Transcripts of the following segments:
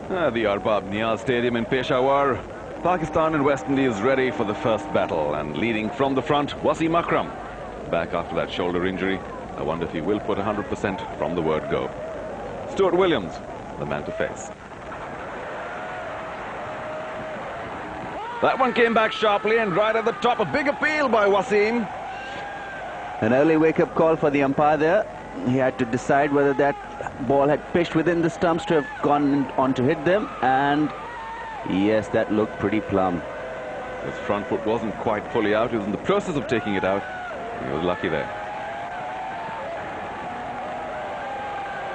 The Arbab Niaz Stadium in Peshawar. Pakistan and West Indies ready for the first battle, and leading from the front, Wasim Akram. Back after that shoulder injury. I wonder if he will put 100% from the word go. Stuart Williams, the man to face. That one came back sharply and right at the top. A big appeal by Wasim. An early wake-up call for the umpire there. He had to decide whether that ball had pitched within the stumps to have gone on to hit them, and yes, that looked pretty plumb. His front foot wasn't quite fully out. He was in the process of taking it out. He was lucky there.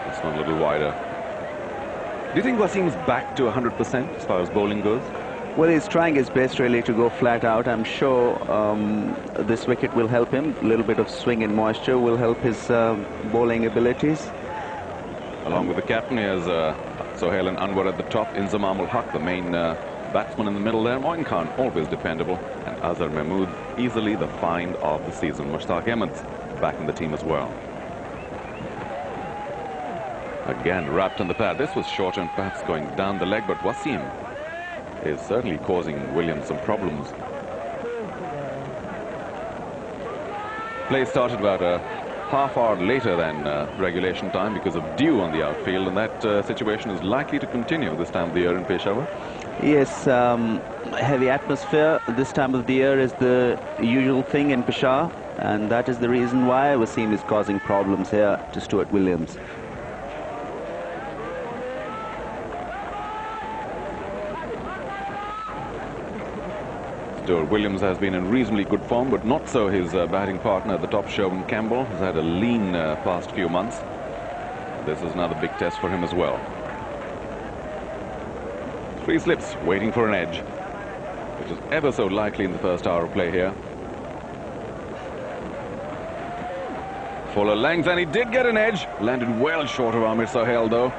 This one a little wider. Do you think Wasim's back to 100% as far as bowling goes? Well, he's trying his best really to go flat out. I'm sure this wicket will help him. A little bit of swing and moisture will help his bowling abilities. Along with the captain, here's Sohail and Anwar at the top. Inzamam ul Haq, the main batsman in the middle there. Moin Khan, always dependable. And Azhar Mahmood, easily the find of the season. Mushtaq Ahmed's back in the team as well. Again, wrapped on the pad. This was short and perhaps going down the leg, but Wasim is certainly causing Williams some problems. Play started about a half hour later than regulation time because of dew on the outfield, and that situation is likely to continue this time of the year in Peshawar. Yes, heavy atmosphere this time of the year is the usual thing in Peshawar, and that is the reason why Wasim is causing problems here to Stuart Williams. Stuart Williams has been in reasonably good form, but not so his batting partner at the top, Sherwin Campbell. Has had a lean past few months. This is another big test for him as well. 3 slips, waiting for an edge, which is ever so likely in the first hour of play here. Fuller length, and he did get an edge. Landed well short of Amir Sohail, though.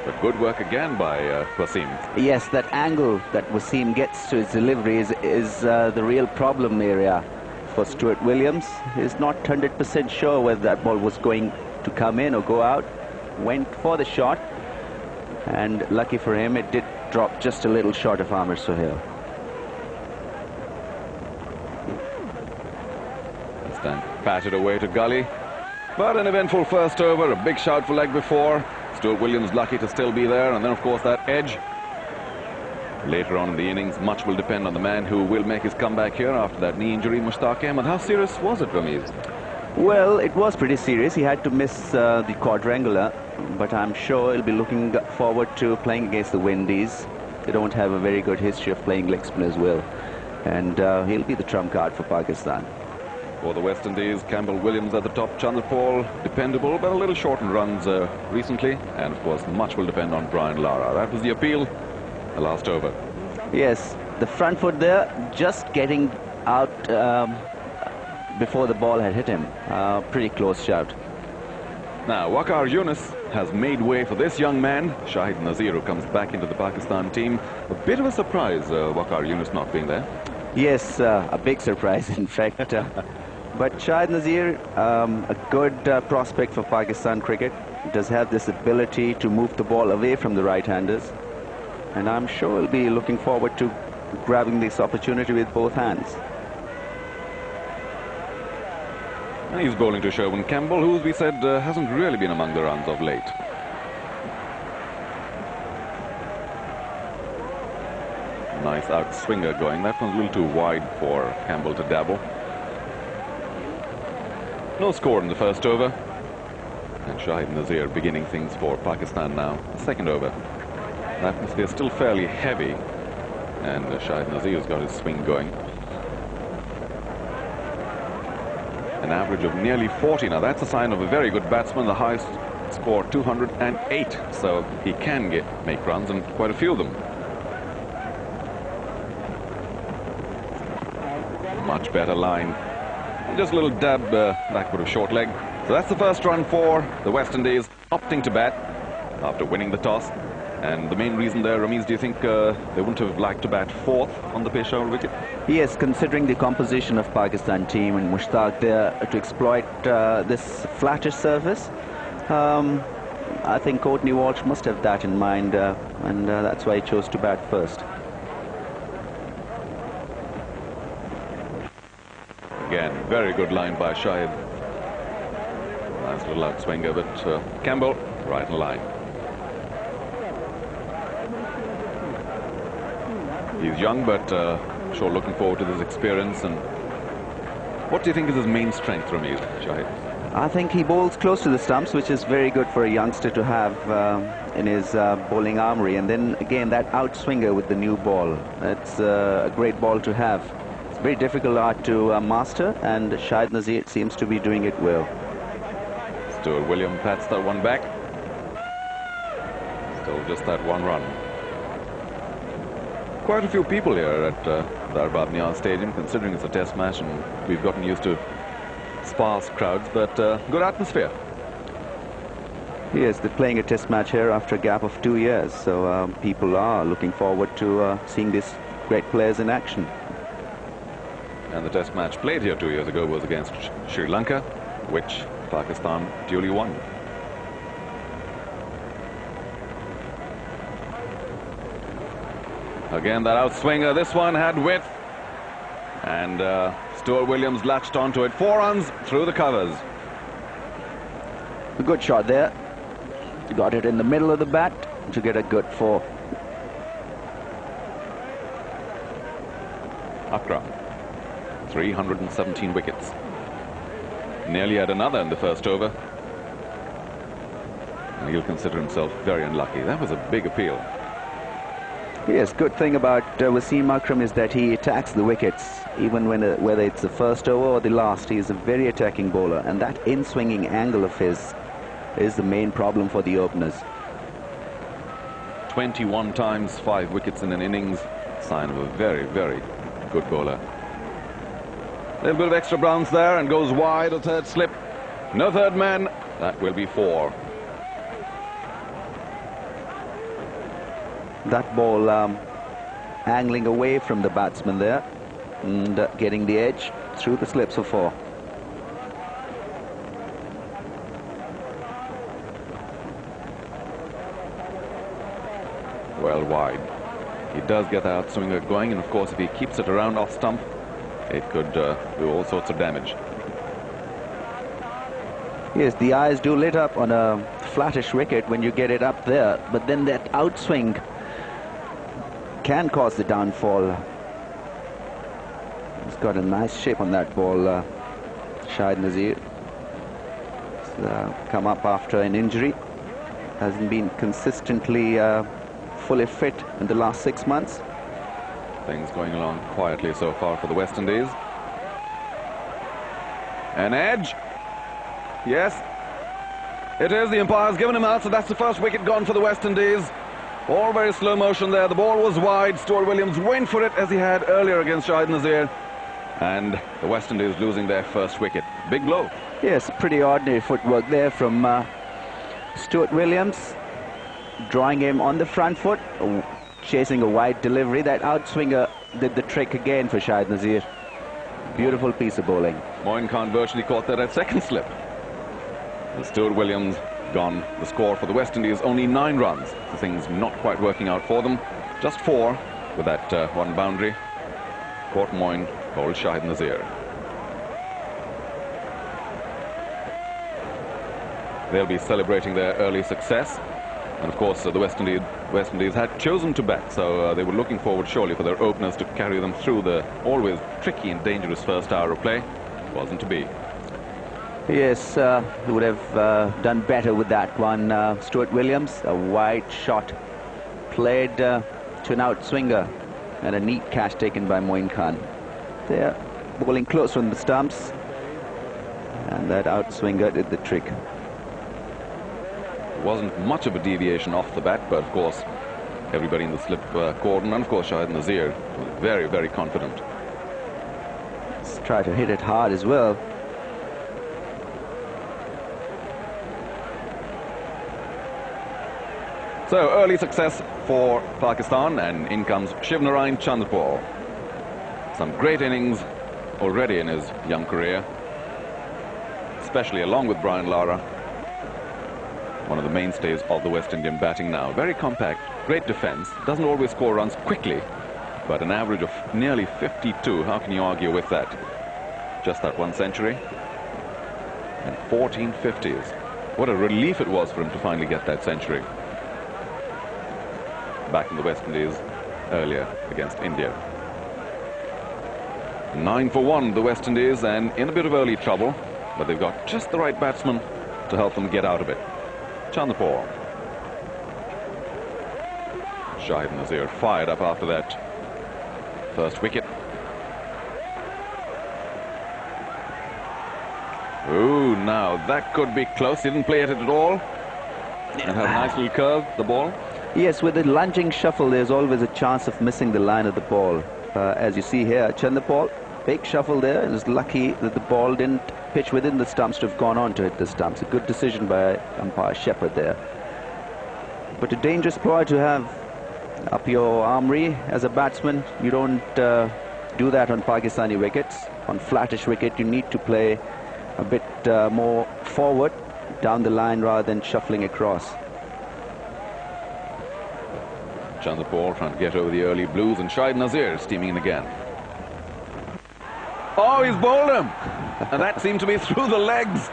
But good work again by Wasim. Yes, that angle that Wasim gets to his delivery is the real problem area for Stuart Williams. He's not 100% sure whether that ball was going to come in or go out. Went for the shot, and lucky for him, it did drop just a little short of Amir Sohail. This time patted away to gully. But an eventful first over, a big shout for leg before. Stuart Williams lucky to still be there, and then of course that edge. Later on in the innings, much will depend on the man who will make his comeback here after that knee injury, Mushtaq Ahmed. How serious was it, Ramiz? Well, it was pretty serious. He had to miss the quadrangular, but I'm sure he'll be looking forward to playing against the Windies. They don't have a very good history of playing leg spinners well, and he'll be the trump card for Pakistan. For the West Indies, Campbell Williams at the top, Chandrapal, dependable, but a little short in runs recently. And of course, much will depend on Brian Lara. That was the appeal, the last over. Yes, the front foot there, just getting out before the ball had hit him. Pretty close shout. Now, Waqar Yunus has made way for this young man, Shahid Nazir, who comes back into the Pakistan team. A bit of a surprise, Waqar Yunus not being there. Yes, a big surprise, in fact. But Shahid Nazir, a good prospect for Pakistan cricket, does have this ability to move the ball away from the right-handers. And I'm sure he'll be looking forward to grabbing this opportunity with both hands. And he's bowling to Sherwin Campbell, who, as we said, hasn't really been among the runs of late. Nice outswinger going. That one's a little too wide for Campbell to dabble. No score in the first over. And Shahid Nazir beginning things for Pakistan now. The second over. The atmosphere is still fairly heavy. And Shahid Nazir's got his swing going. An average of nearly 40. Now that's a sign of a very good batsman. The highest score 208. So he can make runs, and quite a few of them. Much better line. Just a little dab backward of short leg. So that's the first run for the West Indies, opting to bat after winning the toss. And the main reason there, Ramiz, do you think they wouldn't have liked to bat fourth on the Peshawar wicket? Yes, considering the composition of Pakistan team and Mushtaq there to exploit this flattish surface, I think Courtney Walsh must have that in mind, and that's why he chose to bat first. Again, very good line by Shahid. Nice little outswinger, but Campbell right in line. He's young, but sure looking forward to this experience. And what do you think is his main strength, Ramil, Shahid? I think he bowls close to the stumps, which is very good for a youngster to have in his bowling armory. And then again, that outswinger with the new ball. That's a great ball to have. It's very difficult art to master, and Shahid Nazir seems to be doing it well. Stuart Williams pats that one back. Still just that one run. Quite a few people here at the Arbab Stadium, considering it's a test match and we've gotten used to sparse crowds, but good atmosphere. Yes, they're playing a test match here after a gap of 2 years, so people are looking forward to seeing these great players in action. And the test match played here 2 years ago was against Sri Lanka, which Pakistan duly won. Again, that outswinger, this one had width, and Stuart Williams latched onto it. 4 runs through the covers. A good shot there. Got it in the middle of the bat to get a good 4. Akram, 317 wickets. Nearly had another in the first over. And he'll consider himself very unlucky. That was a big appeal. Yes, good thing about Wasim Akram is that he attacks the wickets, even when whether it's the first over or the last. He is a very attacking bowler, and that in-swinging angle of his is the main problem for the openers. 21 times 5 wickets in an innings, sign of a very, very good bowler. A little bit of extra bounce there and goes wide, a third slip. No third man, that will be 4. That ball angling away from the batsman there and getting the edge through the slips of 4. Well wide. He does get the outswinger going, and of course if he keeps it around off stump, it could do all sorts of damage. Yes, the eyes do lit up on a flattish wicket when you get it up there, but then that outswing can cause the downfall. He's got a nice shape on that ball, Shahid Nazir. He's come up after an injury. Hasn't been consistently fully fit in the last 6 months. Things going along quietly so far for the West Indies. An edge. Yes, it is. The umpire's given him out, so that's the first wicket gone for the West Indies. All very slow motion there. The ball was wide. Stuart Williams went for it as he had earlier against Shahid Nazir. And the West Indies losing their first wicket. Big blow. Yes, pretty ordinary footwork there from Stuart Williams. Drawing him on the front foot, chasing a wide delivery. That outswinger did the trick again for Shahid Nazir. Beautiful piece of bowling. Moin Khan virtually caught that at second slip. And Stuart Williams gone. The score for the West Indies, only 9 runs. The things not quite working out for them. Just 4 with that one boundary. Court Moin bowled Shahid Nazir. They'll be celebrating their early success. And of course, the West Indies had chosen to bat, so they were looking forward surely for their openers to carry them through the always tricky and dangerous first hour of play. Wasn't to be. Yes, he would have done better with that one. Stuart Williams, a wide shot played to an outswinger, and a neat catch taken by Moin Khan. They're bowling close from the stumps, and that outswinger did the trick. Wasn't much of a deviation off the bat, but of course everybody in the slip cordon, and of course Shahid Nazir was very, very confident. Let's try to hit it hard as well. So early success for Pakistan, and in comes Shivnarine Chandrapal. Some great innings already in his young career, especially along with Brian Lara. one of the mainstays of the West Indian batting now. Very compact, great defense, doesn't always score runs quickly, but an average of nearly 52. How can you argue with that? Just that one century and 14 50s. What a relief it was for him to finally get that century back in the West Indies earlier against India. 9 for 1, the West Indies, and in a bit of early trouble, but they've got just the right batsman to help them get out of it. Chandrapur. Shahid Nazir fired up after that first wicket. Ooh, now that could be close. He didn't play it at all. And had a nice little curve, the ball. Yes, with the lunging shuffle, there's always a chance of missing the line of the ball. As you see here, Chandrapur, big shuffle there, and was lucky that the ball didn't pitch within the stumps to have gone on to hit the stumps. A good decision by umpire Shepherd there. But a dangerous ploy to have up your armory as a batsman. You don't do that on Pakistani wickets. On flattish wicket, you need to play a bit more forward down the line rather than shuffling across. Chandrapur trying to get over the early blues, and Shahid Nazir steaming in again. Oh, he's bowled him, and that seemed to be through the legs.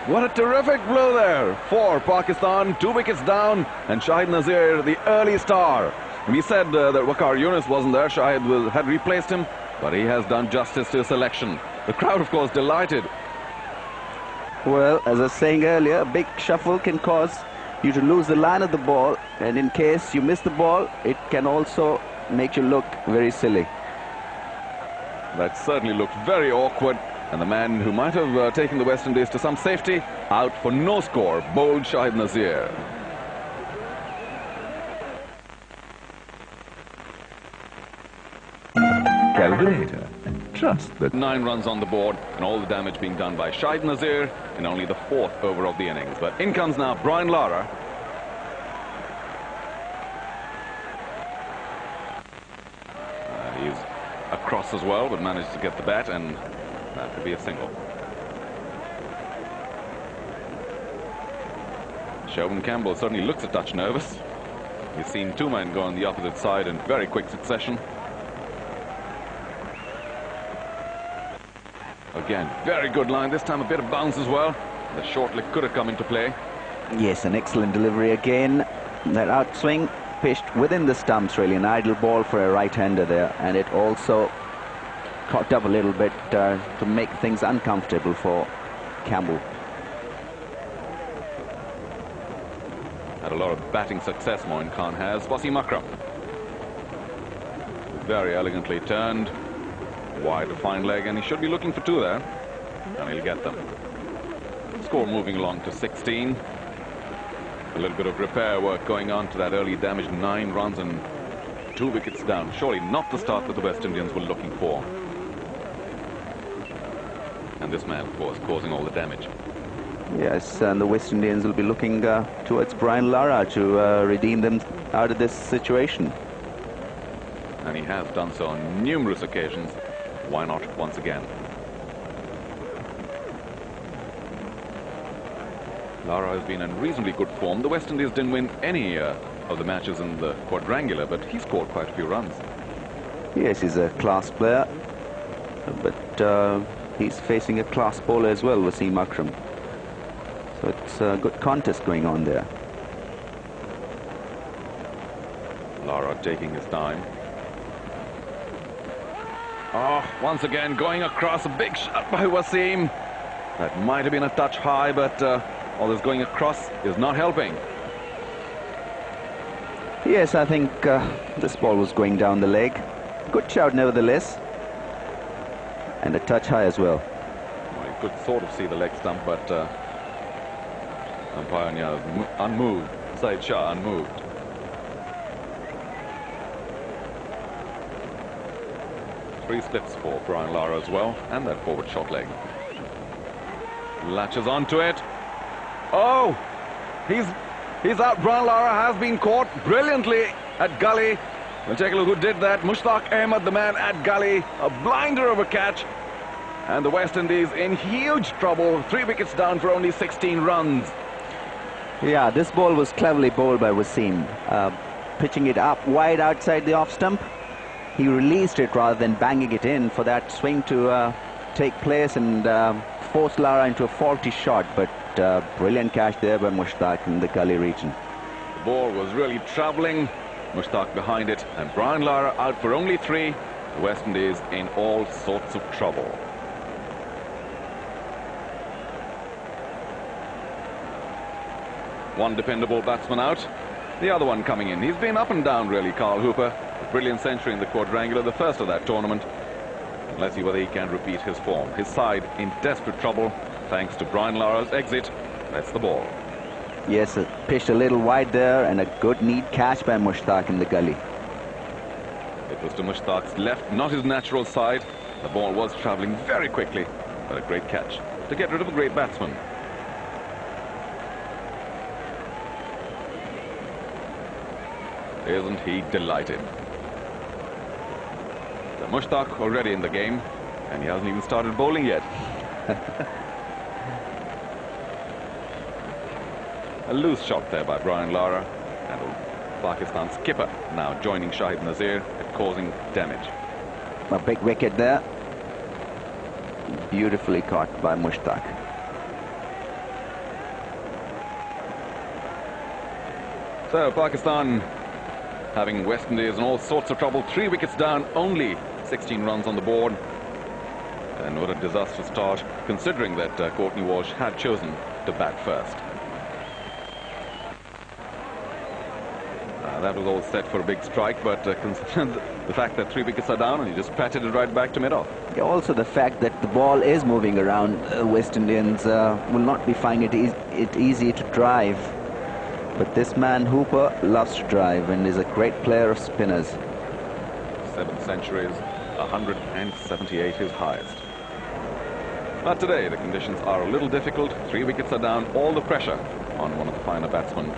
What a terrific blow there for Pakistan. 2 wickets down, and Shahid Nazir, the early star. We said that Waqar Yunus wasn't there. Shahid had replaced him, but he has done justice to his selection. The crowd, of course, delighted. Well, as I was saying earlier, a big shuffle can cause you to lose the line of the ball, and in case you miss the ball, it can also make you look very silly. That certainly looked very awkward, and the man who might have taken the West Indies to some safety, out for no score, bowled Shahid Nazir. Calculator and trust that 9 runs on the board, and all the damage being done by Shahid Nazir in only the 4th over of the innings. But in comes now Brian Lara. He's across as well, but managed to get the bat, and that could be a single. Shelvin Campbell certainly looks a touch nervous. He's seen 2 men go on the opposite side in very quick succession. Again, very good line. This time a bit of bounce as well. The short leg could have come into play. Yes, an excellent delivery again. That outswing pitched within the stumps, really. An idle ball for a right-hander there. And it also caught up a little bit to make things uncomfortable for Campbell. Had a lot of batting success, Moin Khan has. Wasim Akram. Very elegantly turned. Wide a fine leg, and he should be looking for 2 there, and he'll get them. Score moving along to 16. A little bit of repair work going on to that early damage. 9 runs and 2 wickets down. Surely not the start that the West Indians were looking for. And this man, of course, causing all the damage. Yes, and the West Indians will be looking towards Brian Lara to redeem them out of this situation. And he has done so on numerous occasions. Why not once again? Lara has been in reasonably good form. The West Indies didn't win any of the matches in the quadrangular, but he scored quite a few runs. Yes, he's a class player, but he's facing a class bowler as well, Wasim Akram. So it's a good contest going on there. Lara taking his time. Oh, once again going across, a big shot by Wasim. That might have been a touch high, but all this going across is not helping. Yes, I think this ball was going down the leg. Good shout nevertheless. And a touch high as well. Well, you could sort of see the leg stump, but umpire Niaz unmoved. Said Shah unmoved. Three slips for Brian Lara as well, and that forward shot leg. Latches onto it. Oh, he's out. Brian Lara has been caught brilliantly at gully. We'll take a look who did that. Mushtaq Ahmed, the man at gully. A blinder of a catch. And the West Indies in huge trouble. 3 wickets down for only 16 runs. Yeah, this ball was cleverly bowled by Wasim. Pitching it up wide outside the off stump. He released it rather than banging it in for that swing to take place and force Lara into a faulty shot. But brilliant catch there by Mushtaq in the gully region. The ball was really travelling. Mushtaq behind it, and Brian Lara out for only 3. The West Indies in all sorts of trouble. One dependable batsman out, the other one coming in. He's been up and down really, Carl Hooper. A brilliant century in the quadrangular, the first of that tournament. Let's see whether he can repeat his form. His side in desperate trouble thanks to Brian Lara's exit. That's the ball. Yes, pitched a little wide there, and a good neat catch by Mushtaq in the gully. It was to Mushtaq's left, not his natural side. The ball was travelling very quickly, but a great catch to get rid of a great batsman. Isn't he delighted? So Mushtaq already in the game, and he hasn't even started bowling yet. A loose shot there by Brian Lara, and Pakistan skipper now joining Shahid Nazir and causing damage. A big wicket there. Beautifully caught by Mushtaq. So Pakistan having West Indies in all sorts of trouble. 3 wickets down, only 16 runs on the board. And what a disastrous start, considering that Courtney Walsh had chosen to bat first. That was all set for a big strike, but considering the fact that 3 wickets are down, and he just patted it right back to mid-off. Yeah, also the fact that the ball is moving around, West Indians will not be finding it easy to drive. But this man Hooper loves to drive and is a great player of spinners. 7 centuries, 178 his highest. But today the conditions are a little difficult. 3 wickets are down, all the pressure on one of the finer batsmen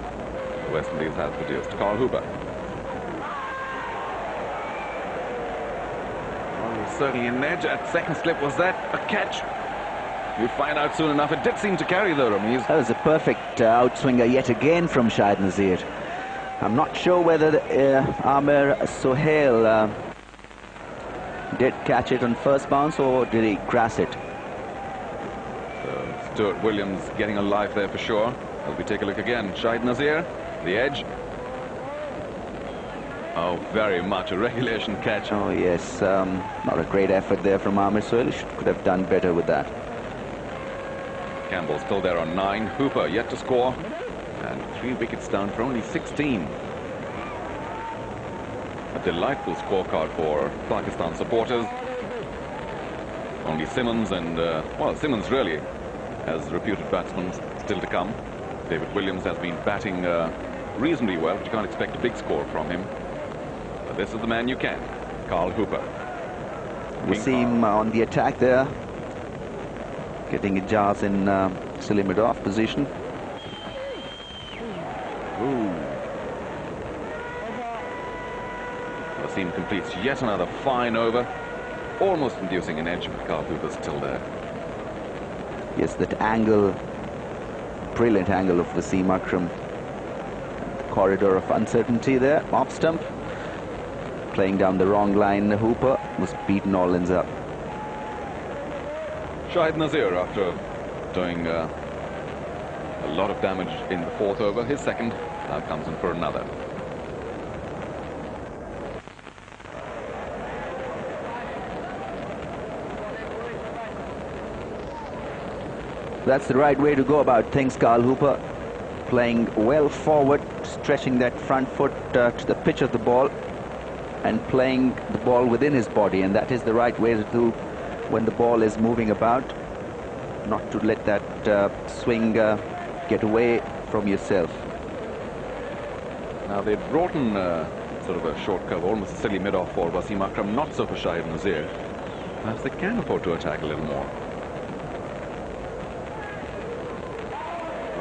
the West Indies has produced, Carl Hooper. Well, certainly an edge at second slip. Was that a catch? We'll find out soon enough. It did seem to carry though, Ramiz. That was a perfect outswinger yet again from Shahid Nazir. I'm not sure whether Amir Sohail did catch it on first bounce or did he grass it. So Stuart Williams getting a life there for sure. As we take a look again, Shahid Nazir, the edge. Oh, very much a regulation catch. Oh yes, not a great effort there from Amir Sohail. Could have done better with that. Campbell still there on 9. Hooper yet to score. And 3 wickets down for only 16. A delightful scorecard for Pakistan supporters. Only Simmons and, well, Simmons really as reputed batsmen still to come. David Williams has been batting reasonably well, but you can't expect a big score from him. But this is the man you can, Carl Hooper. Wasim on the attack there. Getting Ijaz in silly mid-off position. Ooh. Wasim completes yet another fine over, almost inducing an edge, but Carl Hooper's still there. Yes, that angle, brilliant angle of Wasim Akram. The corridor of uncertainty there, off stump. Playing down the wrong line, Hooper was beaten all ends up. Shahid Nazir, after doing a lot of damage in the 4th over, his second, now comes in for another. That's the right way to go about things, Carl Hooper. Playing well forward, stretching that front foot to the pitch of the ball and playing the ball within his body, and that is the right way to do when the ball is moving about, not to let that swing get away from yourself. Now they've brought in sort of a short curve, almost a silly mid-off for Wasim Akram, not so for Shahid Nazir. Perhaps they can afford to attack a little more.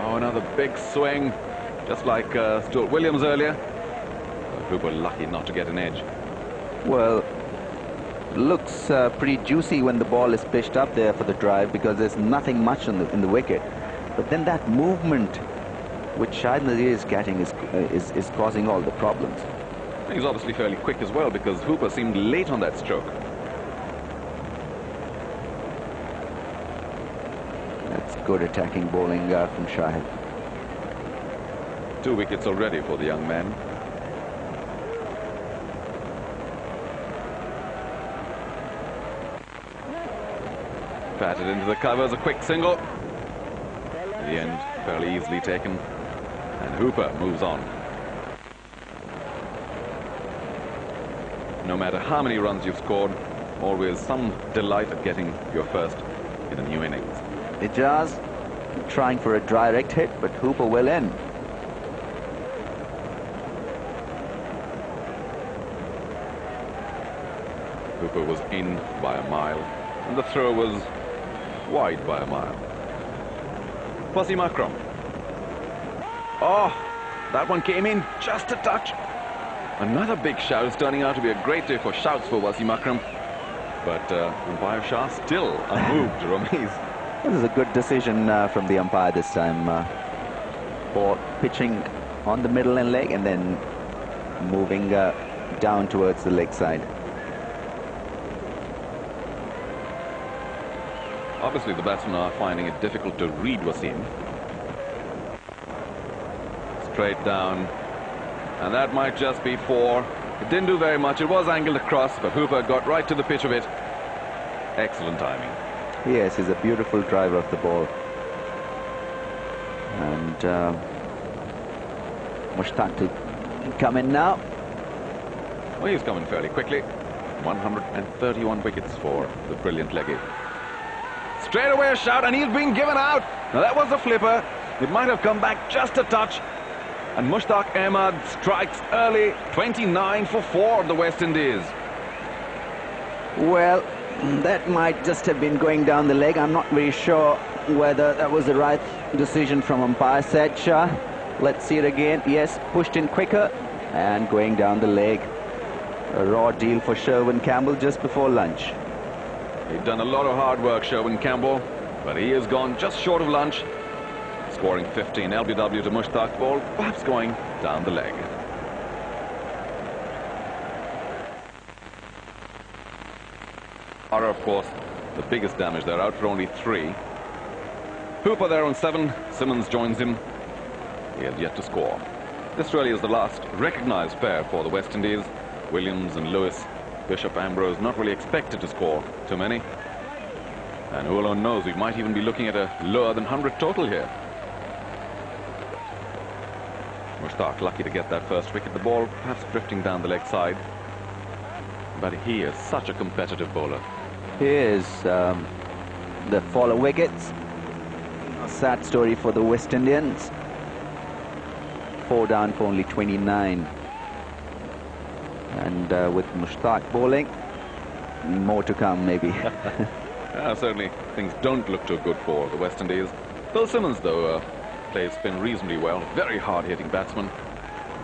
Oh, another big swing, just like Stuart Williams earlier. Hooper lucky not to get an edge. Well, looks pretty juicy when the ball is pitched up there for the drive, because there's nothing much in the wicket. But then that movement which Shahid is getting is causing all the problems. He's obviously fairly quick as well, because Hooper seemed late on that stroke. That's good attacking bowling from Shahid. 2 wickets already for the young man. Batted into the covers, a quick single. In the end, fairly easily taken. And Hooper moves on. No matter how many runs you've scored, always some delight at getting your first in a new innings. Ijaz trying for a direct hit, but Hooper will end. Hooper was in by a mile, and the throw was wide by a mile. Wasim Akram. Oh, that one came in just a touch. Another big shout. Is turning out to be a great day for shouts for Wasim Akram. But umpire Shah still unmoved, Ramesh. This is a good decision from the umpire this time. For pitching on the middle and leg and then moving down towards the leg side. Obviously, the batsmen are finding it difficult to read Wasim. Straight down. And that might just be 4. It didn't do very much. It was angled across, but Hooper got right to the pitch of it. Excellent timing. Yes, he's a beautiful driver of the ball. And Mushtaq to come in now. Well, he's coming fairly quickly. 131 wickets for the brilliant leggy. Straight away a shout, and he's been given out. Now that was a flipper. It might have come back just a touch. And Mushtaq Ahmed strikes early. 29 for 4 of the West Indies. Well, that might just have been going down the leg. I'm not very sure whether that was the right decision from umpire Said Shah. Let's see it again. Yes, pushed in quicker and going down the leg. A raw deal for Sherwin Campbell just before lunch. He'd done a lot of hard work, Sherwin Campbell, but he has gone just short of lunch, scoring 15 LBW to Mushtaq's ball, perhaps going down the leg. Are, of course, the biggest damage. They're out for only 3. Hooper there on 7. Simmons joins him. He has yet to score. This really is the last recognised pair for the West Indies. Williams and Lewis. Bishop Ambrose not really expected to score too many. And who alone knows, we might even be looking at a lower than 100 total here. Mushtaq lucky to get that first wicket. The ball perhaps drifting down the leg side. But he is such a competitive bowler. Here's the follow wickets. A sad story for the West Indians. 4 down for only 29. And with Mushtaq bowling, more to come maybe. Certainly things don't look too good for the West Indies. Phil Simmons, though, plays spin reasonably well. Very hard-hitting batsman.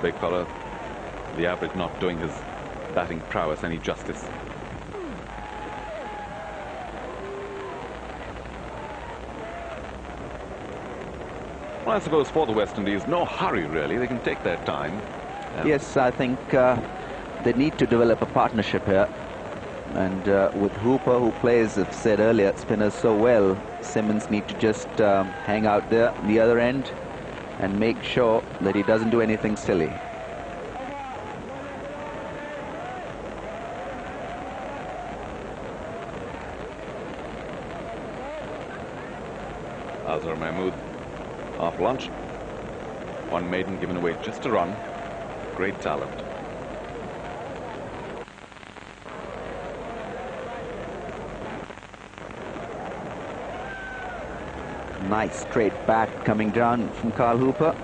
Big fella. The average not doing his batting prowess any justice. Well, I suppose for the West Indies, no hurry really. They can take their time. Yes, I think they need to develop a partnership here. And with Hooper, who plays, as said earlier, spinners so well, Simmons need to just hang out there on the other end and make sure that he doesn't do anything silly. Azhar Mahmood off lunch. One maiden given away just a run. Great talent. Nice straight bat coming down from Carl Hooper.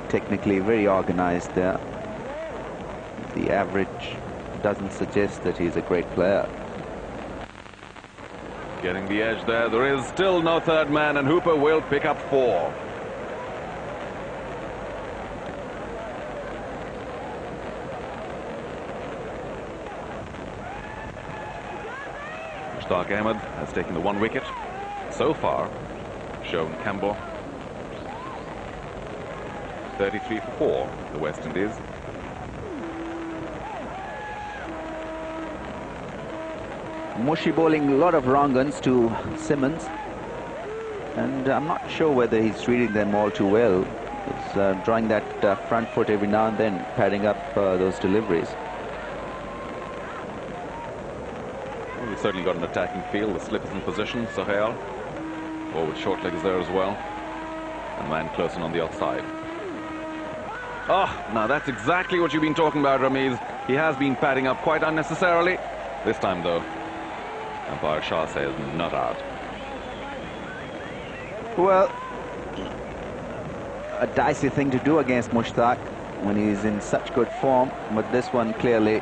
Technically very organized there. The average doesn't suggest that he's a great player. Getting the edge there. There is still no third man, and Hooper will pick up 4. Mushtaq Ahmed has taken the 1 wicket so far. shown Campbell. 33 for 4, the West Indies. Mushy bowling a lot of wrong uns to Simmons, and I'm not sure whether he's reading them all too well. He's drawing that front foot every now and then, padding up those deliveries. Well, he's certainly got an attacking field. The slip is in position. Sohail, oh, with short legs there as well, and man close in on the outside. Oh, now that's exactly what you've been talking about, Ramiz. He has been padding up quite unnecessarily. This time, though, umpire Shah says not out. Well, a dicey thing to do against Mushtaq when he's in such good form, but this one clearly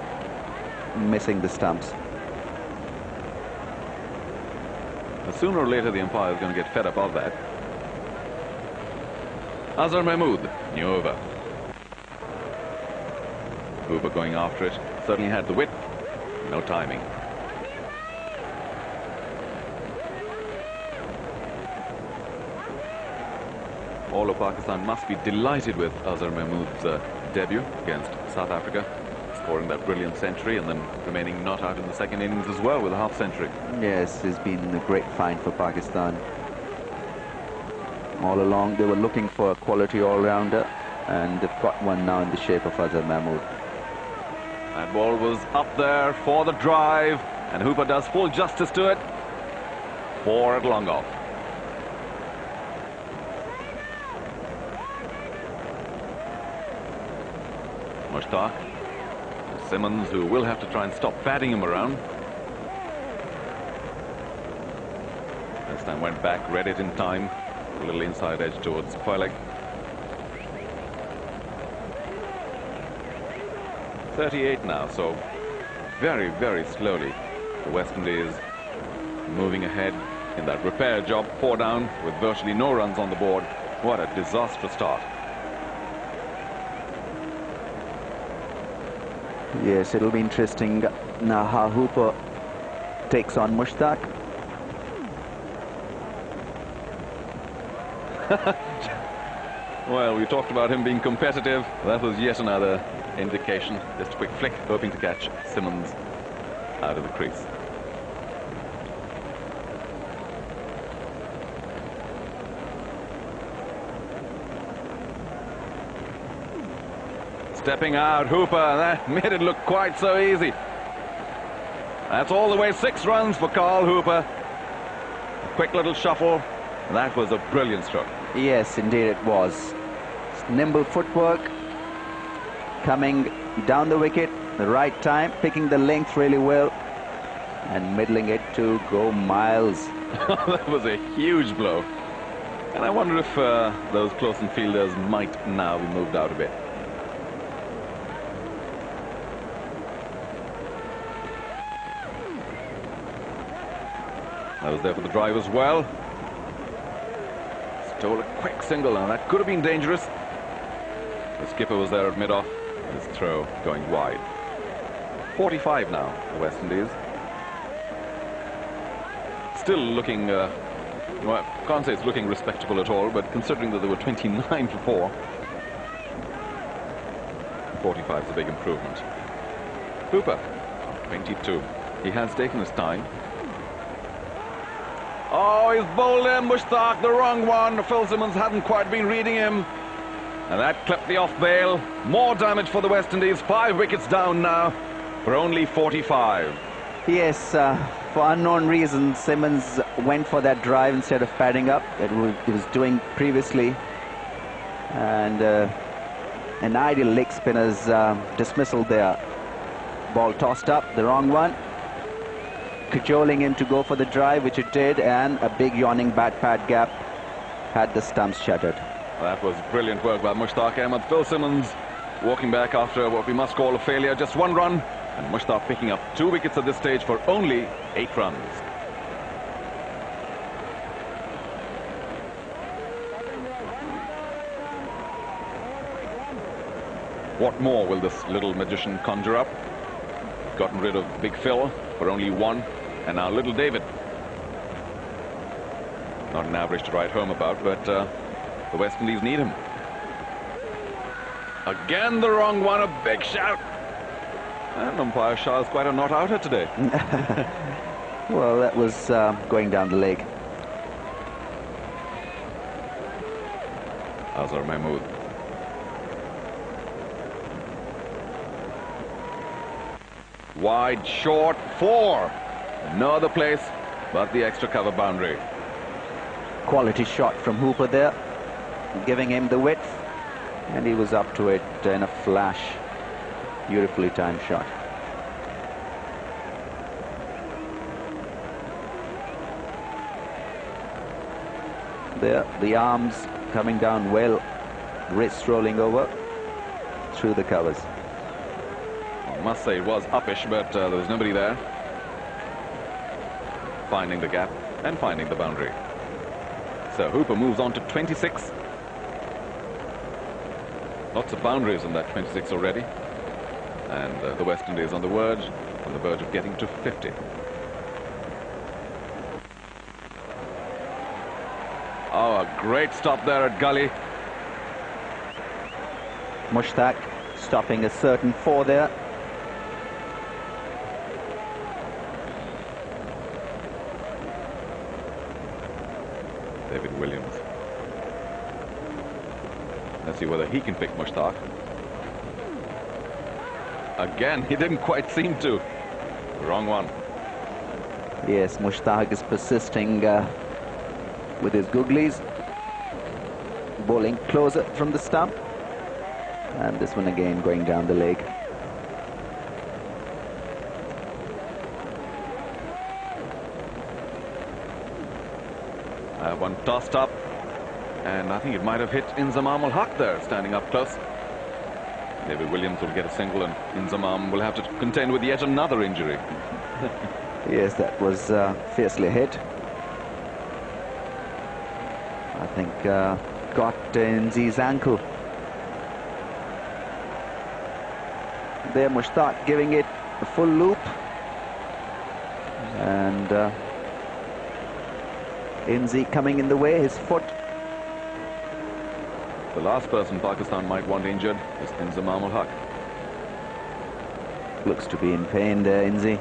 missing the stumps. But sooner or later, the umpire is going to get fed up of that. Azhar Mahmood, new over. Hooper going after it. Certainly had the width, no timing. All of Pakistan must be delighted with Azhar Mahmood's debut against South Africa, scoring that brilliant century and then remaining not out in the second innings as well with a half century. Yes, it's been a great find for Pakistan. All along they were looking for a quality all-rounder, and they've got one now in the shape of Azhar Mahmood. That ball was up there for the drive, and Hooper does full justice to it. 4 at long off. Mushtaq, Simmons, who will have to try and stop batting him around. This time went back, read it in time. A little inside edge towards Quayleg. 38 now, so very, very slowly the West Indies moving ahead in that repair job. 4 down with virtually no runs on the board. What a disastrous start. Yes, it'll be interesting now how Hooper takes on Mushtaq. Well, we talked about him being competitive. That was yet another indication. Just a quick flick, hoping to catch Simmons out of the crease. Stepping out, Hooper, that made it look quite so easy. That's all the way 6 runs for Carl Hooper. A quick little shuffle. That was a brilliant stroke. Yes, indeed it was. Nimble footwork, coming down the wicket, the right time, picking the length really well, and middling it to go miles. That was a huge blow. And I wonder if those close-in fielders might now be moved out a bit. That was there for the drive as well. Stole a quick single, and that could have been dangerous. The skipper was there at mid-off. His throw going wide. 45 now, the West Indies. Still looking, well, can't say it's looking respectable at all, but considering that they were 29 for 4, 45 is a big improvement. Hooper, 22. He has taken his time. Oh, he's bowled him, Mushtaq, the wrong one. Phil Simmons hadn't quite been reading him. And that clipped the off bail. More damage for the West Indies. 5 wickets down now for only 45. Yes, for unknown reasons, Simmons went for that drive instead of padding up. He was doing previously. And an ideal leg spinner's dismissal there. Ball tossed up, the wrong one. Cajoling him to go for the drive, which it did, and a big yawning bat pad gap had the stumps shattered. That was brilliant work by Mushtaq Ahmed. Phil Simmons walking back after what we must call a failure. Just 1 run, and Mushtaq picking up 2 wickets at this stage for only 8 runs. What more will this little magician conjure up? Gotten rid of Big Phil for only 1, and now little David. Not an average to write home about, but the West Indies need him. Again the wrong one, a big shout. And umpire Shah is quite a not outer today. Well, that was going down the leg. Azhar Mahmood. Wide, short, 4. No other place but the extra cover boundary. Quality shot from Hooper there, giving him the width, and he was up to it in a flash. Beautifully timed shot. There, the arms coming down well, wrist rolling over through the covers. I must say it was uppish, but there was nobody there. Finding the gap and finding the boundary. So Hooper moves on to 26. Lots of boundaries in that 26 already. And the West Indies on the verge of getting to 50. Oh, a great stop there at Gully. Mushtaq stopping a certain 4 there. David Williams. Let's see whether he can pick Mushtaq. Again, he didn't quite seem to. Wrong one. Yes, Mushtaq is persisting with his googlies. Bowling closer from the stump. And this one again going down the leg. One tossed up, and I think it might have hit Inzamam ul Haq there, standing up close. David Williams will get a single, and Inzamam will have to contend with yet another injury. Yes, that was fiercely hit. I think got Inzi's ankle. There, Mushtaq giving it a full loop. And Inzi coming in the way, his foot. The last person Pakistan might want injured is Inzamam ul Haq. Looks to be in pain there, Inzi.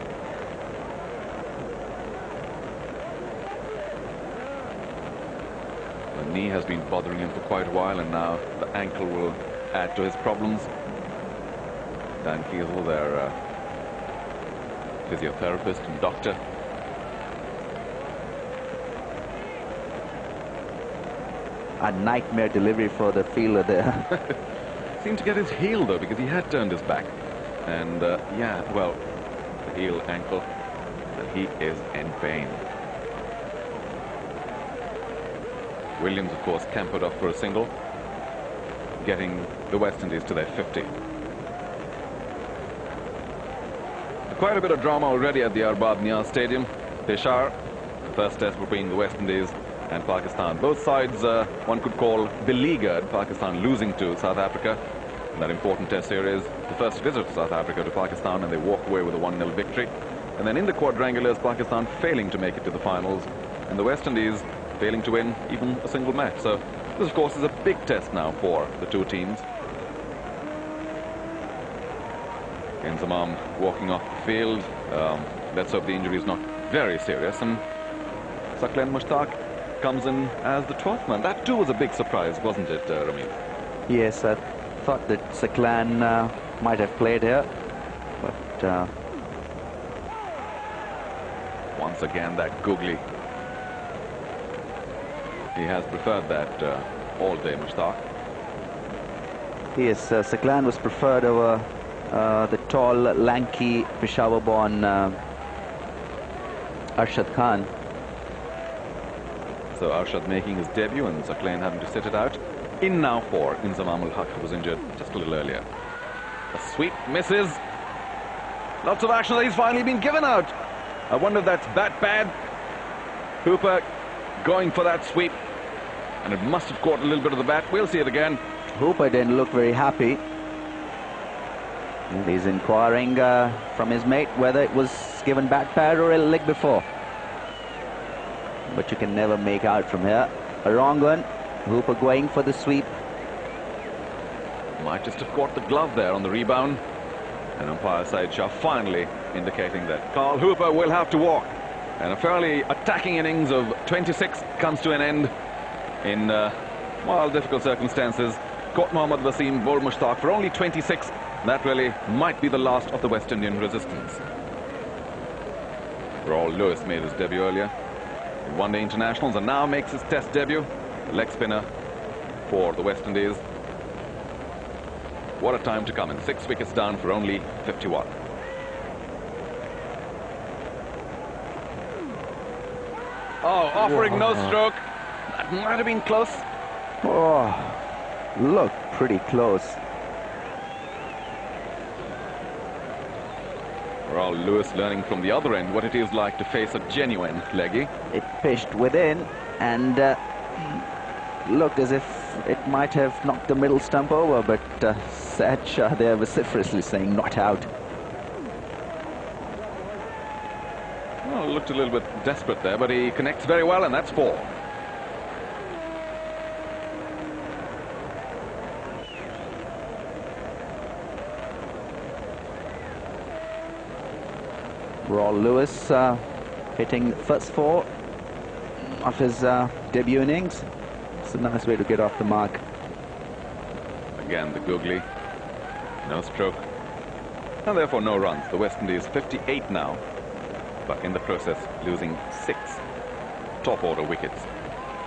The knee has been bothering him for quite a while, and now the ankle will add to his problems. Dan Kiesel, their physiotherapist and doctor. A nightmare delivery for the fielder there. Seemed to get his heel though, because he had turned his back. And yeah, well, the heel, ankle, and he is in pain. Williams, of course, campered off for a single, getting the West Indies to their 50. Quite a bit of drama already at the Arbad Niaz Stadium. Peshawar, the first test between the West Indies and Pakistan. Both sides, one could call beleaguered. Pakistan losing to South Africa in that important test series. The first visit of South Africa to Pakistan, and they walk away with a 1-0 victory. And then in the quadrangulars, Pakistan failing to make it to the finals, and the West Indies failing to win even a single match. So this, of course, is a big test now for the two teams. Inzamam walking off the field. Let's hope the injury is not very serious. And Saqlain Mushtaq comes in as the 12th man. That too was a big surprise, wasn't it, Ramil? Yes, I thought that Saqlain might have played here, but once again that googly. He has preferred that all day, Mushtaq. Yes, Saqlain was preferred over the tall, lanky, Peshawar-born Arshad Khan. So Arshad making his debut and Saqlain having to sit it out. In now for Inzamam ul Haq, who was injured just a little earlier. A sweep misses. Lots of action. He's finally been given out. I wonder if that's that bad. Hooper going for that sweep, and it must have caught a little bit of the bat. We'll see it again. Hooper didn't look very happy. He's inquiring from his mate whether it was given bat pad or a leg before. but you can never make out from here. A wrong one. Hooper going for the sweep. Might just have caught the glove there on the rebound. And umpire Said Shah finally indicating that Carl Hooper will have to walk. And a fairly attacking innings of 26 comes to an end in, well, difficult circumstances. Caught Mohammad Wasim bowled Mushtaq for only 26. That really might be the last of the West Indian resistance. Raul Lewis made his debut earlier in one-day internationals and now makes his test debut. Leg spinner for the West Indies. What a time to come in. 6 wickets down for only 51. Oh, offering no stroke. That might have been close. Oh, look pretty close. Raul Lewis learning from the other end what it is like to face a genuine leggy. It pitched within and looked as if it might have knocked the middle stump over, but Said Shah there vociferously saying not out. Well, looked a little bit desperate there, but he connects very well, and that's 4. Raul Lewis hitting the first 4 of his debut innings. It's a nice way to get off the mark. Again, the googly. No stroke. And therefore no runs. The West Indies 58 now. But in the process, losing 6 top-order wickets.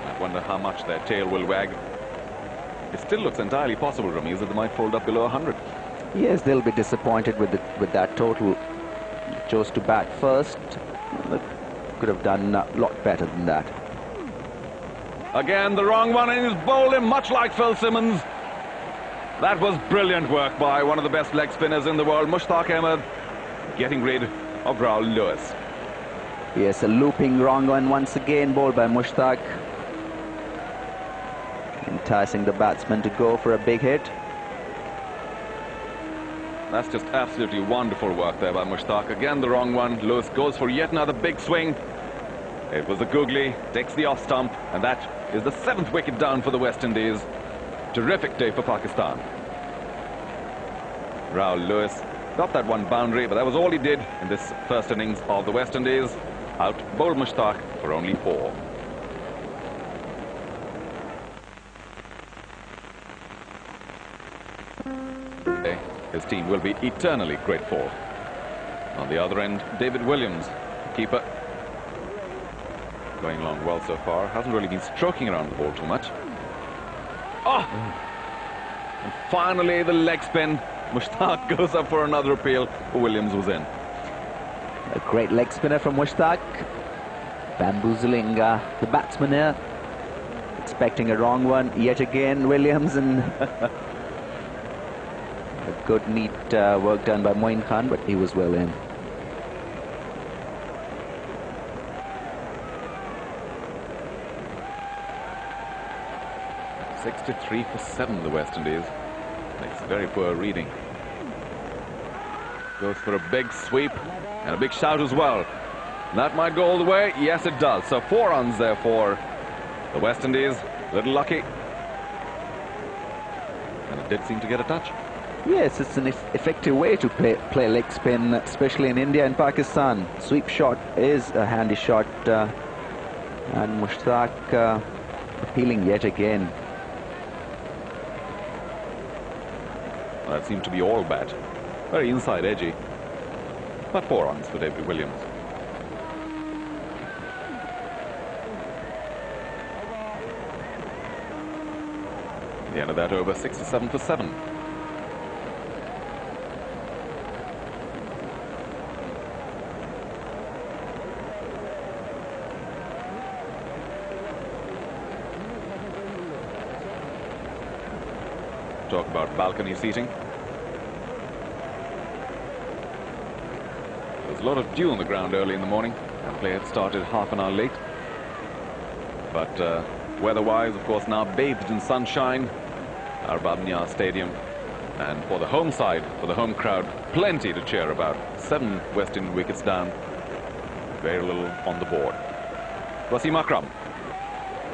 I wonder how much their tail will wag. It still looks entirely possible, Ramiz, that they might fold up below 100. Yes, they'll be disappointed with that total. Chose to bat first. Could have done a lot better than that. Again, the wrong one, and he's bowled him much like Phil Simmons. That was brilliant work by one of the best leg spinners in the world, Mushtaq Ahmed, getting rid of Raul Lewis. Yes, a looping wrong one once again, bowled by Mushtaq. Enticing the batsman to go for a big hit. That's just absolutely wonderful work there by Mushtaq. Again, the wrong one. Lewis goes for yet another big swing. It was a googly, takes the off stump, and that is the 7th wicket down for the West Indies. Terrific day for Pakistan. Raul Lewis got that one boundary, but that was all he did in this first innings of the West Indies. Out bowled Mushtaq for only 4. His team will be eternally grateful. On the other end, David Williams, keeper, going along well so far. Hasn't really been stroking around the ball too much. Oh! And finally, the leg spin. Mushtaq goes up for another appeal. Williams was in. A great leg spinner from Mushtaq. Bamboozling the batsman here. Expecting a wrong one yet again, Williams, and a good, neat work done by Moin Khan, but he was well in. (63 for 7), the West Indies. Makes very poor reading. Goes for a big sweep and a big shout as well. That might go all the way. Yes, it does. So 4 runs there for the West Indies. A little lucky. And it did seem to get a touch. Yes, it's an effective way to play leg spin, especially in India and Pakistan. Sweep shot is a handy shot, and Mushtaq appealing yet again. That seemed to be all bat. Very inside edgy. But 4 runs for David Williams. The end of that over, 67 for 7. Talk about balcony seating. There was a lot of dew on the ground early in the morning, and play had started half an hour late. But weather-wise, of course, now bathed in sunshine, our Babnia Stadium. And for the home side, for the home crowd, plenty to cheer about. 7 West Indian wickets down, very little on the board. Wasim Akram.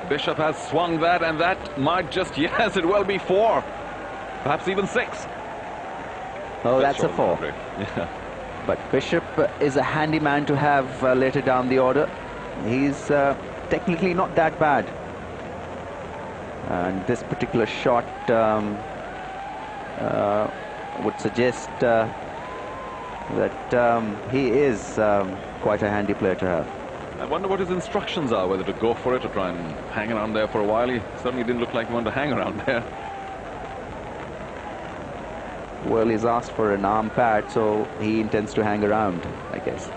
Bishop has swung that, and that might just, yes, it will be 4. Perhaps even 6. Oh, that's a short 4. boundary. Yeah. But Bishop is a handy man to have later down the order. He's technically not that bad. And this particular shot would suggest that he is quite a handy player to have. I wonder what his instructions are, whether to go for it or try and hang around there for a while. He certainly didn't look like he wanted to hang around there. Well, he's asked for an arm pad, so he intends to hang around, I guess.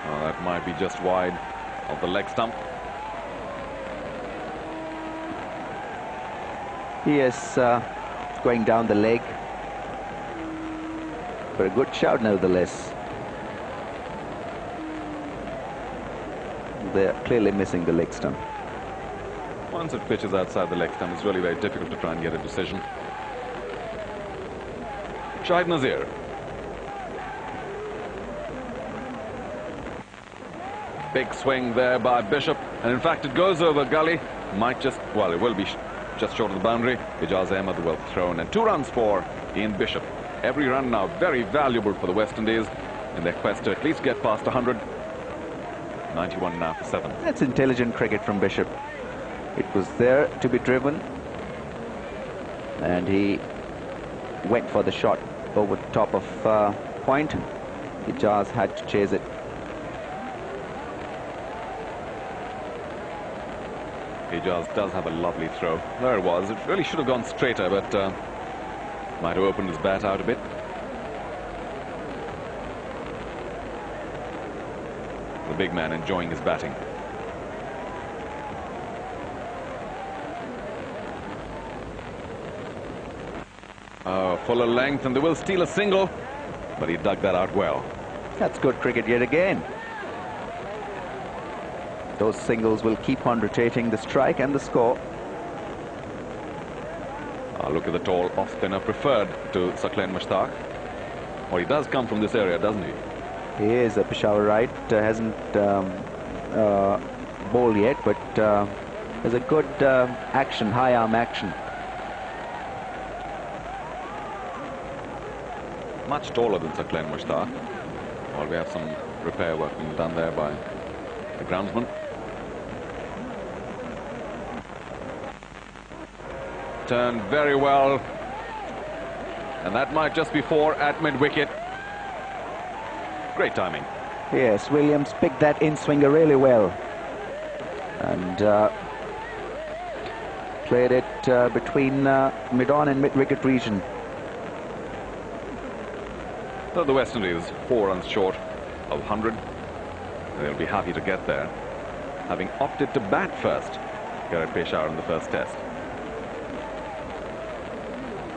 Oh, that might be just wide of the leg stump. Yes, going down the leg. But a good shout nevertheless. They're clearly missing the leg stump. Once it pitches outside the leg stump, it's really very difficult to try and get a decision. Shahid Nazir. Big swing there by Bishop, and in fact it goes over gully. Might just, well, it will be just short of the boundary. Ijaz Ahmed well thrown, and 2 runs for Ian Bishop. Every run now very valuable for the West Indies in their quest to at least get past 100. 91 now for 7. That's intelligent cricket from Bishop. It was there to be driven, and he went for the shot over the top of point. Ijaz had to chase it. Ijaz does have a lovely throw. There it was. It really should have gone straighter, but might have opened his bat out a bit. The big man enjoying his batting. Fuller length, and they will steal a single, but he dug that out well. That's good cricket yet again. Those singles will keep on rotating the strike and the score. Look at the tall off-spinner preferred to Saqlain Mushtaq. Well, he does come from this area, doesn't he? He is a Peshawar right. Hasn't bowled yet, but there's a good action, high arm action. Much taller than Saqlain Mushtaq. Well, we have some repair work being done there by the groundsman. Turned very well, and that might just be 4 at mid-wicket. Great timing. Yes, Williams picked that in-swinger really well, and played it between mid-on and mid-wicket region. So the West Indies 4 runs short of 100. They'll be happy to get there, having opted to bat first here at Peshawar in the first test.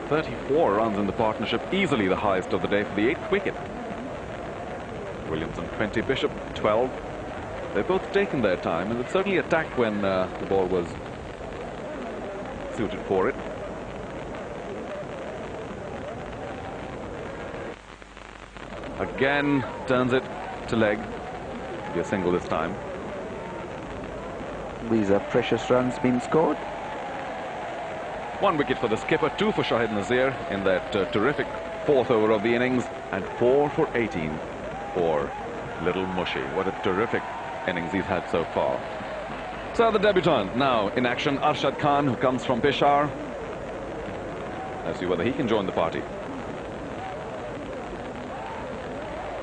34 runs in the partnership, easily the highest of the day for the 8th wicket. Williams on 20, Bishop 12. They've both taken their time, and they've certainly attacked when the ball was suited for it. Again, turns it to leg. Be a single this time. These are precious runs being scored. 1 wicket for the skipper, 2 for Shahid Nazir in that terrific 4th over of the innings, and 4 for 18 for Little Mushy. What a terrific innings he's had so far. So the debutant now in action, Arshad Khan, who comes from Peshawar. Let's see whether he can join the party.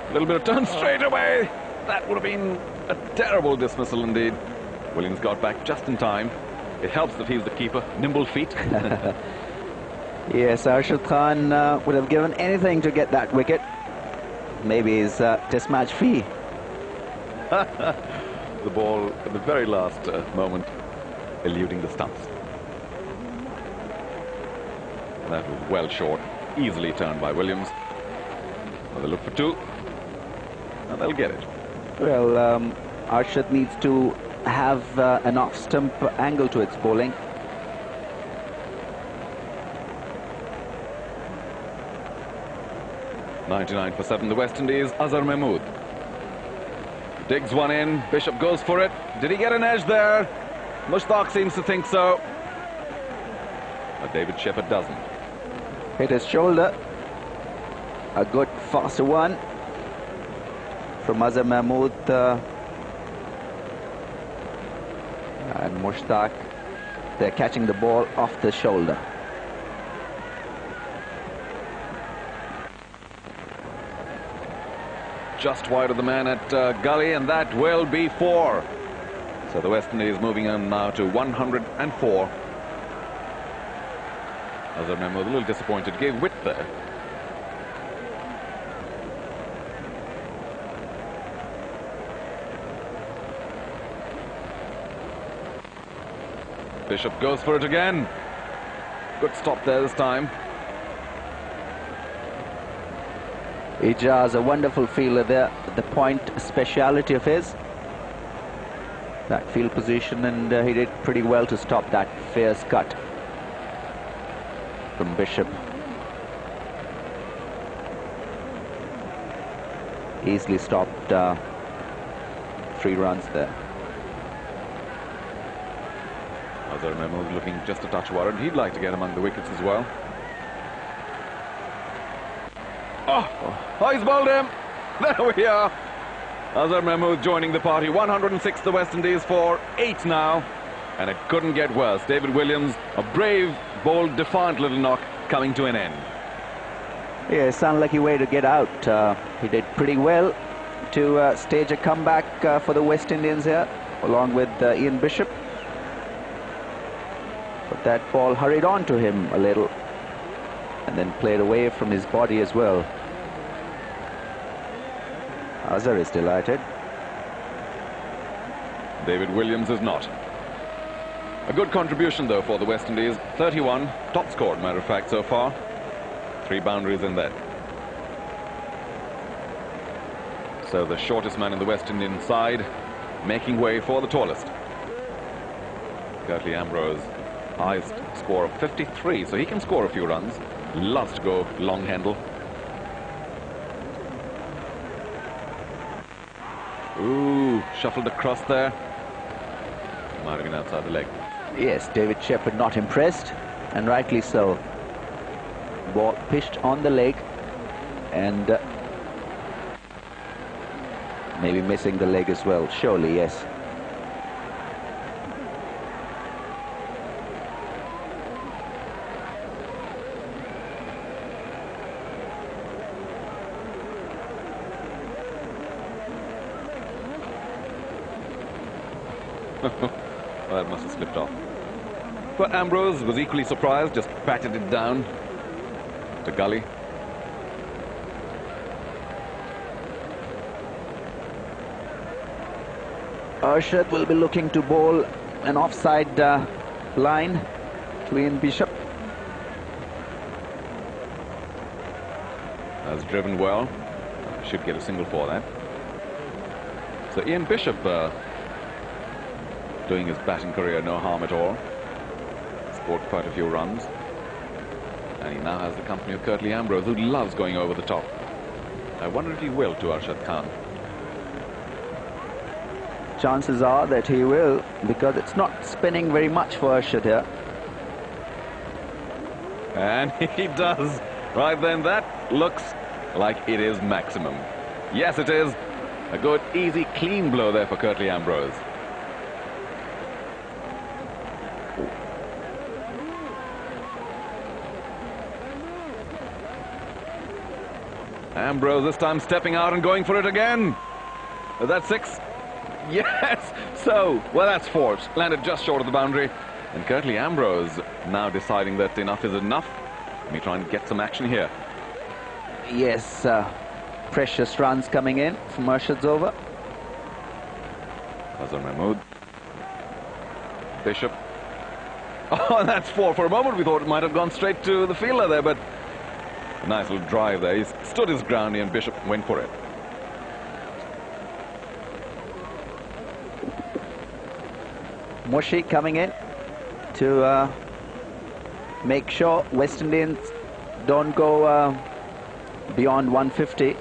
A little bit of turn straight away. That would have been a terrible dismissal indeed. Williams got back just in time. It helps that he's the keeper, nimble feet. Yes, Arshad Khan would have given anything to get that wicket. Maybe his test match fee. The ball at the very last moment eluding the stumps. That was well short, easily turned by Williams. Well, they look for 2, and they'll get it. Well, Arshad needs to have an off-stump angle to its bowling. 99 for 7, the West Indies, Azhar Mahmood. Digs one in, Bishop goes for it. Did he get an edge there? Mushtaq seems to think so. But David Shepherd doesn't. Hit his shoulder. A good faster one from Azhar Mahmood. And Mushtaq, they're catching the ball off the shoulder. Just wide of the man at Gully, and that will be 4. So the West Indies moving on now to 104. Azhar Mahmood a little disappointed, gave width there. Bishop goes for it again. Good stop there this time. Ijaz, a wonderful fielder there. The point speciality of his. That field position, and he did pretty well to stop that fierce cut from Bishop. Easily stopped 3 runs there. Azhar Mahmood looking just a touch worried. He'd like to get among the wickets as well. Oh, he's bowled him. There we are. Azhar Mahmood joining the party. 106 the West Indies for 8 now. And it couldn't get worse. David Williams, a brave, bold, defiant little knock coming to an end. Yeah, it's an unlucky way to get out. He did pretty well to stage a comeback for the West Indians here, along with Ian Bishop. But that ball hurried on to him a little and then played away from his body as well. Azhar is delighted. David Williams is not. A good contribution though for the West Indies. 31, top score, matter of fact, so far. 3 boundaries in there. So the shortest man in the West Indian side making way for the tallest. Curtly Ambrose, highest score of 53, so he can score a few runs. Loves to go long handle. Ooh, shuffled across there. Might have been outside the leg. Yes, David Shepherd not impressed, and rightly so. Ball pitched on the leg, and maybe missing the leg as well. Surely, yes. Well, that must have slipped off. But Ambrose was equally surprised, just patted it down to Gully. Arshad will be looking to bowl an offside line to Ian Bishop. Has driven well. Should get a single for that. So Ian Bishop doing his batting career no harm at all. Scored quite a few runs. And he now has the company of Curtly Ambrose, who loves going over the top. I wonder if he will to Arshad Khan. Chances are that he will, because it's not spinning very much for Arshad here. And he does. Right then, that looks like it is maximum. Yes, it is. A good, easy, clean blow there for Curtly Ambrose. Ambrose this time stepping out and going for it again. Is that 6? Yes. So, well, that's 4. Landed just short of the boundary. And Curtly Ambrose now deciding that enough is enough. Let me try and get some action here. Yes, precious runs coming in from Arshad's over. Azhar Mahmood. Bishop. Oh, that's 4. For a moment we thought it might have gone straight to the fielder there, but a nice little drive there. He stood his ground and Bishop went for it. Moshi coming in to make sure West Indians don't go beyond 150.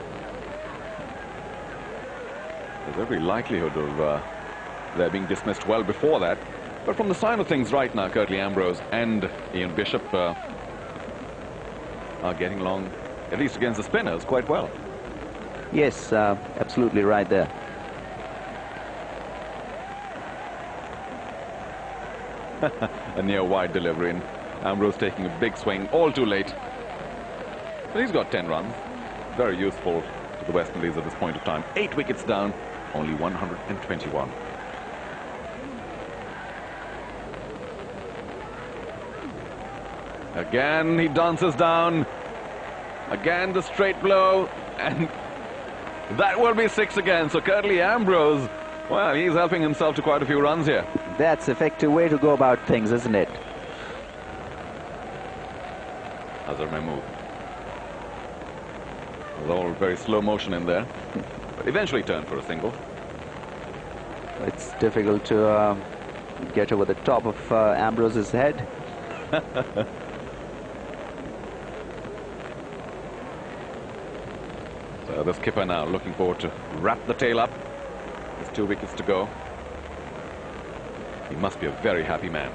There's every likelihood of their being dismissed well before that. But from the sign of things right now, Curtly Ambrose and Ian Bishop are getting along, at least against the spinners, quite well. Yes, absolutely right there. A near wide delivery, and Ambrose taking a big swing, all too late. But he's got 10 runs. Very useful to the West Indies at this point of time. 8 wickets down, only 121. Again, he dances down. Again, the straight blow. And that will be 6 again. So Curtly Ambrose, well, he's helping himself to quite a few runs here. That's an effective way to go about things, isn't it? Azhar Mahmood. It was all very slow motion in there. But eventually turned for a single. It's difficult to get over the top of Ambrose's head. So the skipper now looking forward to wrap the tail up. There's 2 wickets to go. He must be a very happy man.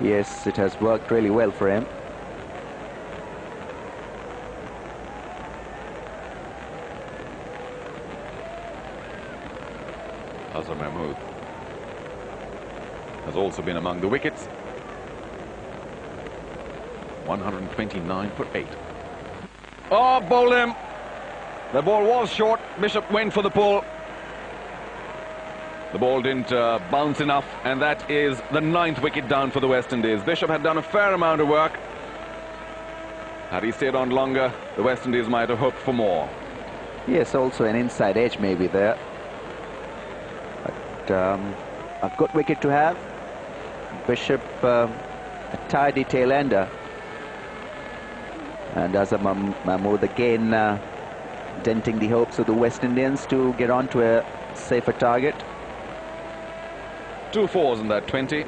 Yes, it has worked really well for him. Azhar Mahmood has also been among the wickets. 129 for 8. Oh, bowled him. The ball was short. Bishop went for the pull. The ball didn't bounce enough, and that is the 9th wicket down for the West Indies. Bishop had done a fair amount of work. Had he stayed on longer, the West Indies might have hoped for more. Yes, also an inside edge maybe there. But a good wicket to have. Bishop, a tidy tail ender. And Azhar Mahmood again denting the hopes of the West Indians to get on to a safer target. 2 fours in that 20.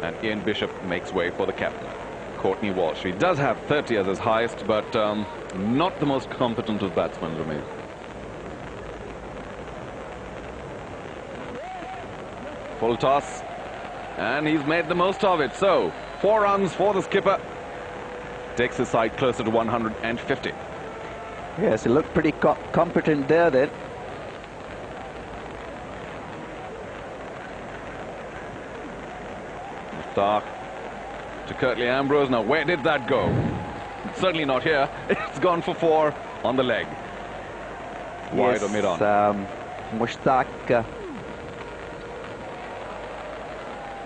And Ian Bishop makes way for the captain, Courtney Walsh. He does have 30 as his highest, but not the most competent of batsmen, Ramil. Full toss, and he's made the most of it. So 4 runs for the skipper. Takes his side closer to 150. Yes, he looked pretty competent there then. Stark to Curtly Ambrose. Now, where did that go? It's certainly not here. It's gone for 4 on the leg. Wide Yes, or mid-on. Mushtaq.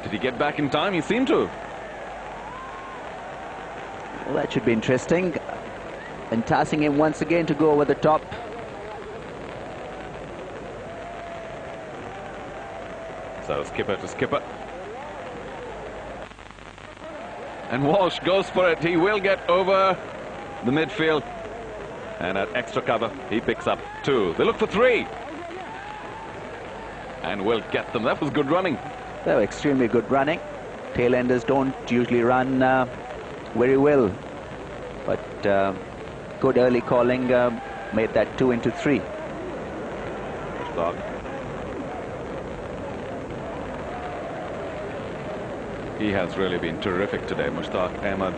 Did he get back in time? He seemed to. Well, that should be interesting. Enticing him once again to go over the top. So skipper to skipper. And Walsh goes for it. He will get over the midfield. And at extra cover, he picks up 2. They look for 3. And will get them. That was good running. They were extremely good running. Tailenders don't usually run very well. But good early calling made that 2 into 3. Stark. He has really been terrific today, Mushtaq Ahmed.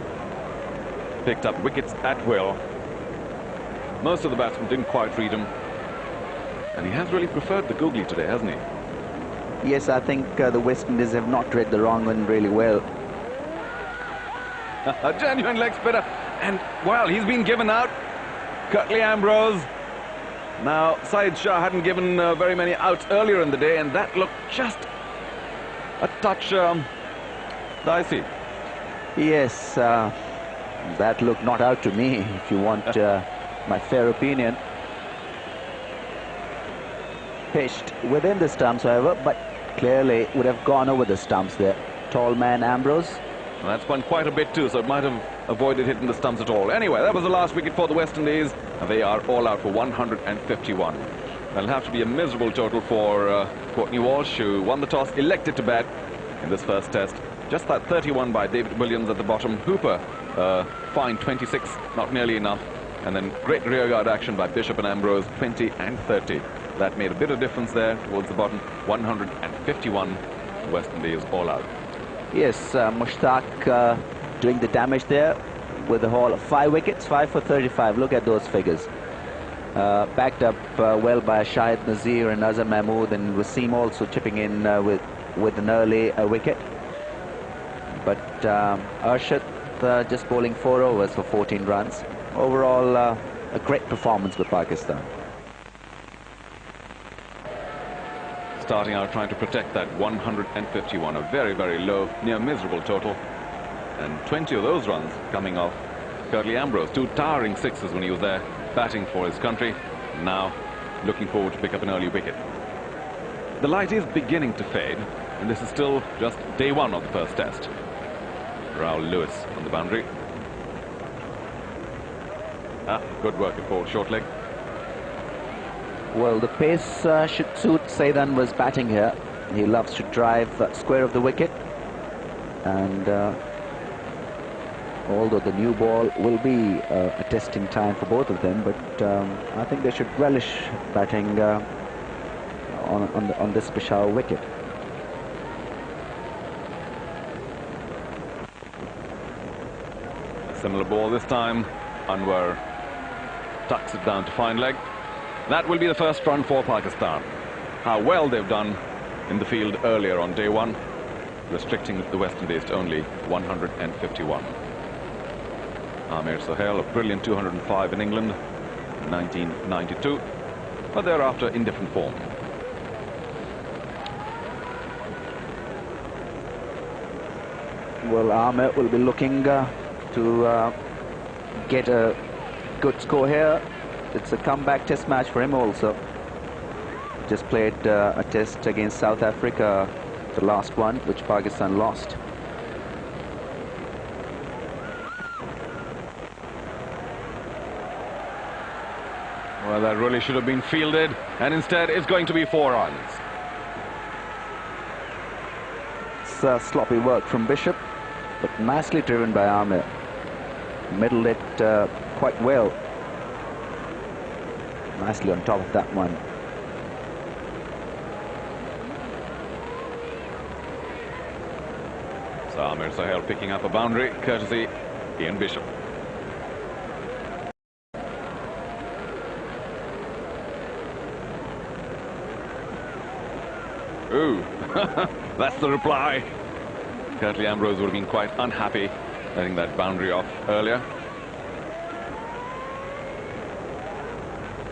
Picked up wickets at will. Most of the batsmen didn't quite read him. And he has really preferred the googly today, hasn't he? Yes, I think the West Indies have not read the wrong one really well. A genuine leg spinner. And, well, he's been given out. Curtly Ambrose. Now, Syed Shah hadn't given very many outs earlier in the day, and that looked just a touch dicey. Yes, that looked not out to me, if you want my fair opinion. Pitched within the stumps, however, but clearly would have gone over the stumps there. Tall man Ambrose. Well, that's spun quite a bit too, so it might have avoided hitting the stumps at all. Anyway, that was the last wicket for the West Indies, and they are all out for 151. That'll have to be a miserable total for Courtney Walsh, who won the toss, elected to bat in this first test. Just that 31 by David Williams at the bottom. Hooper fine 26, not nearly enough. And then great rearguard action by Bishop and Ambrose, 20 and 30. That made a bit of difference there towards the bottom. 151, West Indies all out. Yes, Mushtaq doing the damage there with a haul of 5 wickets, 5 for 35. Look at those figures. Backed up well by Shahid Nazir and Azhar Mahmood, and Wasim also chipping in with an early wicket. But Arshad just bowling 4 overs for 14 runs. Overall, a great performance with Pakistan. Starting out trying to protect that 151, a very, very low, near miserable total. And 20 of those runs coming off Curtly Ambrose. 2 towering sixes when he was there batting for his country. Now looking forward to pick up an early wicket. The light is beginning to fade, and this is still just day 1 of the first test. Raul Lewis on the boundary. Good work at ball, short leg. Well, the pace should suit Saeed Anwar's batting here. He loves to drive square of the wicket. And although the new ball will be a testing time for both of them, but I think they should relish batting on this Peshawar wicket. A similar ball this time. Anwar tucks it down to fine leg. That will be the first run for Pakistan. How well they've done in the field earlier on day 1, restricting the West Indies to only 151. Amir Sohail, a brilliant 205 in England in 1992, but thereafter in different form. Well, Amir will be looking to get a good score here. It's a comeback test match for him also. Just played a test against South Africa, the last one, which Pakistan lost. Well, that really should have been fielded, and instead it's going to be 4 runs. It's sloppy work from Bishop, but nicely driven by Amir. Middled it quite well. Nicely on top of that one. So Amir Sohail picking up a boundary, courtesy Ian Bishop. Ooh, that's the reply. Curtly Ambrose would have been quite unhappy letting that boundary off earlier.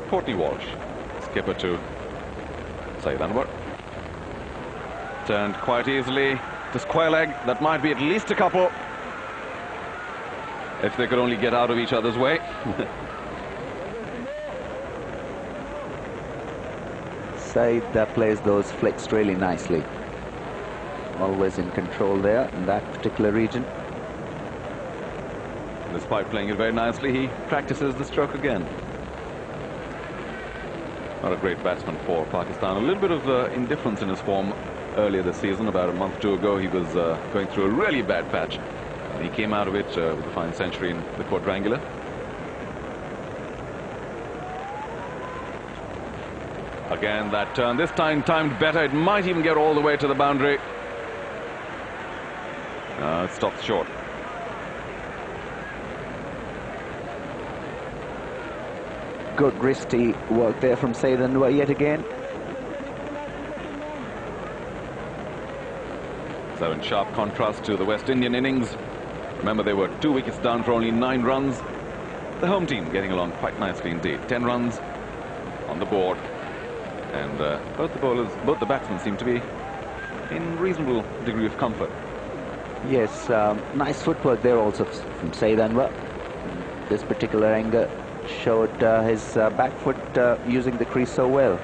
Courtney Walsh, skipper to Saeed Anwar. Turned quite easily to square leg. That might be at least a couple, if they could only get out of each other's way. Saeed plays those flicks really nicely. Always in control there in that particular region. Despite playing it very nicely, he practices the stroke again. Not a great batsman for Pakistan. A little bit of indifference in his form earlier this season. About a month or 2 ago, he was going through a really bad patch. And he came out of it with a fine century in the quadrangular. Again, that turn, this time timed better. It might even get all the way to the boundary. It stops short. Good wristy work there from Saeed Anwar yet again. So in sharp contrast to the West Indian innings, remember they were 2 wickets down for only 9 runs. The home team getting along quite nicely indeed. 10 runs on the board. And both the batsmen seem to be in reasonable degree of comfort. Yes, nice footwork there also from Saeed Anwar. This particular angle showed his back foot using the crease so well.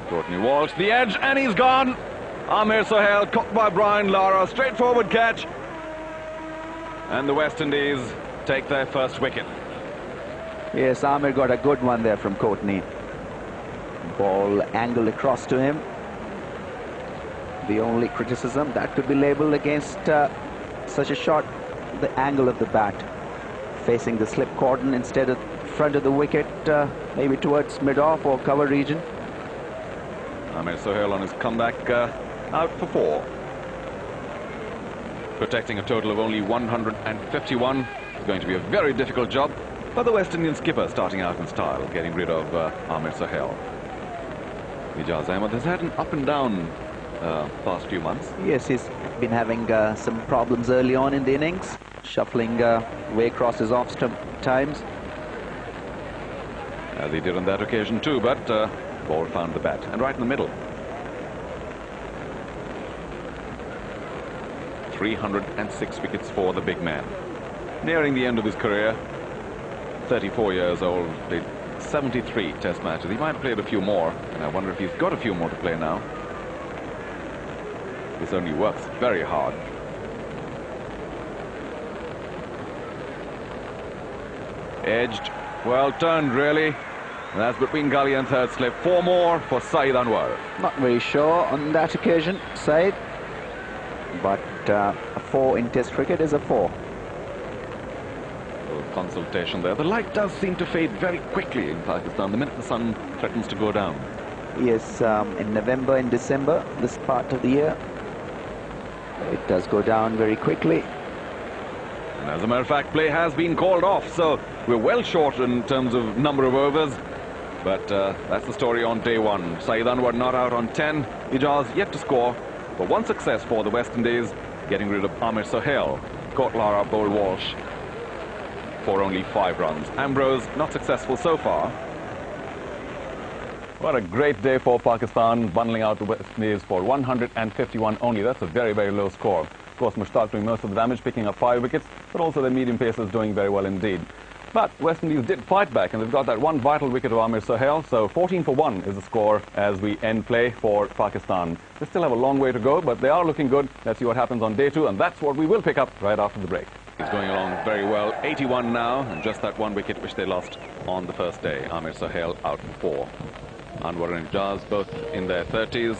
Courtney Walsh, the edge, and he's gone. Amir Sohail caught by Brian Lara, straightforward catch. And the West Indies take their first wicket. Yes, Amir got a good one there from Courtney. Ball angled across to him. The only criticism that could be labelled against such a shot, the angle of the bat, facing the slip cordon instead of front of the wicket, maybe towards mid-off or cover region. Amir Sohail on his comeback, out for 4. Protecting a total of only 151 is going to be a very difficult job, but the West Indian skipper starting out in style, getting rid of Amir Sohail. Ijaz Ahmed has had an up and down past few months. Yes, he's been having some problems early on in the innings, shuffling way across his off-stump times. As he did on that occasion too, but ball found the bat, and right in the middle. 306 wickets for the big man. Nearing the end of his career, 34 years old, played 73 test matches. He might have played a few more, and I wonder if he's got a few more to play now. He certainly works very hard. Edged, well turned really. And that's between gully and third slip. 4 more for Saeed Anwar. Not very sure on that occasion, Saeed. But a 4 in Test cricket is a 4. Consultation there. The light does seem to fade very quickly in Pakistan the minute the sun threatens to go down. Yes, in November and December, this part of the year, it does go down very quickly. And as a matter of fact, play has been called off, so we're well short in terms of number of overs. But that's the story on day 1. Saeed Anwar not out on 10. Ijaz yet to score. But one success for the West Indies, getting rid of Amir Sohail. Kotlara bowled Walsh for only 5 runs. Ambrose not successful so far. What a great day for Pakistan, bundling out the West Indies for 151 only. That's a very, very low score. Of course, Mushtaq doing most of the damage, picking up 5 wickets, but also the medium pacers doing very well indeed. But West Indies did fight back, and they've got that one vital wicket of Amir Sohail, so 14 for 1 is the score as we end play for Pakistan. They still have a long way to go, but they are looking good. Let's see what happens on day 2, and that's what we will pick up right after the break. He's going along very well. 81 now, and just that one wicket which they lost on the first day. Amir Sohail out for 4. Anwar and Ijaz both in their 30s.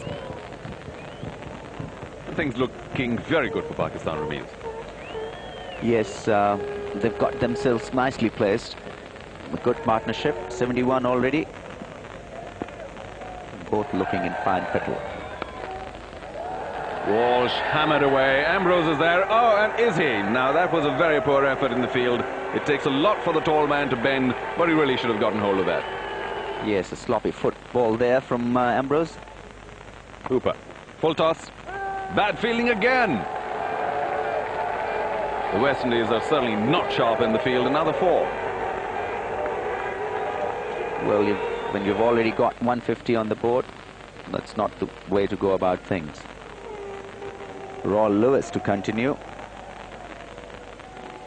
And things looking very good for Pakistan, Ramiz. Yes, they've got themselves nicely placed. A good partnership, 71 already. Both looking in fine fettle. Walsh hammered away. Ambrose is there. Oh, and is he? Now, that was a very poor effort in the field. It takes a lot for the tall man to bend, but he really should have gotten hold of that. Yes, a sloppy football there from Ambrose. Hooper. Full toss. Bad fielding again. The West Indies are certainly not sharp in the field. Another 4. Well, when you've already got 150 on the board, that's not the way to go about things. Raul Lewis to continue.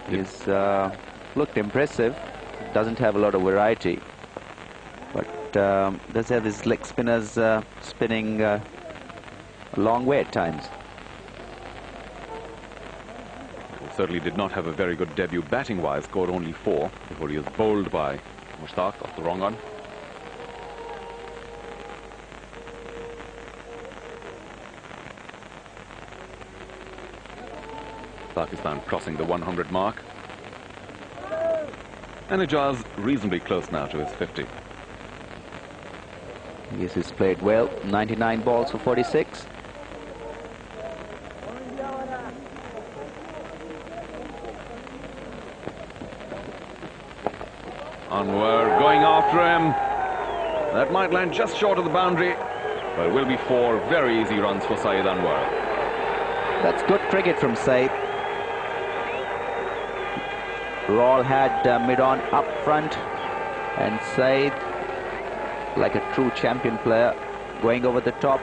He's looked impressive. Doesn't have a lot of variety, but does have his leg spinners spinning a long way at times. Certainly did not have a very good debut batting-wise, scored only 4 before he was bowled by Mushtaq off the wrong one. Pakistan crossing the 100 mark. And Ijaz reasonably close now to his 50. Yes, he's played well. 99 balls for 46. Anwar going after him. That might land just short of the boundary, but it will be 4 very easy runs for Saeed Anwar. That's good cricket from Saeed. Raul had mid-on up front, and Saeed, like a true champion player, going over the top,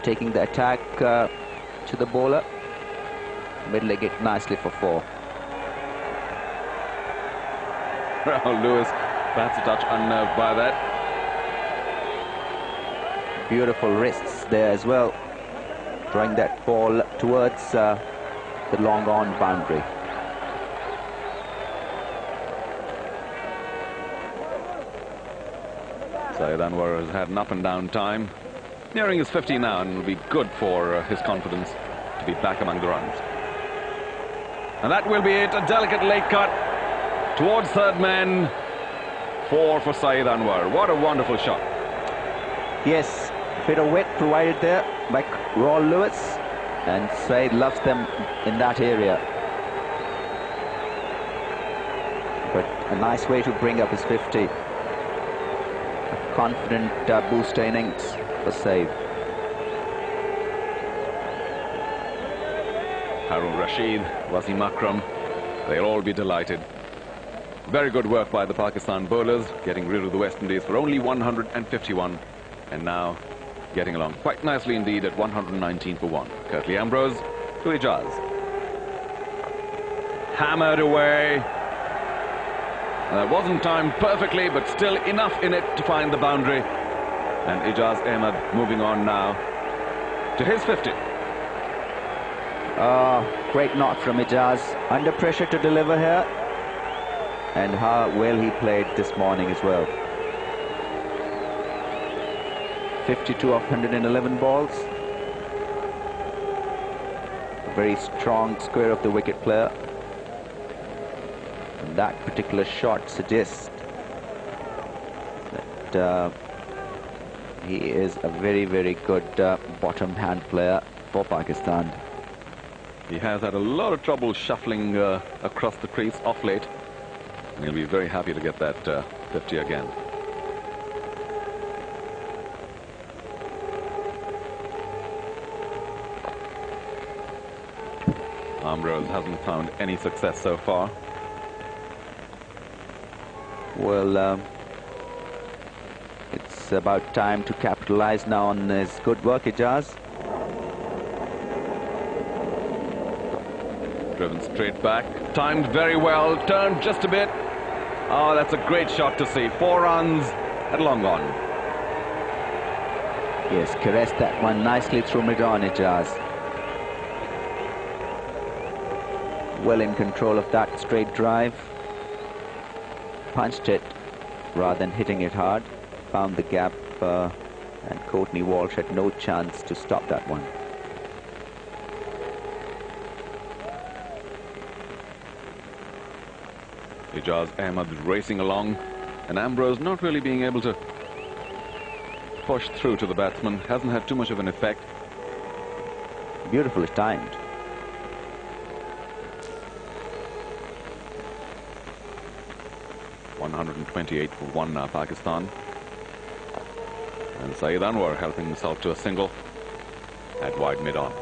taking the attack to the bowler. Mid-leg it nicely for 4. Raul Lewis, perhaps a touch unnerved by that. Beautiful wrists there as well, throwing that ball towards the long-on boundary. Saeed Anwar has had an up and down time. Nearing his 50 now, and will be good for his confidence to be back among the runs. And that will be it. A delicate late cut towards third man. 4 for Saeed Anwar. What a wonderful shot. Yes, bit of width provided there by Raul Lewis, and Saeed loves them in that area. But a nice way to bring up his 50. A confident booster innings for Saeed. Harun Rashid, Wasim Akram, they'll all be delighted. Very good work by the Pakistan bowlers, getting rid of the West Indies for only 151, and now getting along quite nicely indeed at 119 for 1. Curtly Ambrose to Ijaz. Hammered away. That wasn't timed perfectly, but still enough in it to find the boundary. And Ijaz Ahmed moving on now to his 50. Great knock from Ijaz. Under pressure to deliver here. And how well he played this morning as well. 52 of 111 balls. A very strong square of the wicket player. And that particular shot suggests that he is a very, very good bottom hand player for Pakistan. He has had a lot of trouble shuffling across the crease off late. And he'll be very happy to get that 50 again. Ambrose hasn't found any success so far. Well, it's about time to capitalize now on his good work, Ijaz. Driven straight back, timed very well, turned just a bit. Oh, that's a great shot to see. 4 runs at long on. Yes, caressed that one nicely through mid-on, Ijaz. Well in control of that straight drive. Punched it rather than hitting it hard. Found the gap, and Courtney Walsh had no chance to stop that one. Ijaz Ahmed racing along, and Ambrose not really being able to push through to the batsman. Hasn't had too much of an effect. Beautifully timed. .128 for 1 now, Pakistan. And Saeed Anwar helping himself to a single at wide mid-on.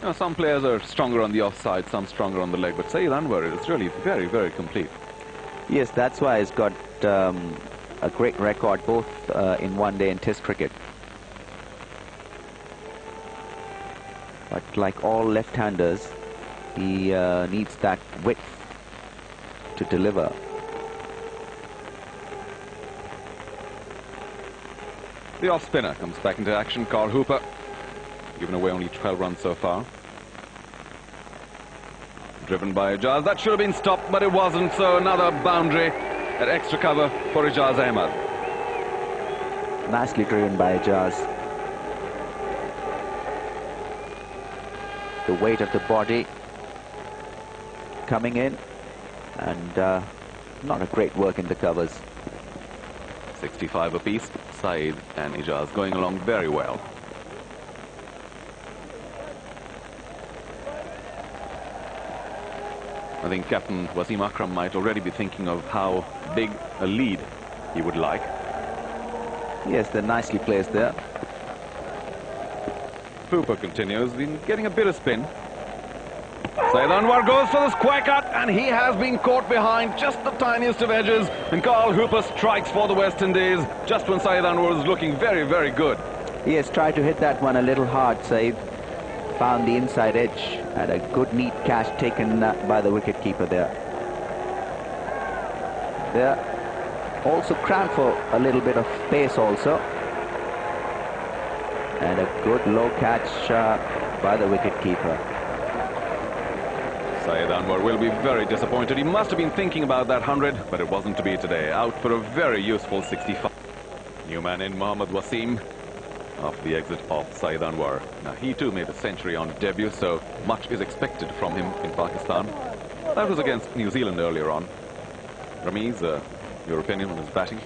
You know, some players are stronger on the offside, some stronger on the leg, but Saeed Anwar is really very, very complete. Yes, that's why he's got a great record both in one-day and test cricket. But like all left-handers, he needs that width to deliver. The off-spinner comes back into action, Carl Hooper. Given away only 12 runs so far. Driven by Ijaz. That should have been stopped, but it wasn't, so another boundary at extra cover for Ijaz Ahmed. Nicely driven by Ijaz. The weight of the body coming in, and not a great work in the covers. 65 apiece. Saeed and Ijaz going along very well. I think Captain Wasim Akram might already be thinking of how big a lead he would like. Yes, they're nicely placed there. Hooper continues, been getting a bit of spin. Saeed Anwar goes for the square cut, and he has been caught behind just the tiniest of edges. And Carl Hooper strikes for the West Indies just when Saeed Anwar was looking very, very good. He has tried to hit that one a little hard, Saeed. Found the inside edge, and a good neat catch taken by the wicketkeeper there. There, also cramped for a little bit of pace also. And a good low catch by the wicketkeeper. Saeed Anwar will be very disappointed. He must have been thinking about that 100, but it wasn't to be today. Out for a very useful 65. New man in Mohammad Wasim after the exit of Saeed Anwar. Now he too made a century on debut, so much is expected from him in Pakistan. That was against New Zealand earlier on. Ramiz, your opinion on his batting?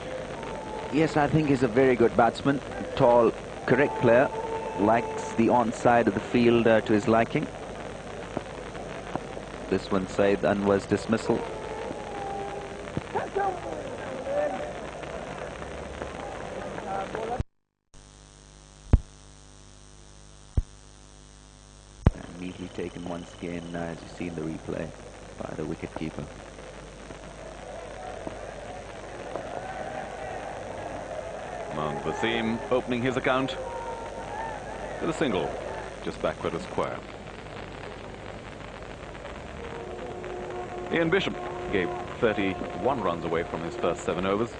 Yes, I think he's a very good batsman. Tall, correct player. Likes the onside of the field to his liking. This one, Saeed Anwar's dismissal. And neatly taken once again, as you see in the replay, by the wicketkeeper. Mohammad Wasim opening his account with a single, just backward of square. Ian Bishop gave 31 runs away from his first 7 overs.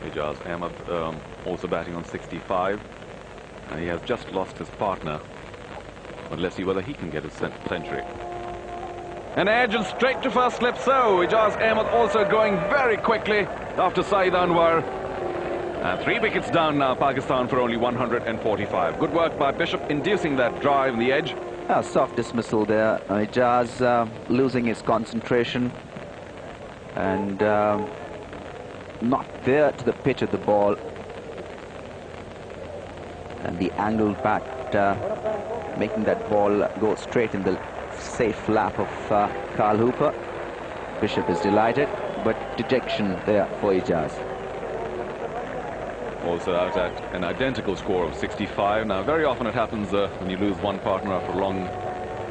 Ijaz Ahmed also batting on 65, and he has just lost his partner. But let's see whether he can get his century. An edge and straight to first slip, so Ijaz Ahmed also going very quickly after Saeed Anwar. And 3 wickets down now, Pakistan for only 145. Good work by Bishop inducing that drive in the edge. A soft dismissal there. Ijaz losing his concentration and not there to the pitch of the ball. And the angled bat making that ball go straight in the safe lap of Carl Hooper. Bishop is delighted, but dejection there for Ijaz. Also out at an identical score of 65. Now, very often it happens when you lose one partner after a long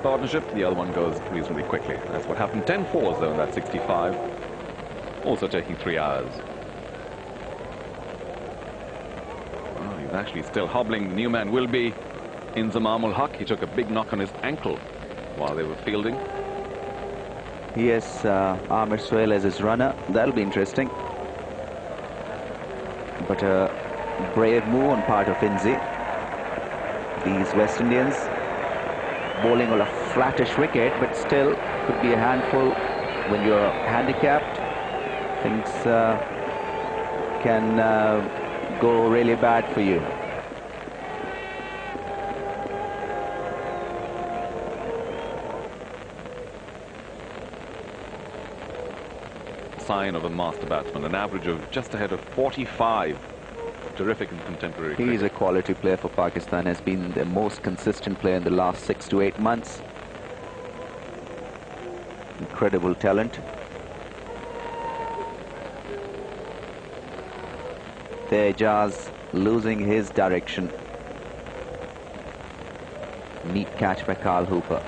partnership, the other one goes reasonably quickly. That's what happened. 10 fours, though, in that 65. Also taking 3 hours. Oh, he's actually still hobbling. The new man will be Inzamam ul Haq. He took a big knock on his ankle while they were fielding. Yes, Amir Sohail as his runner. That'll be interesting. But a brave move on part of Inzi. These West Indians bowling on a flattish wicket, but still could be a handful when you're handicapped. Things can go really bad for you. Sign of a master batsman, an average of just ahead of 45. Terrific in contemporary cricket. He is a quality player for Pakistan, has been the most consistent player in the last 6 to 8 months. Incredible talent. There, Ijaz losing his direction. Neat catch by Carl Hooper.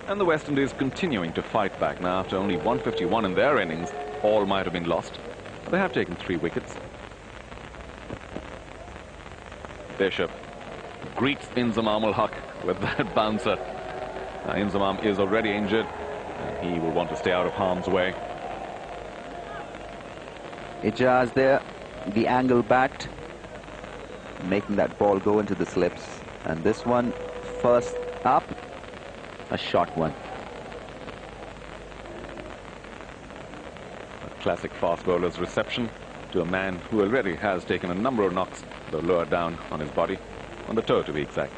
And the West Indies continuing to fight back now after only 151 in their innings. All might have been lost. They have taken 3 wickets. Bishop greets Inzamam ul Haq with that bouncer. Now, Inzamam is already injured, and he will want to stay out of harm's way. Ijaz there, the angle bat, making that ball go into the slips. And this one, first up, a short one. A classic fast bowler's reception to a man who already has taken a number of knocks, though lower down on his body, on the toe to be exact.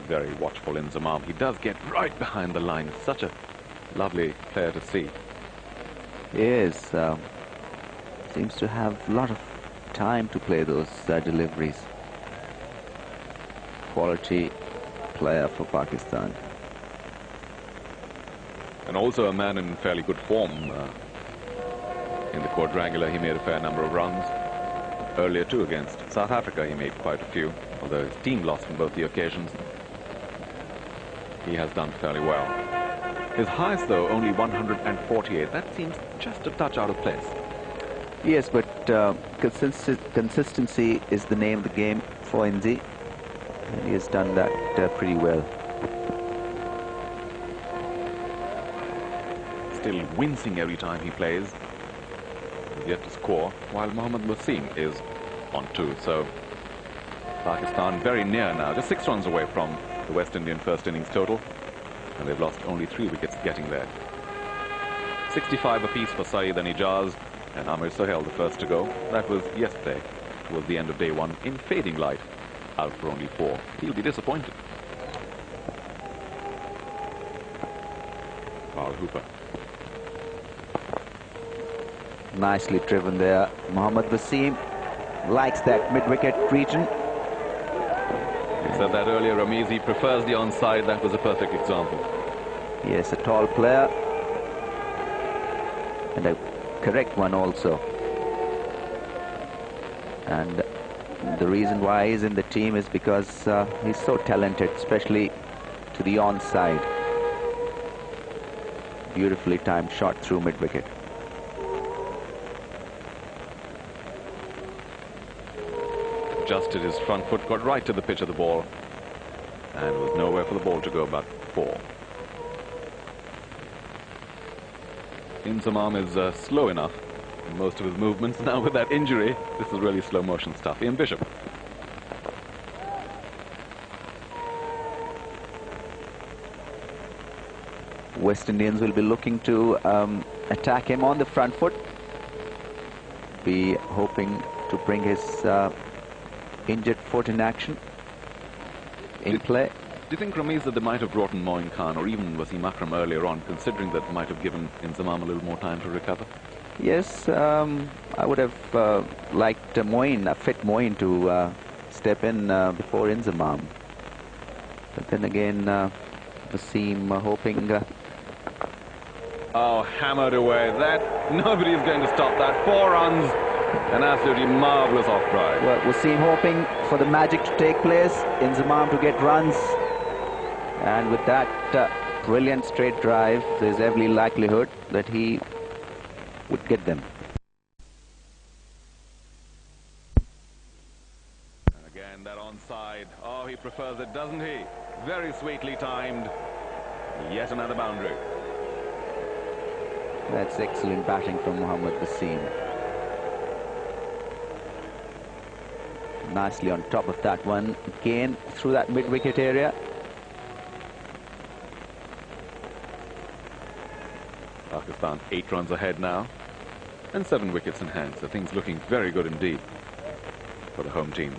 Very watchful Inzamam. He does get right behind the line. Such a lovely player to see. He is. Seems to have a lot of time to play those deliveries. Quality player for Pakistan. And also a man in fairly good form. In the quadrangular, he made a fair number of runs. Earlier, too, against South Africa, he made quite a few, although his team lost on both the occasions. He has done fairly well. His highest, though, only 148. That seems just a touch out of place. Yes, but consistency is the name of the game for Indy. And he has done that pretty well. Still wincing every time he plays. He's yet to score, while Mohammad Wasim is on 2. So Pakistan very near now, just 6 runs away from the West Indian first innings total. And they've lost only 3 wickets getting there. 65 apiece for Saeed and Ijaz, and Amir Sohail the first to go. That was yesterday, towards the end of day 1, in fading light, out for only 4. He'll be disappointed. Carl Hooper. Nicely driven there. Mohammad Wasim likes that mid-wicket region. I said that earlier, Ramiz, he prefers the onside. That was a perfect example. Yes, a tall player. And a correct one also. And the reason why he's in the team is because he's so talented, especially to the onside. Beautifully timed shot through mid-wicket. Adjusted his front foot, got right to the pitch of the ball, and was nowhere for the ball to go but 4. Inzamam is slow enough in most of his movements. Now with that injury, this is really slow motion stuff. Ian Bishop. West Indians will be looking to attack him on the front foot. Be hoping to bring his injured foot in action, in play. Do you think, Ramiz, that they might have brought in Moin Khan or even Wasim Akram earlier on, considering that might have given Inzamam a little more time to recover? Yes, I would have liked Moin, a fit Moin, to step in before Inzamam. But then again, Wasim hoping... Oh, hammered away. That, nobody's going to stop that. 4 runs. An absolutely marvellous off-drive. Well, Wasim hoping for the magic to take place, Inzamam to get runs. And with that brilliant straight drive, there's every likelihood that he would get them. And again, that onside. Oh, he prefers it, doesn't he? Very sweetly timed. Yet another boundary. That's excellent batting from Mohammad Wasim. Nicely on top of that one. Again, through that mid-wicket area. Pakistan 8 runs ahead now. And 7 wickets in hand. So things looking very good indeed for the home team.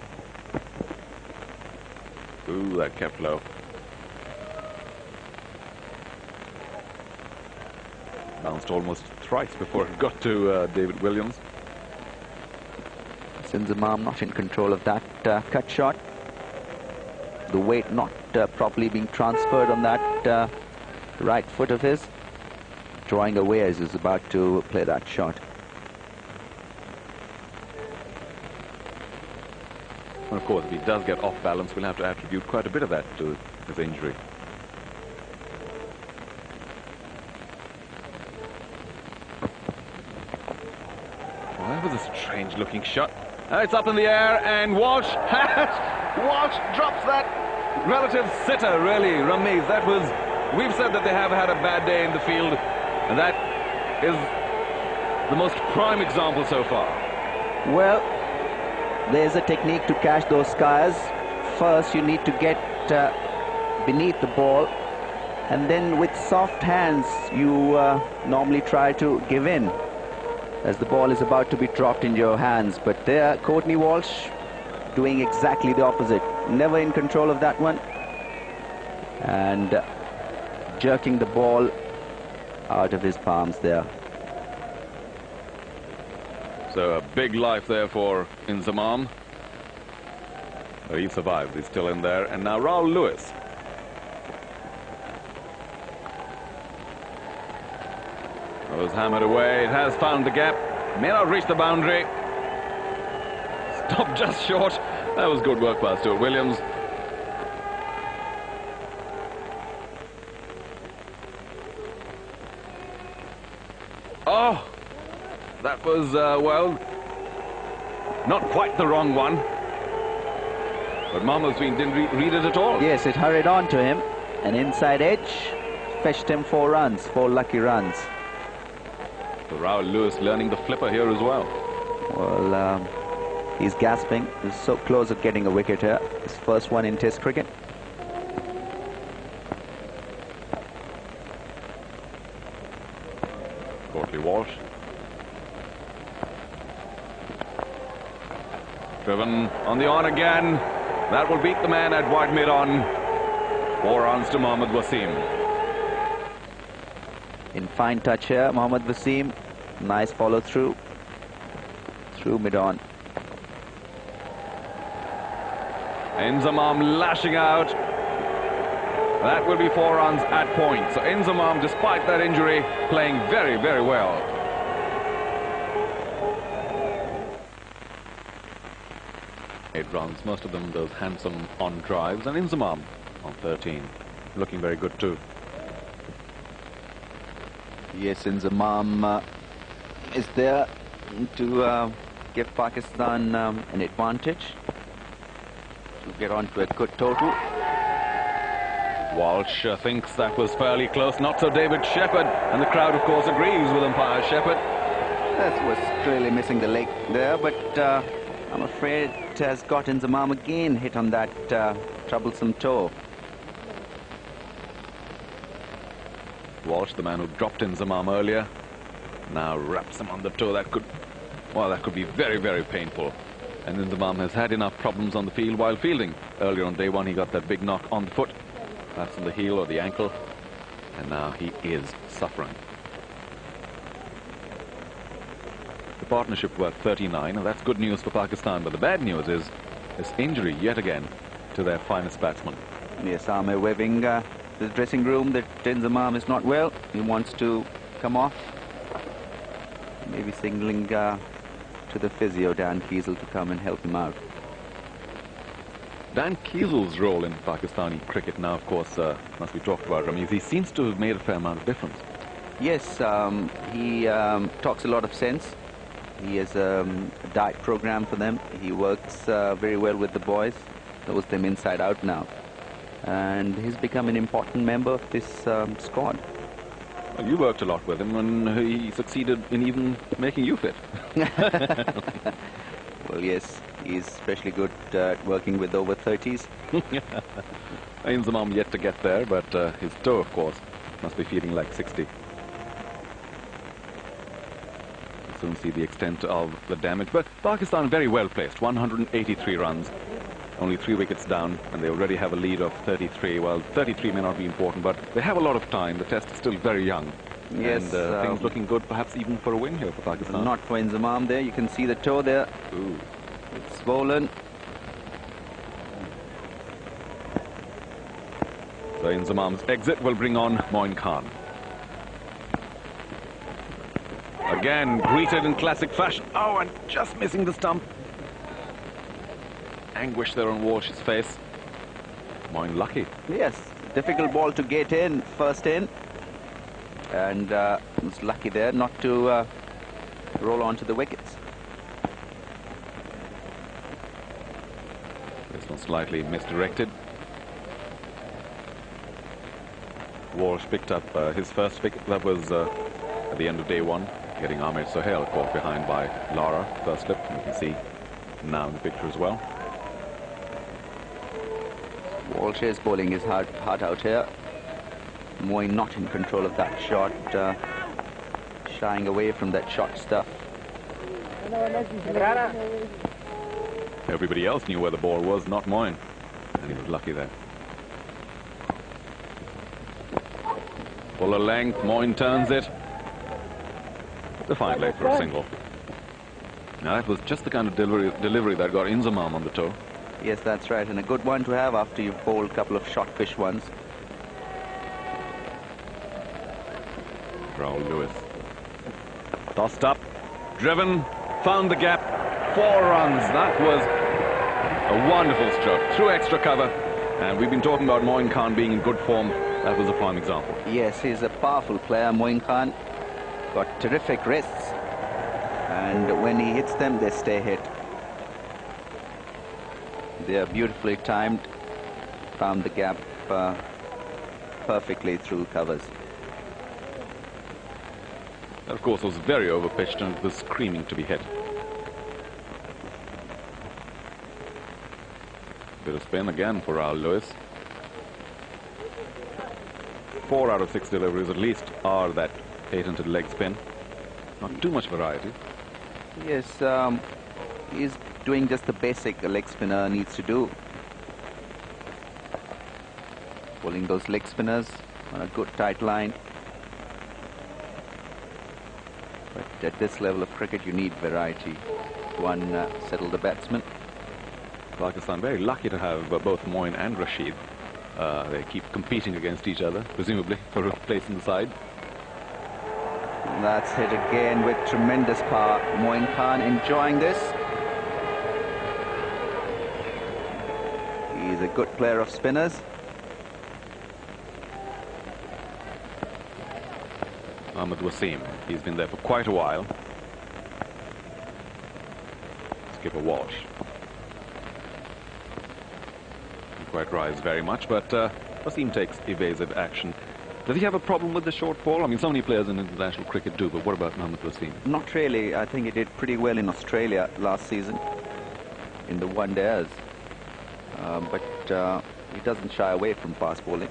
Ooh, that kept low. Bounced almost thrice before it got to David Williams. Inzamam not in control of that cut shot. The weight not properly being transferred on that right foot of his. Drawing away as he's about to play that shot. And of course, if he does get off balance, we'll have to attribute quite a bit of that to his injury. Well, that was a strange looking shot. It's up in the air, and Walsh drops that relative sitter, really, Ramiz. That was, we've said that they have had a bad day in the field, and that is the most prime example so far. Well, there's a technique to catch those skiers. First, you need to get beneath the ball, and then with soft hands, you normally try to give in as the ball is about to be dropped in your hands. But there, Courtney Walsh doing exactly the opposite. Never in control of that one. And jerking the ball out of his palms there. So a big life there for Inzamam. But he survived, he's still in there. And now Raul Lewis. It was hammered away, it has found the gap. May not reach the boundary. Stopped just short. That was good work by Stuart Williams. Oh, that was, well, not quite the wrong one. But Mohammad didn't read it at all. Yes, it hurried on to him. An inside edge fetched him 4 runs, 4 lucky runs. So Raul Lewis learning the flipper here as well. Well, He's gasping. He's so close of getting a wicket here. His first one in Test cricket. Courtly Walsh. Driven on the on again. That will beat the man at wide mid-on. 4 runs to Mohammad Wasim. In fine touch here, Mohammad Wasim. Nice follow through. Through mid-on. Inzamam lashing out. That will be 4 runs at point. So Inzamam, despite that injury, playing very, very well. Eight runs, most of them those handsome on drives, and Inzamam on 13, looking very good too. Yes, Inzamam is there to give Pakistan an advantage, to get on to a good total. Walsh thinks that was fairly close, not so David Shepherd, and the crowd of course agrees with umpire Shepherd. That was clearly missing the leg there, but I'm afraid it has got Inzamam again hit on that troublesome toe. Walsh, the man who dropped Inzamam earlier, now wraps him on the toe. That could be very, very painful. And Inzamam has had enough problems on the field while fielding. Earlier on day one, he got that big knock on the foot, perhaps on the heel or the ankle, and now he is suffering. The partnership were 39, and that's good news for Pakistan. But the bad news is this injury yet again to their finest batsman. Yes, Amir waving the dressing room that Inzamam is not well. He wants to come off. Maybe signalling to the physio, Dan Kiesel, to come and help him out. Dan Kiesel's role in Pakistani cricket now, of course, must be talked about. Ramiz, he seems to have made a fair amount of difference. Yes, he talks a lot of sense. He has a diet program for them. He works very well with the boys, knows them inside out now. And he's become an important member of this squad. Well, you worked a lot with him, and he succeeded in even making you fit. Well, yes, he's especially good at working with over 30s. Inzamam yet to get there, but his toe, of course, must be feeling like 60. We'll soon see the extent of the damage. But Pakistan very well placed, 183 runs. Only 3 wickets down, and they already have a lead of 33. Well, 33 may not be important, but they have a lot of time. The test is still very young. Yes, and things looking good, perhaps even for a win here for Pakistan. Not for Inzamam there. You can see the toe there. Ooh. It's swollen. So Inzamam's exit will bring on Moin Khan. Again, greeted in classic fashion. Oh, and just missing the stump. Anguish there on Walsh's face. Moin lucky. Yes, difficult ball to get in, first in. And was lucky there not to roll onto the wickets. This one slightly misdirected. Walsh picked up his first wicket. That was at the end of day one, getting Ahmed Sohail caught behind by Lara, first slip. You can see now in the picture as well. Walsh is bowling his heart out here. Moin not in control of that shot, shying away from that short stuff. Everybody else knew where the ball was, not Moin. And he was lucky there. Fuller length, Moin turns it. The fine leg for a single. Now that was just the kind of delivery that got Inzamam on the toe. Yes, that's right, and a good one to have after you've bowled a couple of short fish ones. Raul Lewis. Tossed up, driven, found the gap, 4 runs. That was a wonderful stroke, through extra cover. And we've been talking about Moin Khan being in good form. That was a prime example. Yes, he's a powerful player, Moin Khan. Got terrific wrists. And when he hits them, they stay hit. They are beautifully timed. Found the gap perfectly through covers. That, of course, was very overpitched and it was screaming to be hit. Bit of spin again for Raul Lewis. 4 out of 6 deliveries at least are that patented leg spin. Not too much variety. Yes, he's doing just the basic a leg spinner needs to do. Pulling those leg spinners on a good tight line. But at this level of cricket, you need variety to settle the batsman. Pakistan very lucky to have both Moin and Rashid. They keep competing against each other, presumably for a place in the side. That's hit again with tremendous power. Moin Khan enjoying this. He's a good player of spinners. Mohammad Wasim, he's been there for quite a while. Skipper Walsh. Didn't quite rise very much, but Wasim takes evasive action. Does he have a problem with the short ball? I mean, so many players in international cricket do, but what about Mohammad Wasim? Not really. I think he did pretty well in Australia last season in the one-days. But he doesn't shy away from fast bowling.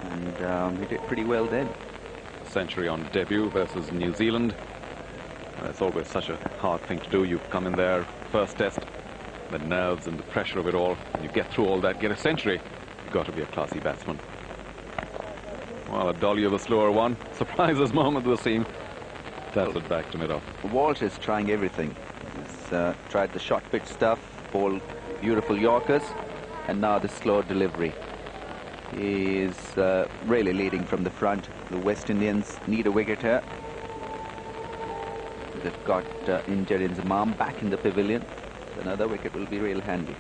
And he did pretty well then. A century on debut versus New Zealand. It's always such a hard thing to do. You come in there, first test, the nerves and the pressure of it all, and you get through all that, get a century. You've got to be a classy batsman. Well, a dolly of a slower one. Surprises Mohammad Wasim. That's it back to mid-off. Walsh is trying everything. He's tried the short pitch stuff, bowled beautiful Yorkers, and now the slow delivery. He is really leading from the front. The West Indians need a wicket here. They've got injured Inzamam back in the pavilion. Another wicket will be real handy.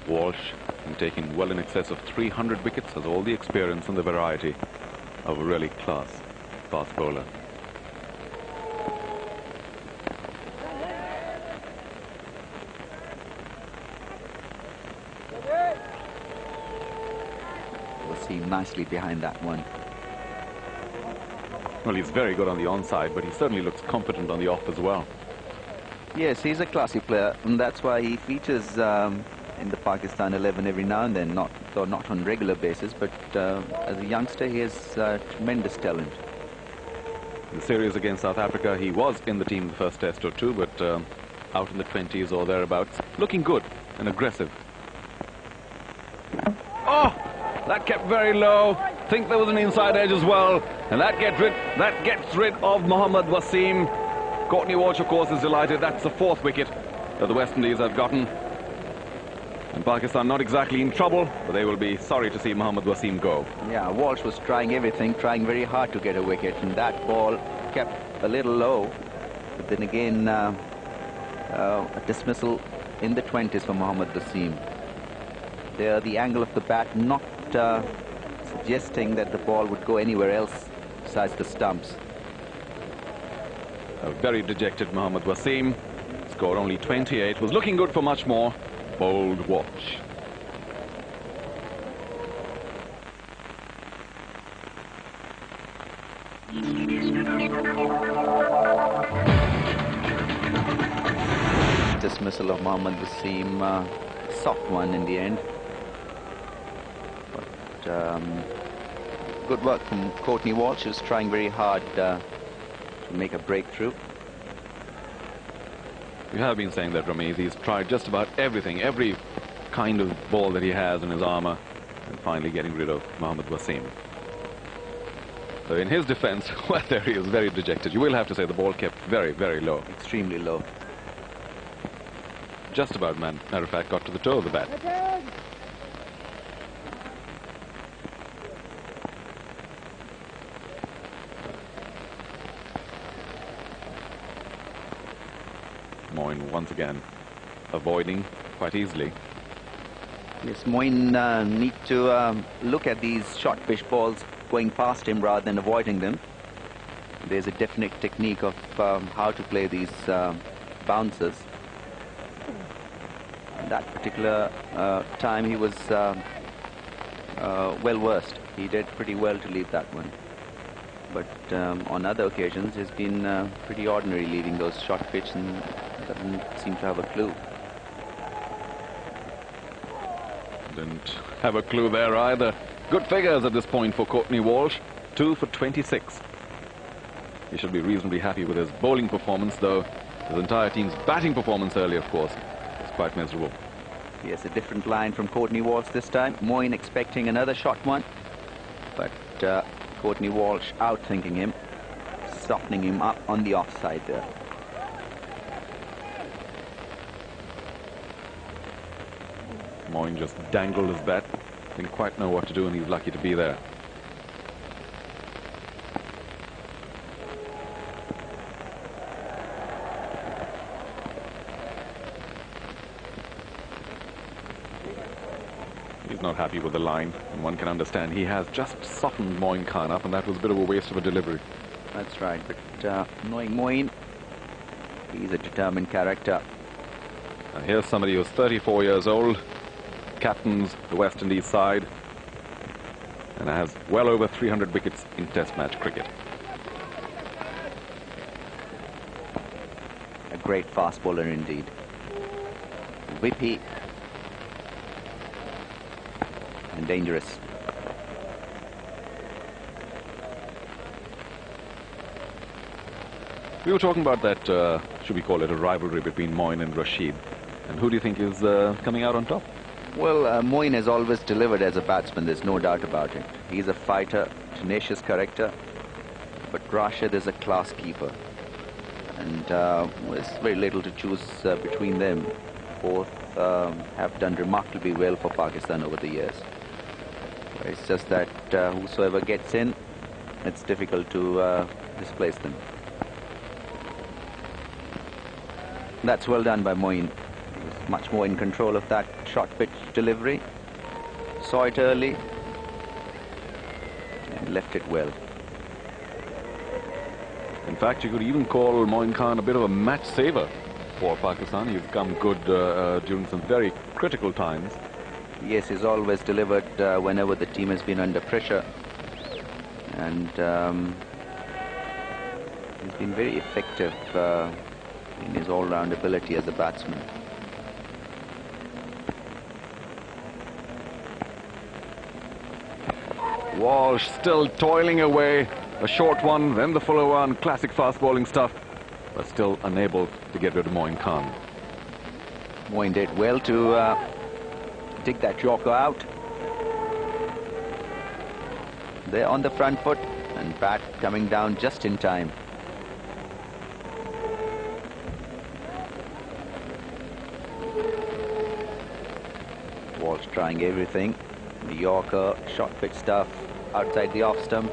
Walsh, taking well in excess of 300 wickets, has all the experience and the variety of a really class fast bowler. Wasim nicely behind that one. Well, he's very good on the onside, but he certainly looks competent on the off as well. Yes, he's a classy player, and that's why he features in the Pakistan 11 every now and then, though not on regular basis, but as a youngster he has tremendous talent. In the series against South Africa, he was in the team the first test or two, but out in the 20s or thereabouts, looking good and aggressive. Oh, that kept very low. Think there was an inside edge as well, and that gets rid of Mohammad Wasim. Courtney Walsh, of course, is delighted. That's the 4th wicket that the West Indies have gotten. And Pakistan not exactly in trouble, but they will be sorry to see Mohammad Wasim go. Yeah, Walsh was trying everything, trying very hard to get a wicket, and that ball kept a little low. But then again, a dismissal in the 20s for Mohammad Wasim. There, the angle of the bat not suggesting that the ball would go anywhere else besides the stumps. A very dejected Mohammad Wasim. Scored only 28. Was looking good for much more. Bold Walsh. Dismissal of Mohammad Wasim, soft one in the end. But good work from Courtney Walsh, who's trying very hard to make a breakthrough. We have been saying that, Rameez. He's tried just about everything, every kind of ball that he has in his armour, and finally getting rid of Mohammad Wasim. So in his defence, well, there he is, very dejected. You will have to say the ball kept very, very low. Extremely low. Just about, matter of fact, got to the toe of the bat. Moin once again avoiding quite easily. Yes, Moin need to look at these short pitch balls going past him rather than avoiding them. There's a definite technique of how to play these bouncers. That particular time he was well versed. He did pretty well to leave that one. But on other occasions he's been pretty ordinary leaving those short pitch and doesn't seem to have a clue. Didn't have a clue there either. Good figures at this point for Courtney Walsh. 2 for 26. He should be reasonably happy with his bowling performance, though his entire team's batting performance earlier, of course, was quite miserable. Yes, a different line from Courtney Walsh this time. Moin expecting another short one, but Courtney Walsh outthinking him, softening him up on the offside there. Moin just dangled his bat. Didn't quite know what to do, and he's lucky to be there. He's not happy with the line, and one can understand. He has just softened Moin Khan up, and that was a bit of a waste of a delivery. That's right, but knowing Moin, he's a determined character. And here's somebody who's 34 years old, captains the West Indies side, and has well over 300 wickets in Test match cricket. A great fast bowler indeed. Whippy and dangerous. We were talking about that, should we call it a rivalry between Moin and Rashid. And who do you think is coming out on top? Well, Moin has always delivered as a batsman, there's no doubt about it. He's a fighter, tenacious character, but Rashid is a class keeper. And there's very little to choose between them. Both have done remarkably well for Pakistan over the years. It's just that whosoever gets in, it's difficult to displace them. That's well done by Moin. He was much more in control of that short pitch delivery. Saw it early and left it well. In fact, you could even call Moin Khan a bit of a match saver for Pakistan. He's come good during some very critical times. Yes, he's always delivered whenever the team has been under pressure. And he's been very effective in his all-round ability as a batsman. Walsh still toiling away. A short one, then the fuller one. Classic fast bowling stuff, but still unable to get rid of Moin Khan. Moin did well to dig that Yorker out. They're on the front foot, and bat coming down just in time. Walsh trying everything. The Yorker, short pitch stuff, outside the off stump.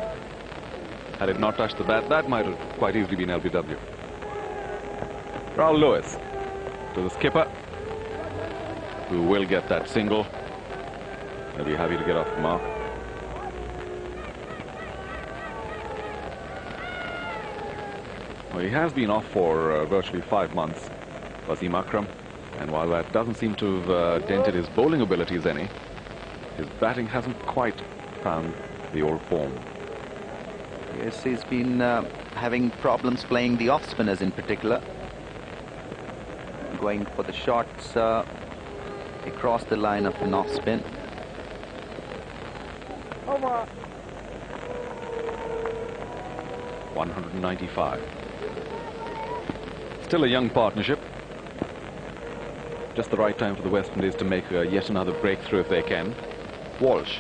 Had it not touched the bat, that might have quite easily been LBW. Raul Lewis to the skipper, who will get that single. He'll be happy to get off the mark. Well, he has been off for virtually 5 months, Wasim Akram, and while that doesn't seem to have dented his bowling abilities any, his batting hasn't quite found the old form. Yes, he's been having problems playing the off spinners in particular. Going for the shots across the line of an off spin. Over. 195. Still a young partnership. Just the right time for the West Indies to make yet another breakthrough if they can. Walsh.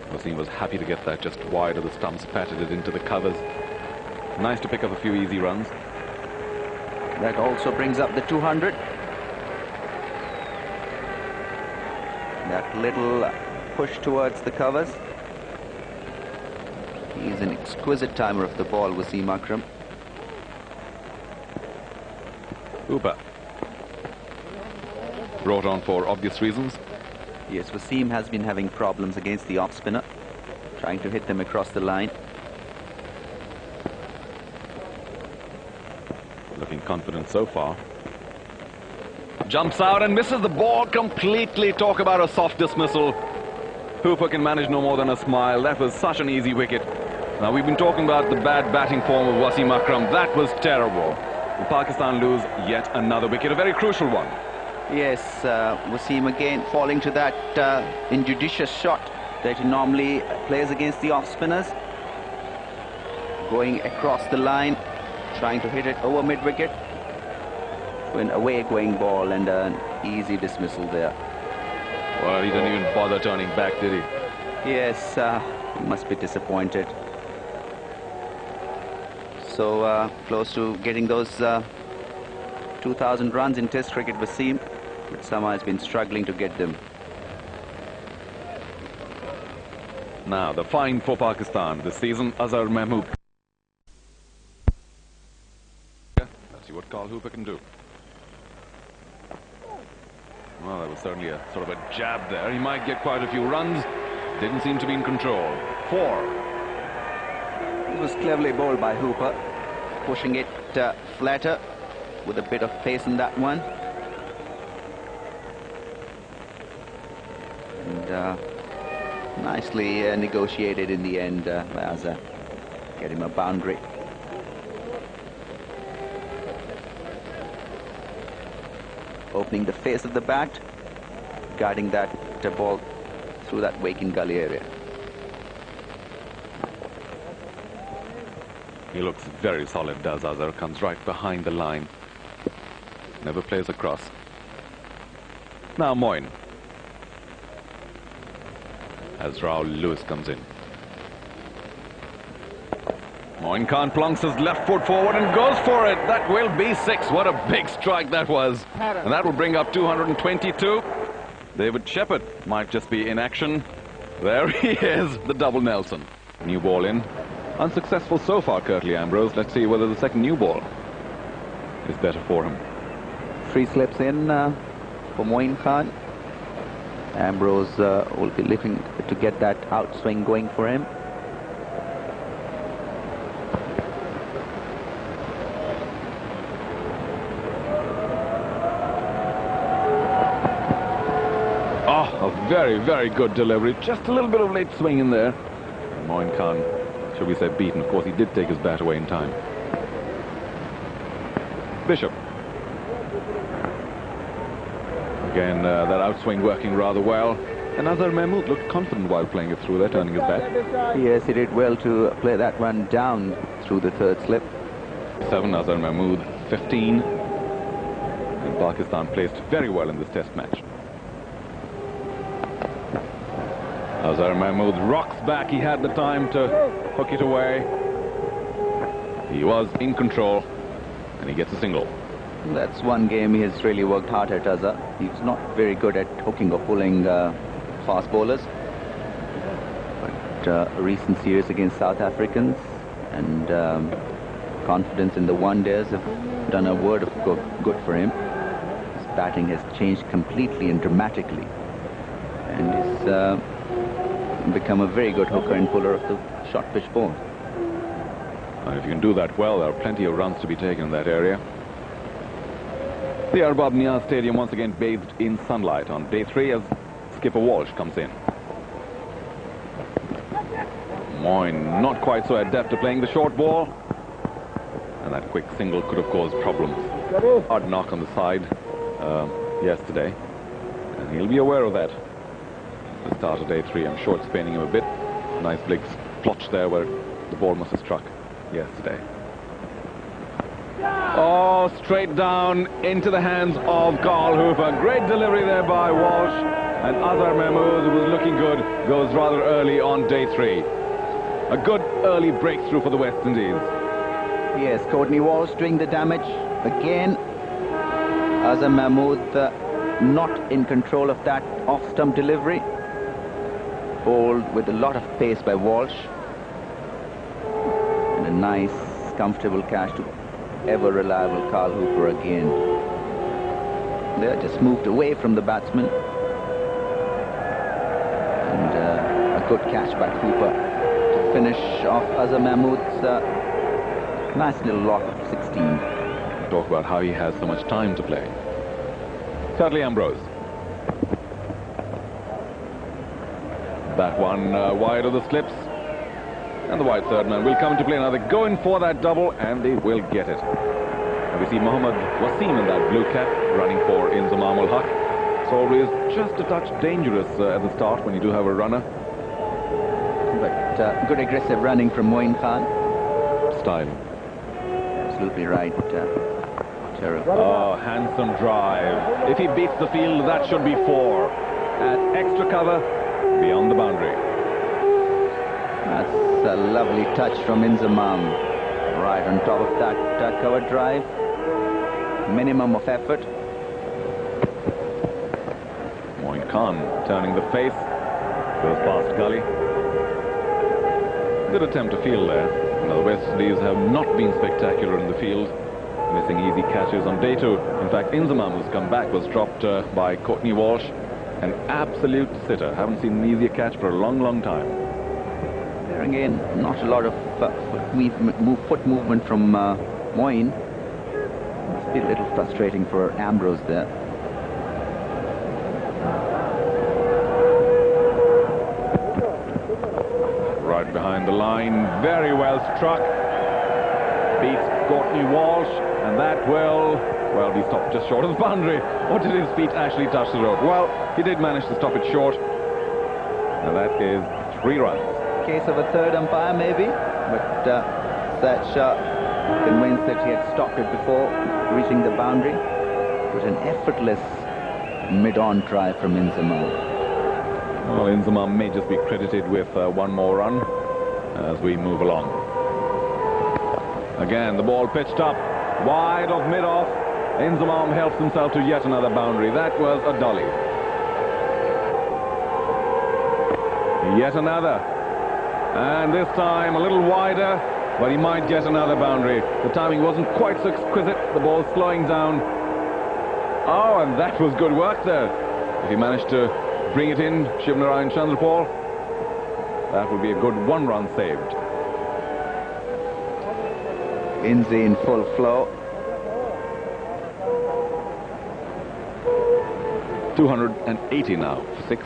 Wasim was happy to get that just wide of the stumps, patted it into the covers. Nice to pick up a few easy runs. That also brings up the 200. That little push towards the covers. He's an exquisite timer of the ball, Wasim Akram. Upa. Brought on for obvious reasons. Yes, Wasim has been having problems against the off spinner, trying to hit them across the line. Looking confident so far. Jumps out and misses the ball completely. Talk about a soft dismissal. Hooper can manage no more than a smile. That was such an easy wicket. Now, we've been talking about the bad batting form of Wasim Akram. That was terrible. Pakistan lose yet another wicket, a very crucial one. Yes, Wasim again falling to that injudicious shot that he normally plays against the off-spinners. Going across the line, trying to hit it over mid-wicket. An away-going ball and an easy dismissal there. Well, he didn't even bother turning back, did he? Yes, he must be disappointed. So close to getting those 2,000 runs in Test cricket, Wasim, but somehow has been struggling to get them. Now, the find for Pakistan this season, Azhar Mahmood. Let's see what Carl Hooper can do. Well, that was certainly a sort of a jab there. He might get quite a few runs. Didn't seem to be in control. 4. It was cleverly bowled by Hooper, pushing it flatter with a bit of pace in that one. And nicely negotiated in the end by Azhar. Get him a boundary. Opening the face of the bat, guarding that ball through that waking gully area. He looks very solid, does Azhar. Comes right behind the line. Never plays across. Now Moin. As Rahul Lewis comes in. Moin Khan plunks his left foot forward and goes for it. That will be 6. What a big strike that was. And that will bring up 222. David Shepherd might just be in action. There he is, the double Nelson. New ball in. Unsuccessful so far, Curtly Ambrose. Let's see whether the second new ball is better for him. 3 slips in for Moin Khan. Ambrose will be looking to get that outswing going for him. Very, very good delivery. Just a little bit of late swing in there. Moin Khan, should we say beaten? Of course, he did take his bat away in time. Bishop. Again, that outswing working rather well. And Azhar Mahmood looked confident while playing it through there, turning his bat. Yes, he did well to play that one down through the 3rd slip. 7, Azhar Mahmood, 15. And Pakistan placed very well in this test match. Azhar Mahmood rocks back. He had the time to hook it away. He was in control, and he gets a single. That's one game he has really worked hard at, Azhar. He's not very good at hooking or pulling fast bowlers. But recent series against South Africans and confidence in the one-days have done a word of good for him. His batting has changed completely and dramatically. And he's become a very good hooker and puller of the short pitch ball. And if you can do that well, there are plenty of runs to be taken in that area. The Arbab Niaz Stadium once again bathed in sunlight on day 3 as skipper Walsh comes in. Moin, not quite so adept at playing the short ball. And that quick single could have caused problems. Hard knock on the side yesterday. And he'll be aware of that. The start of day 3, I'm sure it's paining him a bit. Nice big splotch there where the ball must have struck yesterday. Oh, straight down into the hands of Carl Hooper. Great delivery there by Walsh. And Azhar Mahmood, who was looking good, goes rather early on day 3. A good early breakthrough for the West Indies. Yes, Courtney Walsh doing the damage again. Azhar Mahmood not in control of that off-stump delivery. Bowled with a lot of pace by Walsh. And a nice, comfortable catch to ever-reliable Carl Hooper again. They just moved away from the batsman. And a good catch by Hooper to finish off Azhar Mahmood's nice little lock of 16. Talk about how he has so much time to play. Curtly Ambrose. That one wide of the slips. And the wide third man will come into play now. They're going for that double, and they will get it. And we see Mohammed Wasim in that blue cap running for Inzamam ul Haq. It's always just a touch dangerous at the start when you do have a runner. But good aggressive running from Moin Khan. Style. Absolutely right. Terrible. Oh, handsome drive. If he beats the field, that should be 4. At extra cover, beyond the boundary. That's a lovely touch from Inzamam. Right on top of that cover drive. Minimum of effort. Moin Khan turning the face. Goes past Gully. Good attempt to field there. Now the West Indies have not been spectacular in the field. Missing easy catches on day 2. In fact, Inzamam has come back, was dropped by Courtney Walsh. An absolute sitter. Haven't seen an easier catch for a long, long time. There again, not a lot of foot movement from Moin. Must be a little frustrating for Ambrose there. Right behind the line, very well struck. Beats Courtney Walsh, and that will, well, be stopped just short of the boundary. Or did his feet actually touch the rope? Well, he did manage to stop it short. And that is 3 runs. Case of a third umpire, maybe, but Sat Shah convinced that he had stopped it before reaching the boundary. It was an effortless mid-on try from Inzamam. Well, Inzamam may just be credited with 1 more run as we move along. Again, the ball pitched up, wide of mid-off. Inzamam helps himself to yet another boundary. That was a dolly. Yet another. And this time a little wider, but he might get another boundary. The timing wasn't quite so exquisite. The ball slowing down. Oh, and that was good work there. If he managed to bring it in, Shivnarayan Chandrapal, that would be a good 1 run saved. Inzi in full flow. 280 now, 6.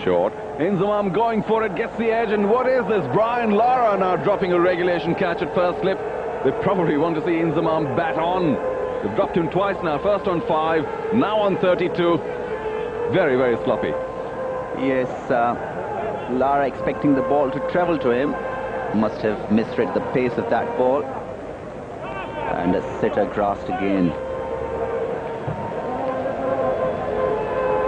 Short. Inzamam going for it, gets the edge, and what is this? Brian Lara now dropping a regulation catch at first slip. They probably want to see Inzamam bat on. They've dropped him twice now, first on 5, now on 32. Very, very sloppy. Yes, Lara expecting the ball to travel to him. Must have misread the pace of that ball. And a sitter grasped again.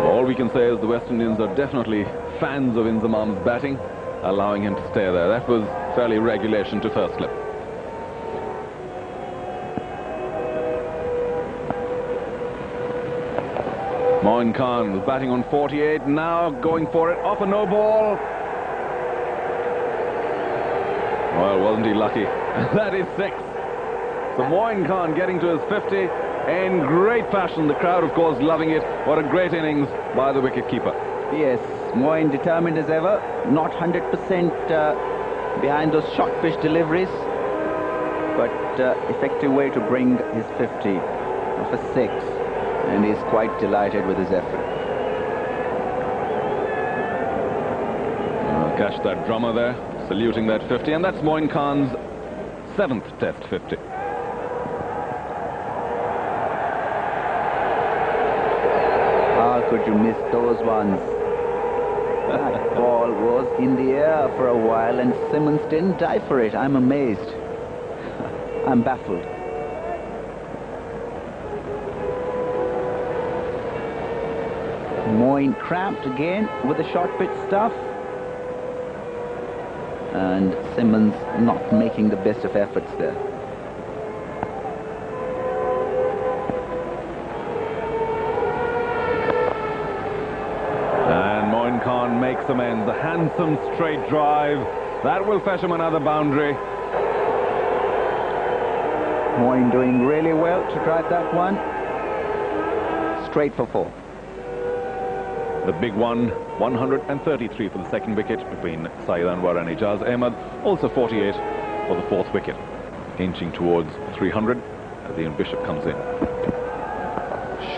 All we can say is the West Indians are definitely fans of Inzamam's batting, allowing him to stay there. That was fairly regulation to first slip. Moin Khan was batting on 48, now going for it, off a no ball. Well, wasn't he lucky? That is 6. So Moin Khan getting to his 50 in great fashion. The crowd, of course, loving it. What a great innings by the wicket-keeper. Yes, Moin determined as ever. Not 100% behind those short pitch deliveries, but effective way to bring his 50 of a 6. And he's quite delighted with his effort. Catch that drummer there, saluting that 50, and that's Moin Khan's 7th Test 50. How could you miss those ones? That ball was in the air for a while and Simmons didn't dive for it. I'm amazed. I'm baffled. Moin cramped again with the short pitch stuff. And Simmons not making the best of efforts there. And Moin Khan makes amends. A handsome straight drive. That will fetch him another boundary. Moin doing really well to drive that one. Straight for 4. The big one, 133 for the second wicket between Saeed Anwar and Ijaz Ahmed. Also 48 for the 4th wicket. Inching towards 300 as Ian Bishop comes in.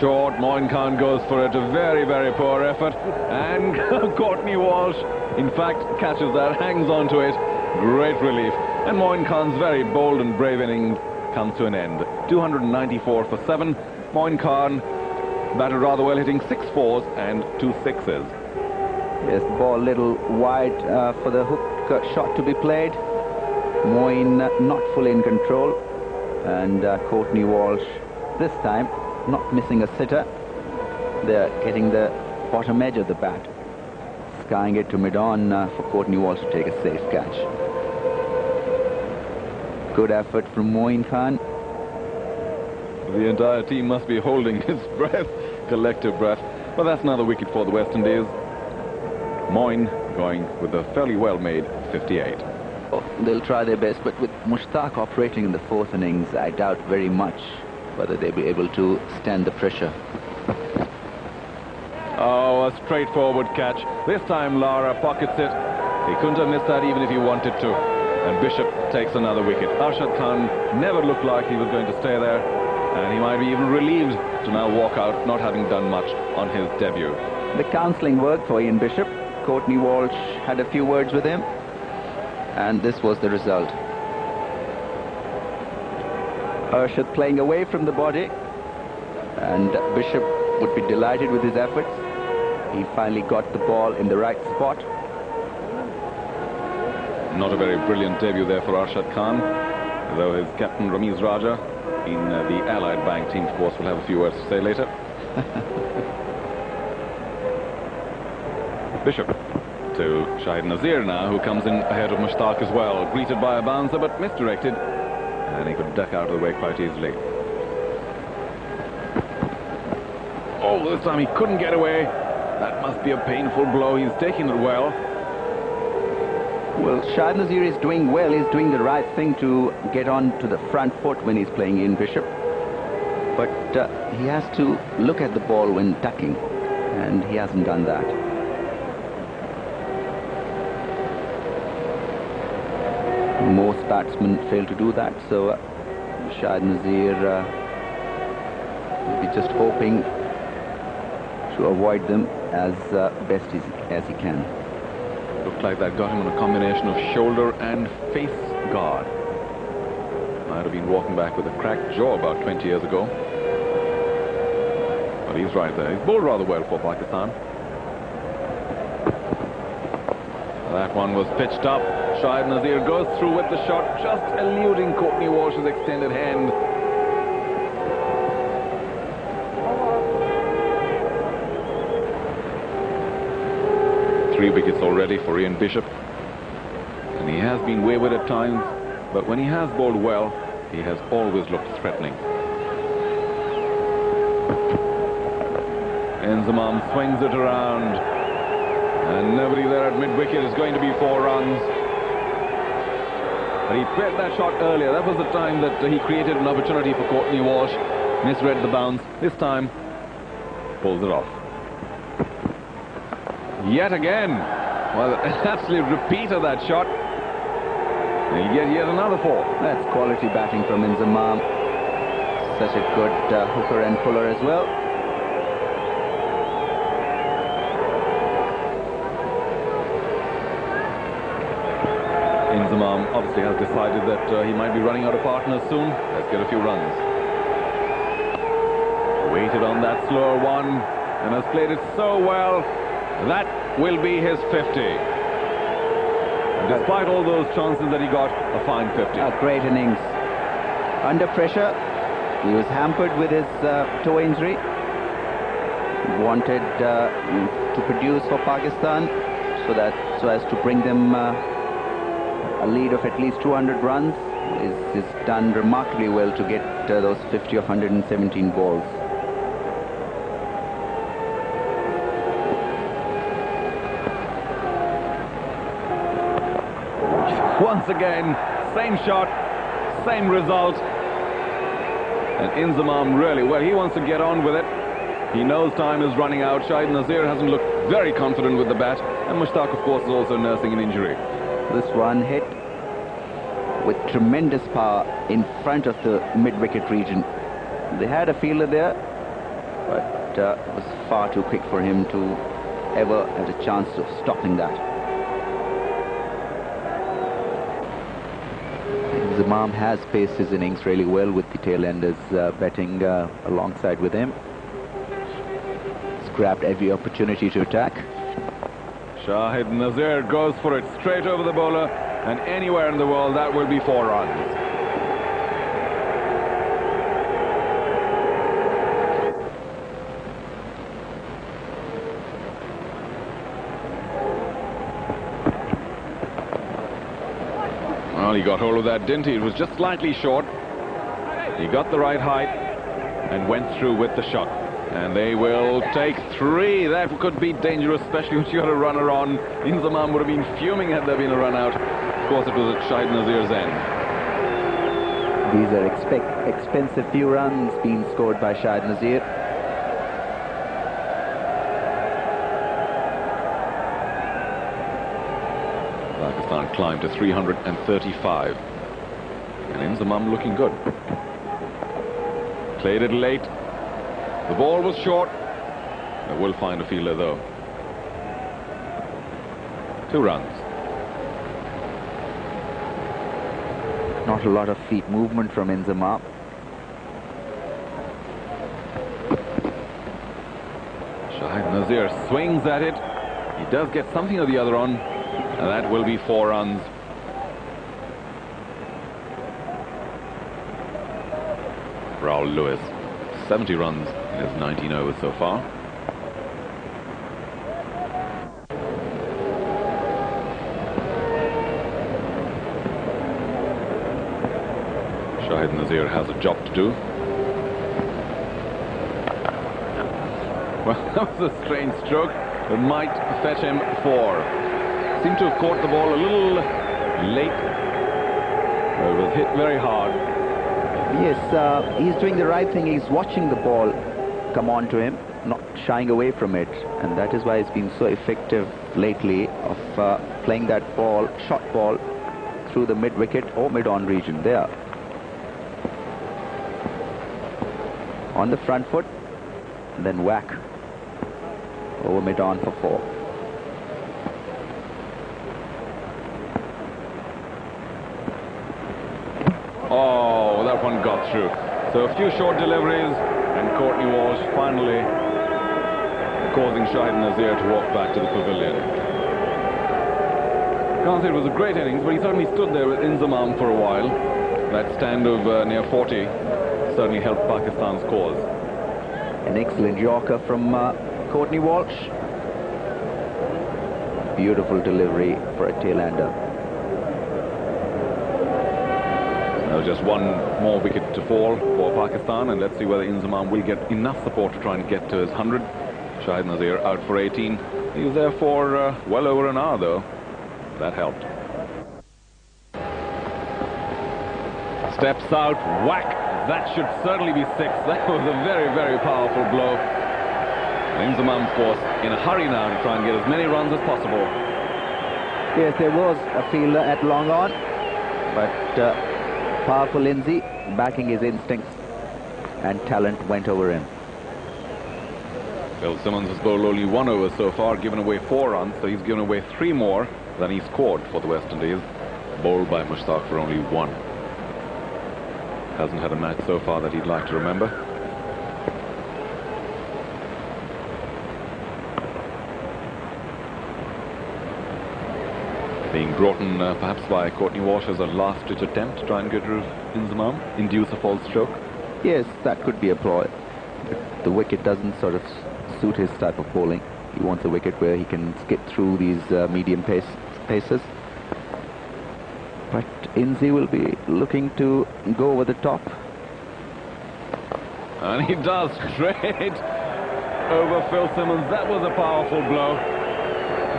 Short, Moin Khan goes for it. A very, very poor effort. And Courtney Walsh, in fact, catches that, hangs on to it. Great relief. And Moin Khan's very bold and brave innings comes to an end. 294 for 7. Moin Khan batted rather well, hitting 6 fours and 2 sixes. Yes, the ball a little wide for the hook shot to be played. Moin not fully in control. And Courtney Walsh this time not missing a sitter. They're getting the bottom edge of the bat. Skying it to mid-on for Courtney Walsh to take a safe catch. Good effort from Moin Khan. The entire team must be holding his breath, collective breath. But that's another wicket for the West Indies. Moin going with a fairly well-made 58. Oh, they'll try their best, but with Mushtaq operating in the 4th innings, I doubt very much whether they'll be able to stand the pressure. Oh, a straightforward catch. This time Lara pockets it. He couldn't have missed that even if he wanted to. And Bishop takes another wicket. Arshad Khan never looked like he was going to stay there. And he might be even relieved to now walk out, not having done much on his debut. The counselling worked for Ian Bishop. Courtney Walsh had a few words with him. And this was the result. Arshad playing away from the body. And Bishop would be delighted with his efforts. He finally got the ball in the right spot. Not a very brilliant debut there for Arshad Khan, though his captain Ramiz Raja in the Allied Bank team, of course, will have a few words to say later. Bishop to Shahid Nazir now, who comes in ahead of Mushtaq as well. Greeted by a bouncer, but misdirected, and he could duck out of the way quite easily. Oh, this time he couldn't get away. That must be a painful blow. He's taking it well. Well, Shahid Nazir is doing well. He's doing the right thing to get on to the front foot when he's playing Ian Bishop. But he has to look at the ball when ducking, and he hasn't done that. Most batsmen fail to do that, so Shahid Nazir will be just hoping to avoid them as best as he can. Looked like that got him on a combination of shoulder and face guard. Might have been walking back with a cracked jaw about 20 years ago. But he's right there. He's bowled rather well for Pakistan. That one was pitched up. Shahid Nazir goes through with the shot, just eluding Courtney Walsh's extended hand. Three wickets already for Ian Bishop. And he has been wayward at times, but when he has bowled well, he has always looked threatening. Enzamam swings it around. And nobody there at mid-wicket is going to be 4 runs. But he played that shot earlier. That was the time that he created an opportunity for Courtney Walsh. Misread the bounce. This time, pulls it off. Yet again. Well, an absolute repeat of that shot. And he'll get yet another 4. That's quality batting from Enzamam. Such a good hooker and puller as well. Enzamam obviously has decided that he might be running out of partners soon. Let's get a few runs. Waited on that slower one and has played it so well. That will be his 50. And despite all those chances that he got, a fine 50. A great innings. Under pressure, he was hampered with his toe injury. Wanted to produce for Pakistan so as to bring them a lead of at least 200 runs. He's done remarkably well to get those 50 of 117 balls. Once again, same shot, same result. And Enzamam really, well, he wants to get on with it. He knows time is running out. Shahid Nazir hasn't looked very confident with the bat. And Mushtaq, of course, is also nursing an injury. This one hit with tremendous power in front of the mid-wicket region. They had a fielder there, but it was far too quick for him to ever have a chance of stopping that. Inzamam has paced his innings really well with the tail-enders batting alongside with him. He's grabbed every opportunity to attack. Shahid Nazir goes for it straight over the bowler, and anywhere in the world that will be 4 runs. Well, he got hold of that, didn't he? It was just slightly short. He got the right height and went through with the shot. And they will take 3. That could be dangerous, especially when you got a runner on. Inzamam would have been fuming had there been a run out. Of course, it was at Shahid Nazir's end. These are expensive few runs being scored by Shahid Nazir. Pakistan climbed to 335. And Inzamam looking good. Played it late. The ball was short. They will find a fielder though. 2 runs. Not a lot of feet movement from Inzamam. Shahid Nazir swings at it. He does get something or the other on, and that will be 4 runs. Raul Lewis, 70 runs in his 19 overs so far. Shahid Nazir has a job to do. Well, that was a strange stroke. It might fetch him 4. Seemed to have caught the ball a little late. It was hit very hard. Yes, he's doing the right thing. He's watching the ball come on to him, not shying away from it. And that is why he's been so effective lately of playing that ball, short ball, through the mid-wicket or mid-on region there. On the front foot, then whack over mid-on for 4. Oh, that one got through. So a few short deliveries, and Courtney Walsh finally causing Shahid Nazir to walk back to the pavilion. Can't say it was a great innings, but he certainly stood there with Inzamam for a while. That stand of near 40 certainly helped Pakistan's cause. An excellent yorker from Courtney Walsh. Beautiful delivery for a tail-ender. Now just 1 more wicket to fall for Pakistan, and let's see whether Inzamam will get enough support to try and get to his 100. Shahid Nazir out for 18. He was there for well over an hour though. That helped. Steps out, whack. That should certainly be 6. That was a very, very powerful blow. Inzamam, of course, in a hurry now to try and get as many runs as possible. Yes, there was a fielder at long on, but powerful Lindsay, backing his instincts, and talent went over him. Phil Simmons has bowled only 1 over so far, given away 4 runs, so he's given away 3 more than he scored for the West Indies. Bowled by Mushtaq for only 1. Hasn't had a match so far that he'd like to remember. Being brought in perhaps by Courtney Walsh as a last-ditch attempt to try and get rid of Inzamam, induce a false stroke. Yes, that could be a ploy. The wicket doesn't sort of suit his type of bowling. He wants a wicket where he can skip through these medium paces. But Inzi will be looking to go over the top. And he does, straight over Phil Simmons. That was a powerful blow.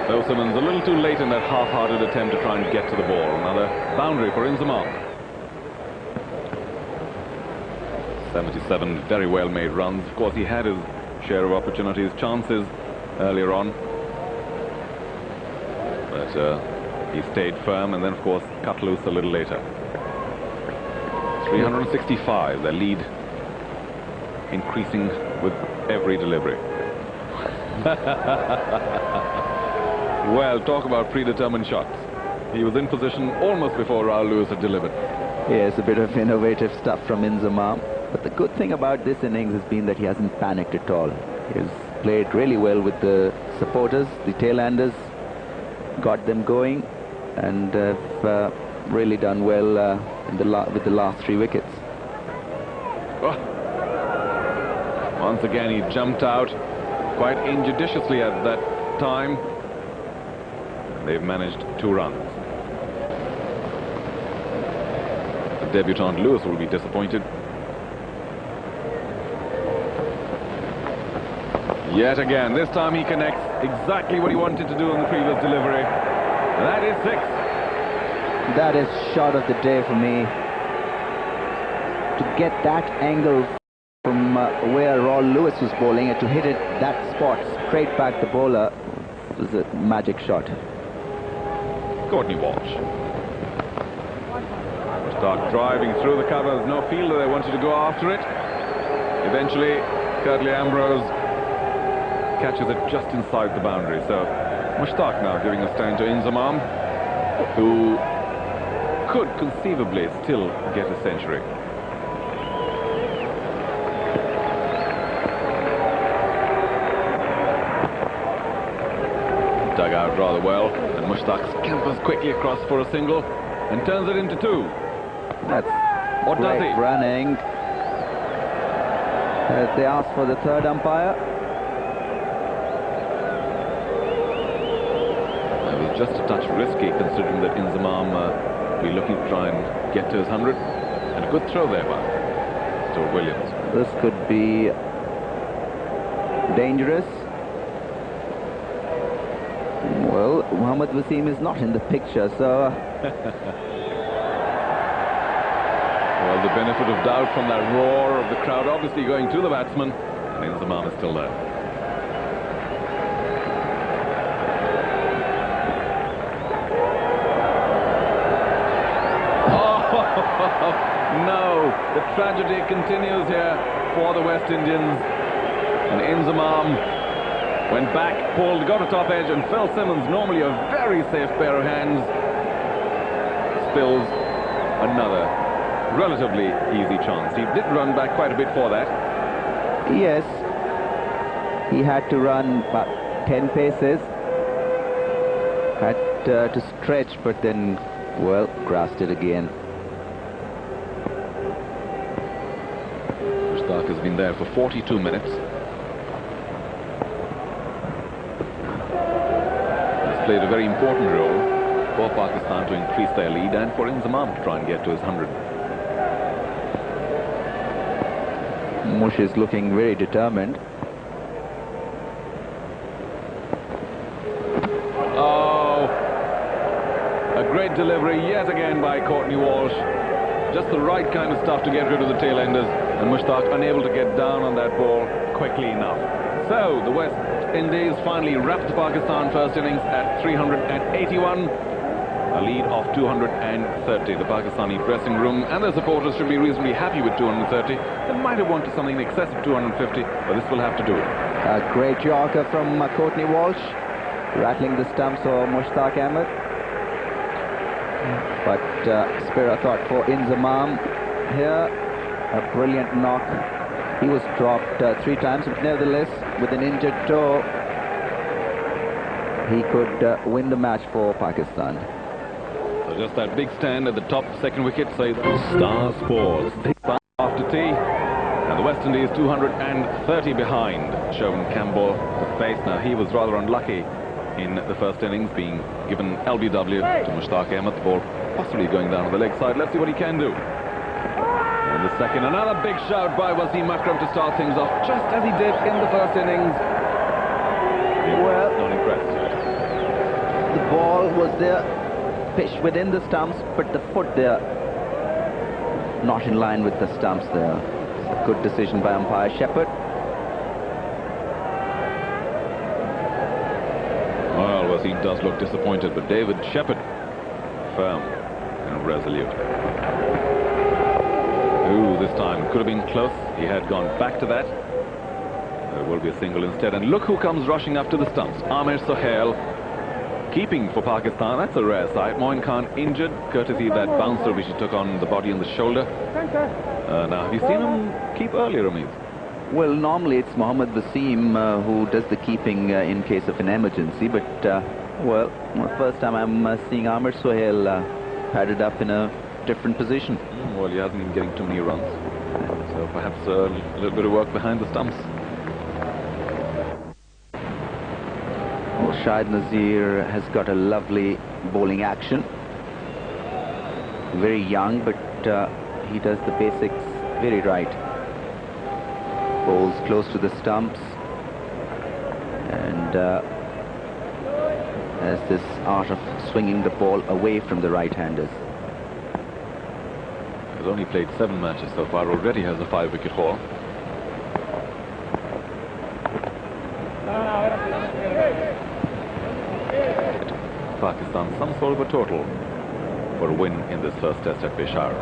Phil Simmons a little too late in that half-hearted attempt to try and get to the ball. Another boundary for Inzamam. 77 very well made runs. Of course, he had his share of opportunities, chances earlier on. But he stayed firm and then, of course, cut loose a little later. 365, their lead increasing with every delivery. Well, talk about predetermined shots. He was in position almost before Raul Lewis had delivered. Yes, a bit of innovative stuff from Inzamam. But the good thing about this innings has been that he hasn't panicked at all. He's played really well with the supporters, the tail-enders, got them going, and have really done well with the last 3 wickets. Oh. Once again, he jumped out quite injudiciously at that time. They've managed 2 runs. The debutant Lewis will be disappointed. Yet again, this time he connects exactly what he wanted to do in the previous delivery. That is 6. That is shot of the day for me. To get that angle from where Raul Lewis was bowling and to hit it that spot straight back the bowler was a magic shot. Courtney Walsh. Start driving through the covers. No fielder, they wanted to go after it. Eventually, Curtly Ambrose catches it just inside the boundary. So Mushtaq now giving a stand to Inzamam, who could conceivably still get a century. Dug out rather well, and Mushtaq scampers quickly across for a single and turns it into 2. That's What does he? running. They asked for the third umpire. It was just a touch risky, considering that Inzamam will be looking to try and get to his 100. And a good throw there by Stuart Williams. This could be dangerous. Well, Mohammad Wasim is not in the picture, so... Well, the benefit of doubt from that roar of the crowd obviously going to the batsman, and Inzamam is still there. No, the tragedy continues here for the West Indians. And Inzamam went back, pulled, got a top edge, and Phil Simmons, normally a very safe pair of hands, spills another relatively easy chance. He did run back quite a bit for that. Yes, he had to run about 10 paces. Had to stretch, but then, well, grasped it again. Mushtaq has been there for 42 minutes. He's played a very important role for Pakistan to increase their lead and for Inzamam to try and get to his 100. Mush is looking very determined. Oh, a great delivery yet again by Courtney Walsh. Just the right kind of stuff to get rid of the tail-enders, and Mushtaq unable to get down on that ball quickly enough. So the West Indies finally wrapped the Pakistan first innings at 381, a lead of 230. The Pakistani dressing room and their supporters should be reasonably happy with 230. They might have wanted something in excess of 250, but this will have to do it. A great Yorker from Courtney Walsh, rattling the stumps of Mushtaq Ahmed. But Spira thought for Inzamam here, a brilliant knock. He was dropped 3 times, but nevertheless, with an injured toe, he could win the match for Pakistan. So just that big stand at the top second wicket says Star Sports. After tea, and the West Indies 230 behind. Shovan Campbell the face. Now he was rather unlucky in the first innings, being given LBW to Mushtaq Ahmed, the ball possibly going down to the leg side. Let's see what he can do. And the second, another big shout by Wasim Akram to start things off, just as he did in the first innings. Well, not impressed. The ball was there, pitched within the stumps, but the foot there not in line with the stumps there. It's a good decision by umpire Shepherd. Well, Wasim does look disappointed, but David Shepherd, firm and resolute. Ooh, this time it could have been close. He had gone back to that. There will be a single instead. And look who comes rushing up to the stumps. Amir Sohail keeping for Pakistan. That's a rare sight. Moin Khan injured, courtesy of that bouncer which he took on the body and the shoulder. Now, have you seen him keep earlier, Ramiz? Well, normally it's Mohammad Wasim who does the keeping in case of an emergency, but, well, the first time I'm seeing Amir Sohail padded up in a different position. Well, he hasn't been getting too many runs, so perhaps a little bit of work behind the stumps. Well, Shahid Nazir has got a lovely bowling action. Very young, but he does the basics very right. Bowls close to the stumps, and has this art of swinging the ball away from the right-handers. He's only played 7 matches so far, already has a 5-wicket haul. Pakistan some sort of a total for a win in this first test at Peshawar.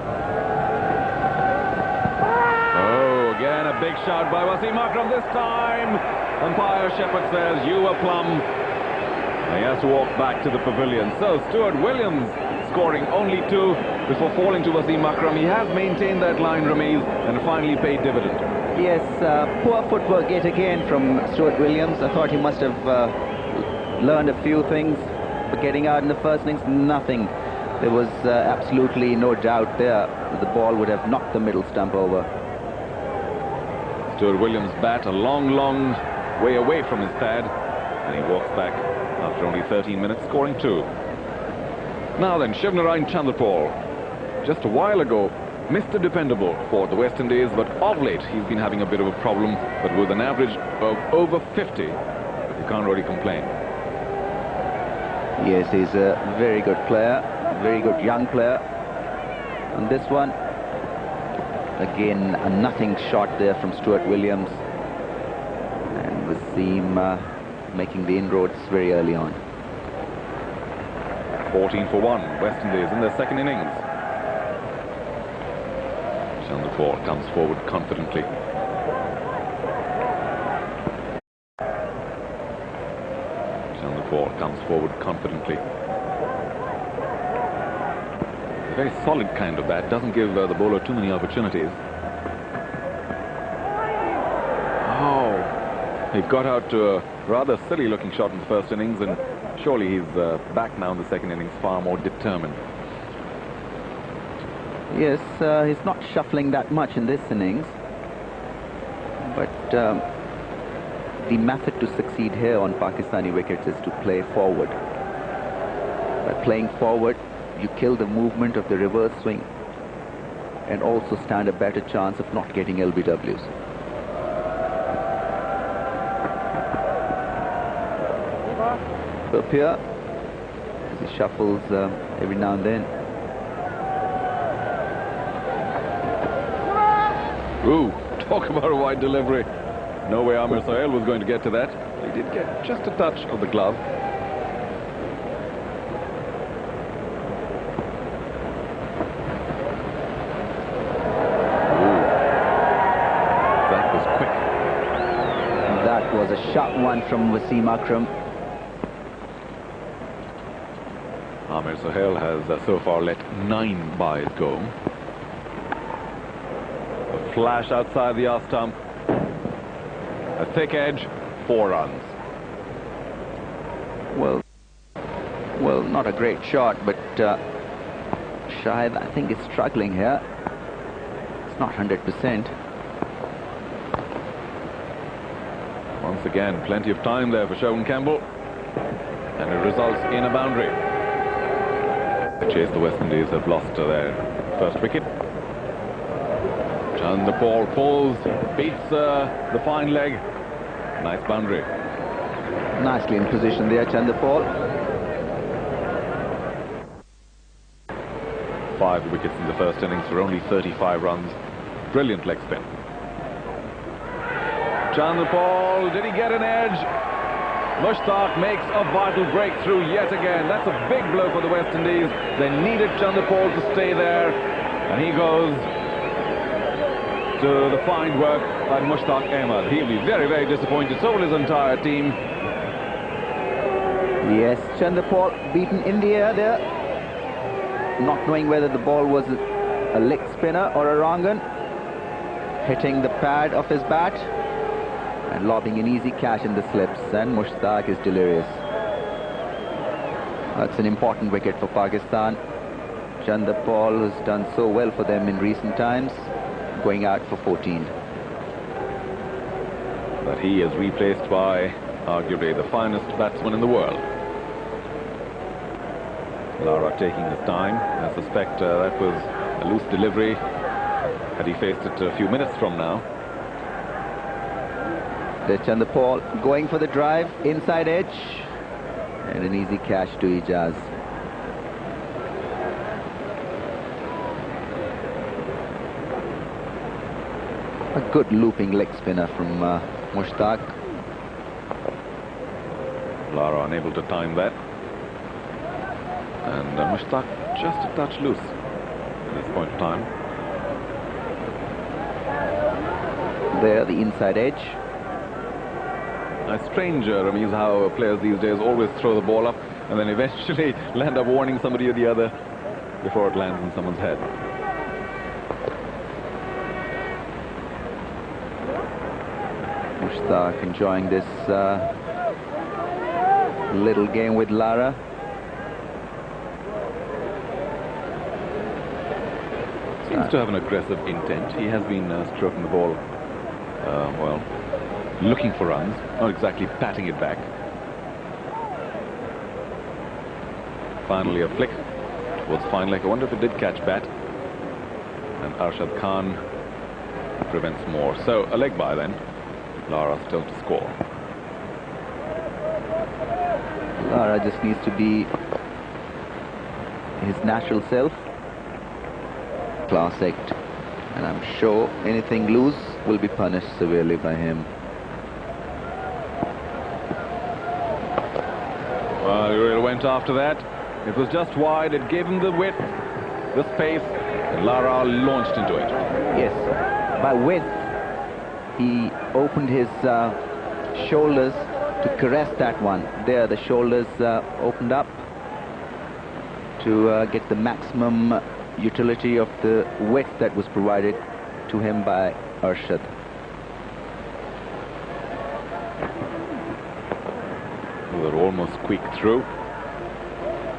Oh, again a big shout by Wasim Akram this time. Umpire Shepherd says, you were plumb. And he has to walk back to the pavilion. So Stuart Williams scoring only 2 before falling to Wasim Akram. He has maintained that line, Ramiz, and finally paid dividend. Yes, poor footwork yet again from Stuart Williams. I thought he must have learned a few things. But getting out in the first innings, nothing. There was absolutely no doubt there that the ball would have knocked the middle stump over. Stuart Williams' bat a long, long way away from his pad, and he walks back after only 13 minutes, scoring 2. Now then, Shivnarine Chanderpaul, just a while ago, Mr. Dependable for the West Indies, but of late he's been having a bit of a problem, but with an average of over 50, you can't really complain. Yes, he's a very good player, very good young player. And this one, again, a nothing shot there from Stuart Williams. And Wasim making the inroads very early on. 14 for 1, West Indies in their second innings. Chanderpaul comes forward confidently. Chanderpaul comes forward confidently. A very solid kind of bat, doesn't give the bowler too many opportunities. Oh, he got out to a rather silly looking shot in the first innings, and surely he's back now in the second innings, far more determined. Yes, he's not shuffling that much in this innings, but the method to succeed here on Pakistani wickets is to play forward. By playing forward, you kill the movement of the reverse swing and also stand a better chance of not getting LBWs. Up here, as he shuffles every now and then. Ooh, talk about a wide delivery. No way Amir Sohail was going to get to that. He did get just a touch of the glove. Ooh. That was quick. That was a sharp one from Wasim Akram. Amir Sohail has so far let 9 byes go. A flash outside the off stump. A thick edge, 4 runs. Well, not a great shot, but Shahid, I think, is struggling here. It's not 100%. Once again, plenty of time there for Shogun Campbell. And it results in a boundary. The chase the West Indies have lost their first wicket. Chanderpaul pulls, beats the fine leg. Nice boundary. Nicely in position there, Chanderpaul. 5 wickets in the first innings for only 35 runs. Brilliant leg spin. Chanderpaul, did he get an edge? Mushtaq makes a vital breakthrough yet again. That's a big blow for the West Indies. They needed Chanderpaul to stay there, and he goes to the fine work by Mushtaq Ahmed. He'll be very, very disappointed. So will his entire team. Yes, Chandrapal beaten India there. Not knowing whether the ball was a leg spinner or a wrong one. Hitting the pad of his bat and lobbing an easy catch in the slips, and Mushtaq is delirious. That's an important wicket for Pakistan. Chandrapal has done so well for them in recent times, going out for 14. But he is replaced by arguably the finest batsman in the world. Lara taking his time. I suspect that was a loose delivery had he faced it a few minutes from now. The Chandrapal going for the drive, inside edge, and an easy catch to Ijaz. A good looping leg spinner from Mushtaq. Lara unable to time that. And Mushtaq just a touch loose at this point of time. There, the inside edge. A strange, Ramiz, how players these days always throw the ball up and then eventually land up warning somebody or the other before it lands in someone's head. Mushtaq enjoying this little game with Lara. Seems to have an aggressive intent. He has been stroking the ball, well, looking for runs, not exactly patting it back. Finally a flick towards fine leg. I wonder if it did catch bat. And Arshad Khan prevents more. So a leg by then. Lara still to score. Lara just needs to be his natural self. Class act. And I'm sure anything loose will be punished severely by him. Well, he really went after that. It was just wide. It gave him the width, the space, and Lara launched into it. Yes, by width, he opened his shoulders to caress that one. There, the shoulders opened up to get the maximum utility of the width that was provided to him by Arshad. They were almost squeaked through.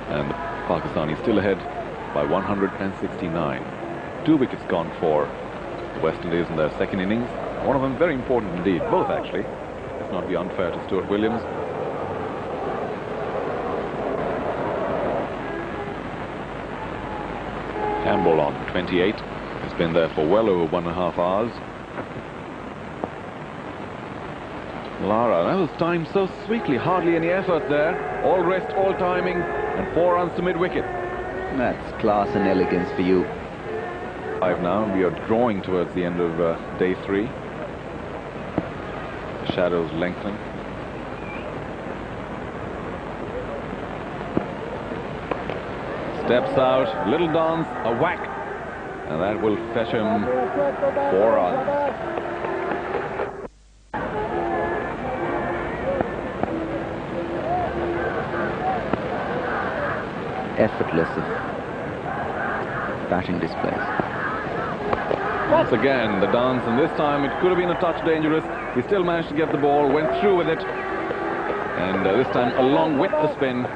And Pakistan is still ahead by 169. 2 wickets gone for the West Indies in their second innings. One of them very important indeed. Both actually. Let's not be unfair to Stuart Williams. Campbell on 28. He's been there for well over 1.5 hours. Lara, that was timed so sweetly. Hardly any effort there. All rest, all timing. And 4 runs to mid-wicket. That's class and elegance for you. 5 now. We are drawing towards the end of day 3. The shadows lengthening. Steps out, little dance, a whack. And that will fetch him 4 runs. Effortless batting displays. Once again the dance, and this time it could have been a touch dangerous. He still managed to get the ball, went through with it, and this time along with the spin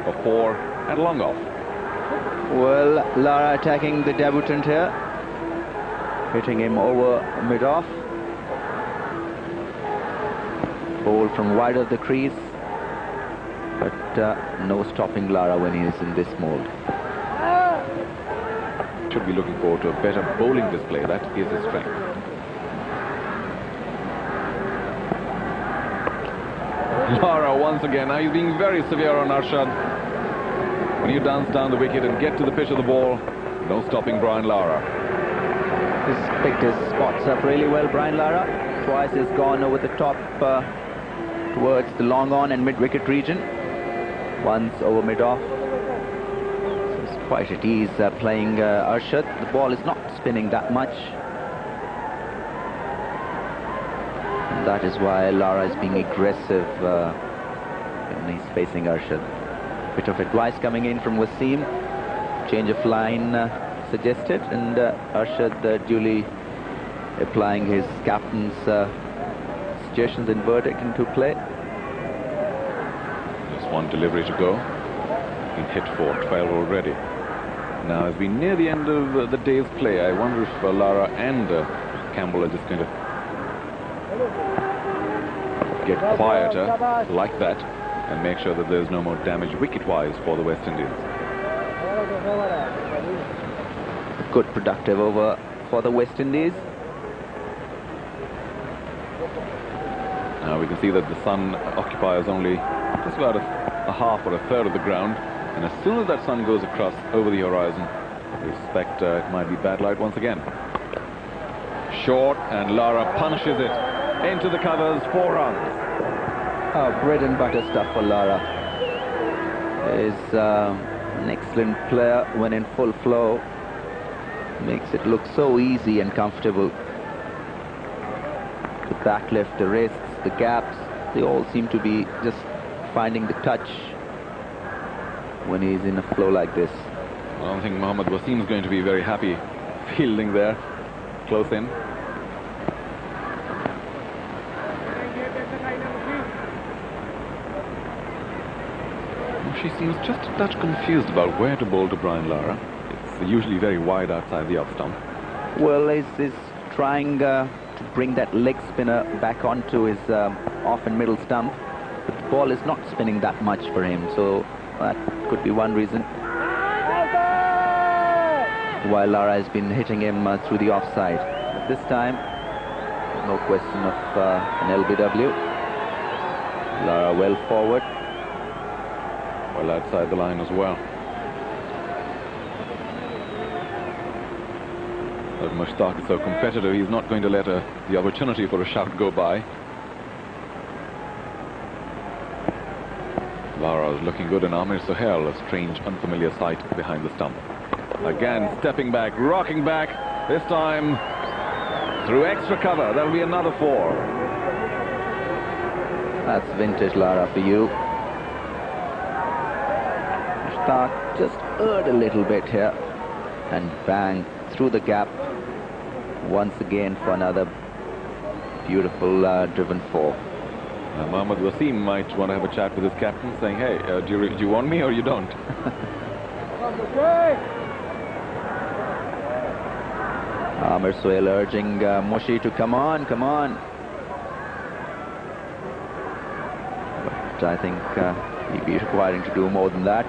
for 4 and long off. Well, Lara attacking the debutant here, hitting him over mid-off. Ball from wide of the crease. But no stopping Lara when he is in this mold. Should be looking forward to a better bowling display. That is his strength. Lara once again. Now he's being very severe on Arshad. When you dance down the wicket and get to the pitch of the ball, no stopping Brian Lara. He's picked his spots up really well, Brian Lara. Twice he's gone over the top towards the long on and mid-wicket region. Once over mid-off. So it's quite at ease playing Arshad. The ball is not spinning that much. And that is why Lara is being aggressive and he's facing Arshad. Bit of advice coming in from Wasim. Change of line suggested, and Arshad duly applying his captain's suggestions and verdict into play. Just one delivery to go. Been hit for 12 already. Now, as we near the end of the day's play, I wonder if Lara and Campbell are just going to get quieter like that and make sure that there's no more damage wicket-wise for the West Indies. Good productive over for the West Indies. Now we can see that the sun occupies only just about a half or a third of the ground, and as soon as that sun goes across over the horizon, we suspect it might be bad light once again. Short, and Lara punishes it into the covers, 4 runs. Oh, bread and butter stuff for Lara. Is an excellent player when in full flow. Makes it look so easy and comfortable. The back left, the wrists, the gaps, they all seem to be just finding the touch when he's in a flow like this. I don't think Mohammad Wasim is going to be very happy fielding there, close in. She seems just a touch confused about where to bowl to Brian Lara. It's usually very wide outside the off stump. Well, he's trying to bring that leg spinner back onto his off and middle stump, but the ball is not spinning that much for him, so that could be one reason why Lara has been hitting him through the offside. But this time, no question of an LBW. Lara well forward. Well outside the line as well. But Mushtaq is so competitive, he's not going to let the opportunity for a shot go by. Lara is looking good, and Amir Sohail, a strange, unfamiliar sight behind the stump. Again, stepping back, rocking back, this time through extra cover. That'll be another 4. That's vintage Lara for you. Mushtaq just erred a little bit here, and bang, through the gap once again for another beautiful driven 4. Mohammad Wasim might want to have a chat with his captain, saying, hey, do you want me or you don't? Amir Sohail urging Mushi to come on, come on. But I think he'll be requiring to do more than that.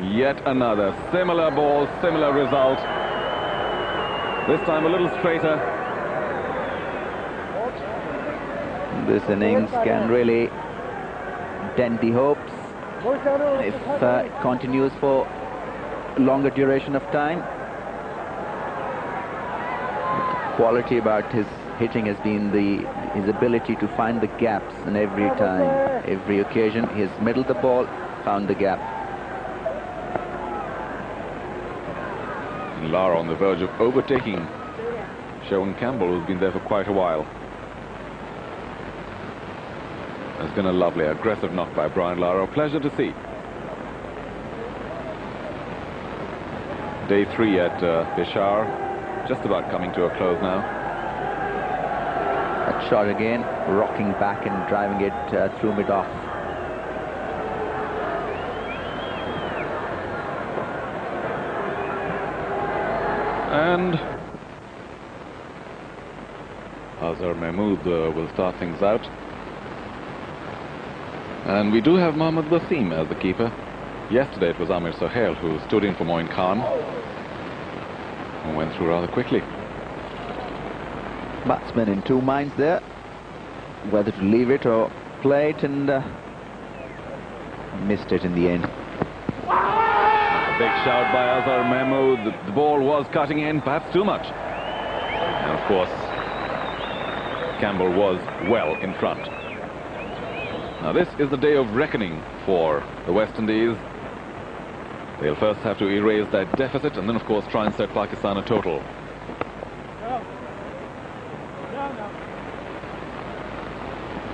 Yet another similar ball, similar result. This time a little straighter. This innings can really dent the hopes if it continues for a longer duration of time. The quality about his hitting has been his ability to find the gaps, and every time, every occasion, he has middled the ball, found the gap. Lara on the verge of overtaking Sherwin Campbell, who's been there for quite a while. It's been a lovely, aggressive knock by Brian Lara. A pleasure to see. Day 3 at Peshawar, just about coming to a close now. That shot again, rocking back and driving it through mid-off. And Azhar Mahmood will start things out. And we do have Mohammad Wasim as the keeper. Yesterday it was Amir Sohail who stood in for Moin Khan and went through rather quickly. Batsman in 2 minds there, whether to leave it or play it, and missed it in the end. A big shout by Azhar Mahmood. The ball was cutting in, perhaps too much. And of course, Campbell was well in front. Now this is the day of reckoning for the West Indies. They'll first have to erase that deficit and then of course try and set Pakistan a total.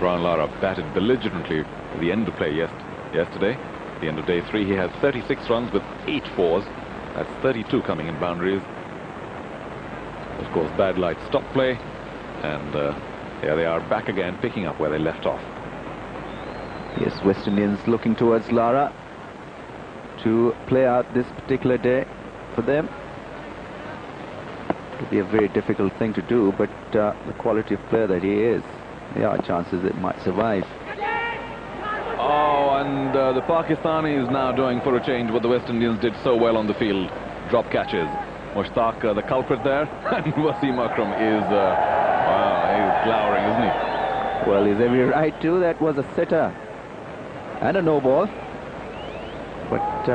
Brian Lara batted belligerently at the end of play yesterday. At the end of day 3, he had 36 runs with 8 fours. That's 32 coming in boundaries. Of course, bad light stopped play, and here they are back again, picking up where they left off. Yes, West Indians looking towards Lara to play out this particular day for them. It will be a very difficult thing to do, but the quality of player that he is, there are chances it might survive. Oh, and the Pakistanis now doing for a change what the West Indians did so well on the field. Drop catches. Mushtaq, the culprit there, and Wasim Akram is, wow, he's glowering, isn't he? Well, he's every right to. That was a sitter and a no ball. But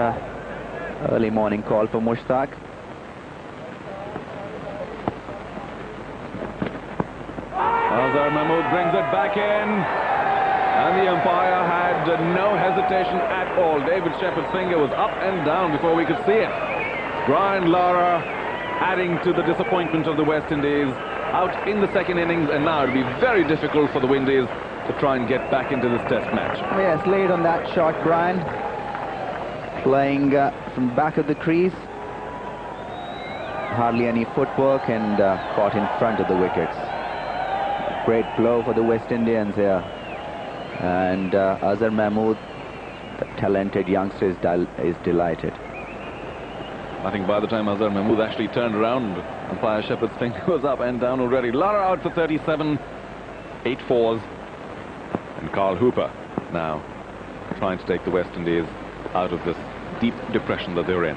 early morning call for Mushtaq. Azhar Mahmood brings it back in, and the umpire had no hesitation at all. David Shepherd's finger was up and down before we could see it. Brian Lara adding to the disappointment of the West Indies, out in the second innings, and now it'll be very difficult for the Windies to try and get back into this test match. Yes, late on that shot, Brian. Playing from back of the crease. Hardly any footwork, and caught in front of the wickets. Great blow for the West Indians here. And Azhar Mahmood, the talented youngster, is delighted. I think by the time Azhar Mahmood actually turned around, umpire Shepherd's finger was up and down already. Lara out for 37, 8 fours. And Carl Hooper now trying to take the West Indies out of this deep depression that they're in,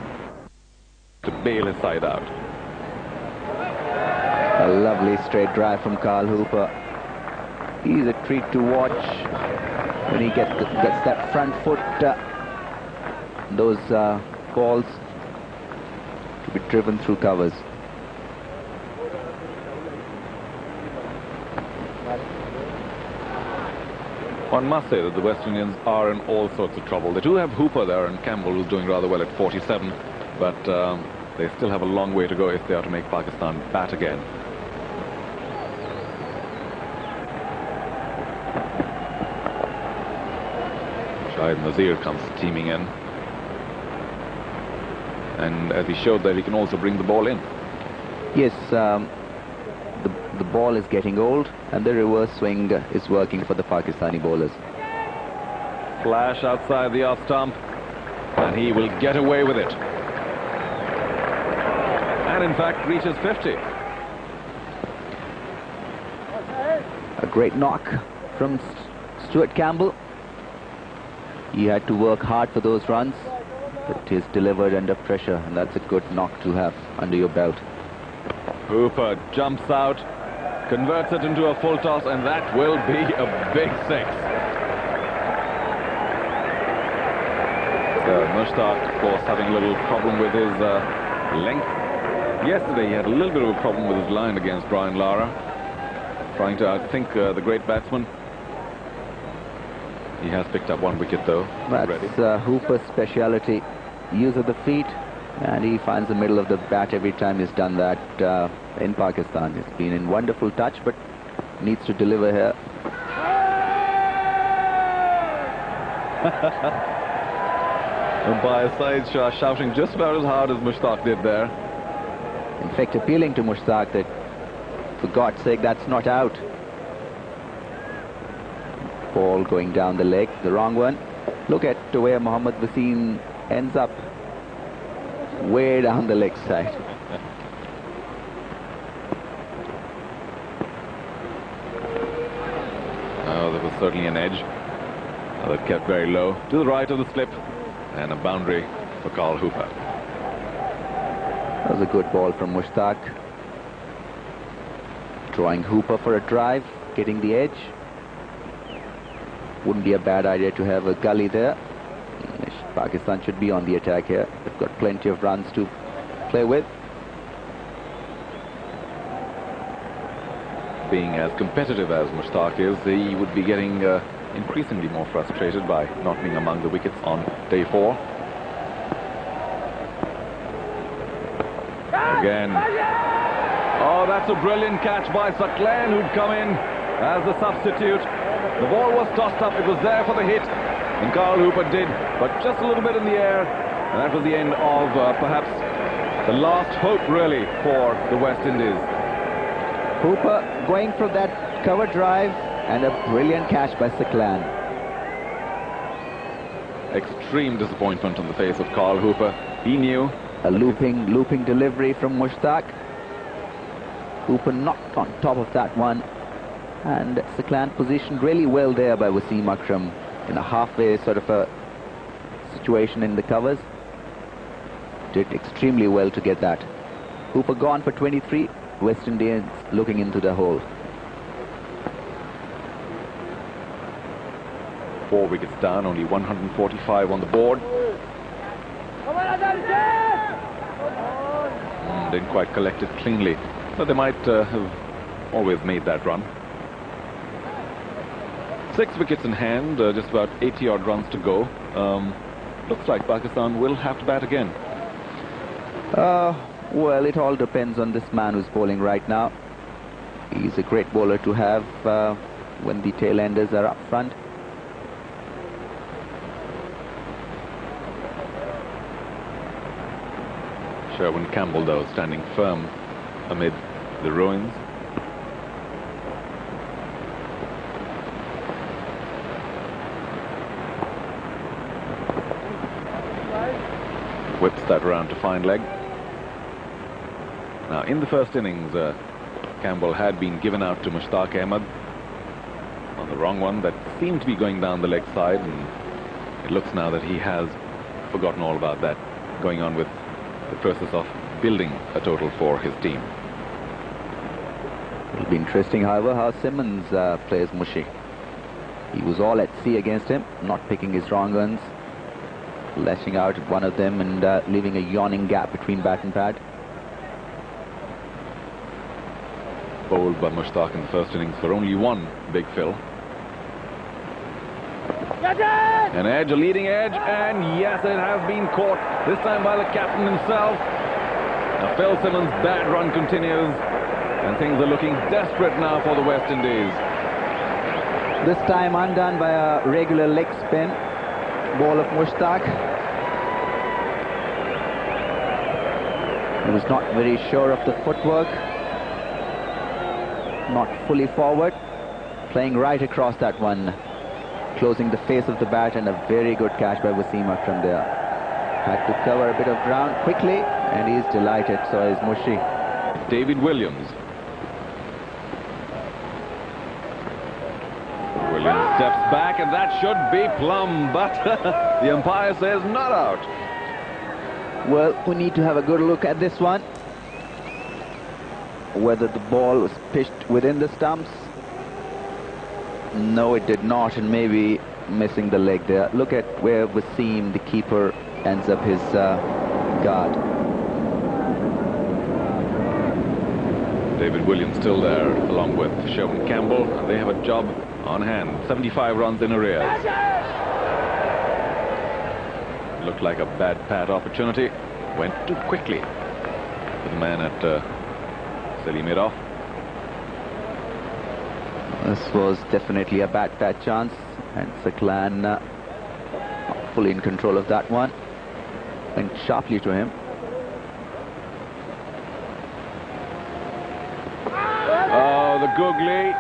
to bail his side out. A lovely straight drive from Carl Hooper. He's a treat to watch when he gets that front foot, those balls to be driven through covers. One must say that the West Indians are in all sorts of trouble. They do have Hooper there and Campbell, who's doing rather well at 47, but they still have a long way to go if they are to make Pakistan bat again. Shahid Nazir comes steaming in, and as he showed that he can also bring the ball in. Yes, the ball is getting old, and the reverse swing is working for the Pakistani bowlers. Flash outside the off stump, and he will get away with it, and in fact reaches 50. A great knock from Stuart Campbell. He had to work hard for those runs, but he's delivered under pressure, and that's a good knock to have under your belt. Hooper jumps out, converts it into a full toss, and that will be a big 6. So Mushtaq, of course, having a little problem with his length. Yesterday he had a little bit of a problem with his line against Brian Lara, trying to outthink the great batsman. He has picked up 1 wicket though. That's Hooper's speciality, use of the feet, and he finds the middle of the bat every time he's done that in Pakistan. It's been in wonderful touch, but needs to deliver here. Umpire Saeed Shah shouting just about as hard as Mushtaq did there. In fact, appealing to Mushtaq that, for God's sake, that's not out. Ball going down the leg, the wrong one. Look at where Mohammad Wasim ends up, way down the leg side. Oh, there was certainly an edge. That kept very low to the right of the slip, and a boundary for Carl Hooper. That was a good ball from Mushtaq. Drawing Hooper for a drive, getting the edge. Wouldn't be a bad idea to have a gully there. Pakistan should be on the attack here. They've got plenty of runs to play with. Being as competitive as Mushtaq is, he would be getting increasingly more frustrated by not being among the wickets on day 4. Again. Oh, that's a brilliant catch by Saqlain, who'd come in as a substitute. The ball was tossed up. It was there for the hit. And Carl Hooper did, but just a little bit in the air. And that was the end of perhaps the last hope, really, for the West Indies. Hooper going for that cover drive and a brilliant catch by Siklan. Extreme disappointment on the face of Carl Hooper. He knew. A looping delivery from Mushtaq. Hooper knocked on top of that one. And Siklan positioned really well there by Wasim Akram in a halfway sort of a situation in the covers. Did extremely well to get that. Hooper gone for 23. West Indians looking into the hole. 4 wickets down, only 145 on the board. Didn't quite collect it cleanly, but they might have always made that run. 6 wickets in hand, just about 80-odd runs to go. Looks like Pakistan will have to bat again. Well, it all depends on this man who's bowling right now. He's a great bowler to have when the tail-enders are up front. Sherwin Campbell, though, standing firm amid the ruins. Whips that round to fine leg. Now, in the first innings, Campbell had been given out to Mushtaq Ahmed on the wrong one that seemed to be going down the leg side, and it looks now that he has forgotten all about that, going on with the process of building a total for his team. It'll be interesting, however, how Simmons plays Mushi. He was all at sea against him, not picking his wrong ones, lashing out at one of them and leaving a yawning gap between bat and pad. Bowled by Mushtaq in the first innings for only 1 big fill. An edge, a leading edge, and yes, it has been caught, this time by the captain himself. Now Phil Simmons' bad run continues, and things are looking desperate now for the West Indies. This time undone by a regular leg spin. Ball of Mushtaq. He was not very sure of the footwork. Not fully forward. Playing right across that one. Closing the face of the bat, and a very good catch by Wasim Akram there. Had to cover a bit of ground quickly, and he's delighted, so is Mushi. David Williams. Williams steps back, and that should be plumb, but the umpire says not out. Well, we need to have a good look at this one. Whether the ball was pitched within the stumps. No, it did not, and maybe missing the leg there. Look at where Wasim, the keeper, ends up his guard. David Williams still there, along with Sherwin Campbell, and they have a job on hand. 75 runs in arrears. Looked like a bad pat opportunity. Went too quickly for the man at Selim Miroff. This was definitely a bad pat chance, and Siklan not fully in control of that one. Went sharply to him. Oh, the googly.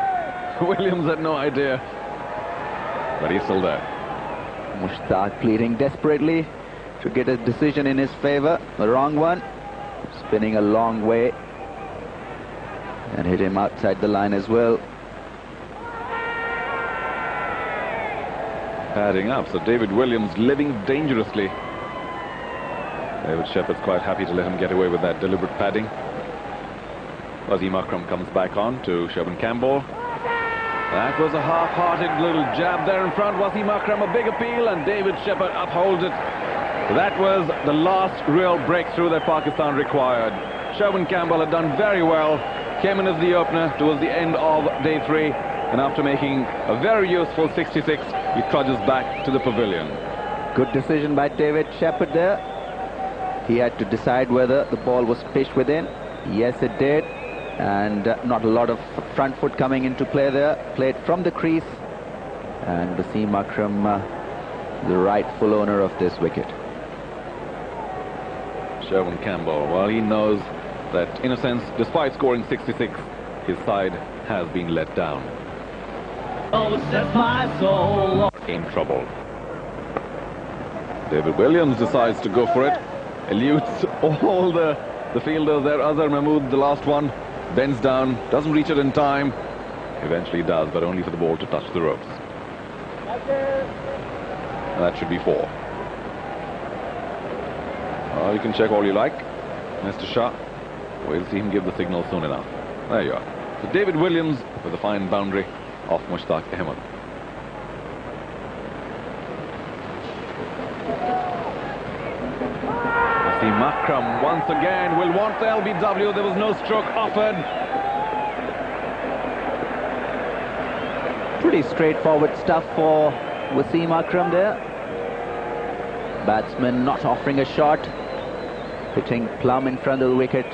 Williams had no idea, but he's still there. Mushtaq pleading desperately to get a decision in his favor. The wrong one. Spinning a long way. And hit him outside the line as well. Padding up, so David Williams living dangerously. David Shepherd's quite happy to let him get away with that deliberate padding. Wasim Akram comes back on to Sherwin Campbell. That was a half-hearted little jab there in front. Wasim Akram, a big appeal, and David Shepherd upholds it. That was the last real breakthrough that Pakistan required. Sherwin Campbell had done very well. Came in as the opener towards the end of day 3. And after making a very useful 66, he trudges back to the pavilion. Good decision by David Shepherd there. He had to decide whether the ball was pitched within. Yes, it did. And not a lot of front foot coming into play there. Played from the crease And Wasim Akram, the rightful owner of this wicket. Sherwin Campbell, well, he knows that, in a sense, despite scoring 66, his side has been let down. Oh, set my soul In trouble. David Williams decides to go for it. Eludes all the fielders there. Azhar Mahmood, the last one, bends down, doesn't reach it in time. Eventually does, but only for the ball to touch the ropes. That should be 4. You can check all you like, Mr. Shah. We'll see him give the signal soon enough. There you are. So David Williams with a fine boundary off Mushtaq Ahmed. Wasim Akram once again will want the LBW. There was no stroke offered. Pretty straightforward stuff for Wasim Akram there. Batsman not offering a shot, hitting plumb in front of the wicket.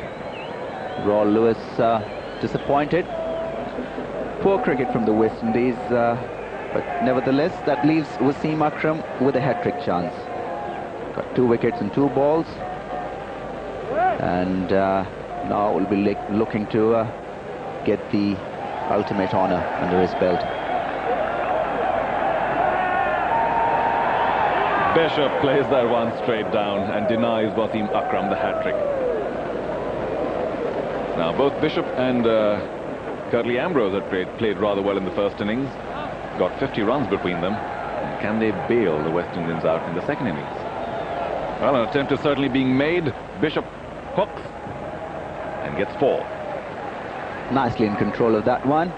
Raul Lewis disappointed. Poor cricket from the West Indies, but nevertheless that leaves Wasim Akram with a hat-trick chance. Got 2 wickets and 2 balls, and now will be looking to get the ultimate honour under his belt. Bishop plays that one straight down and denies Wasim Akram the hat-trick. Now both Bishop and Curly Ambrose had played rather well in the first innings. Got 50 runs between them. And can they bail the West Indians out in the second innings? Well, an attempt is certainly being made. Bishop hooks and gets 4. Nicely in control of that one.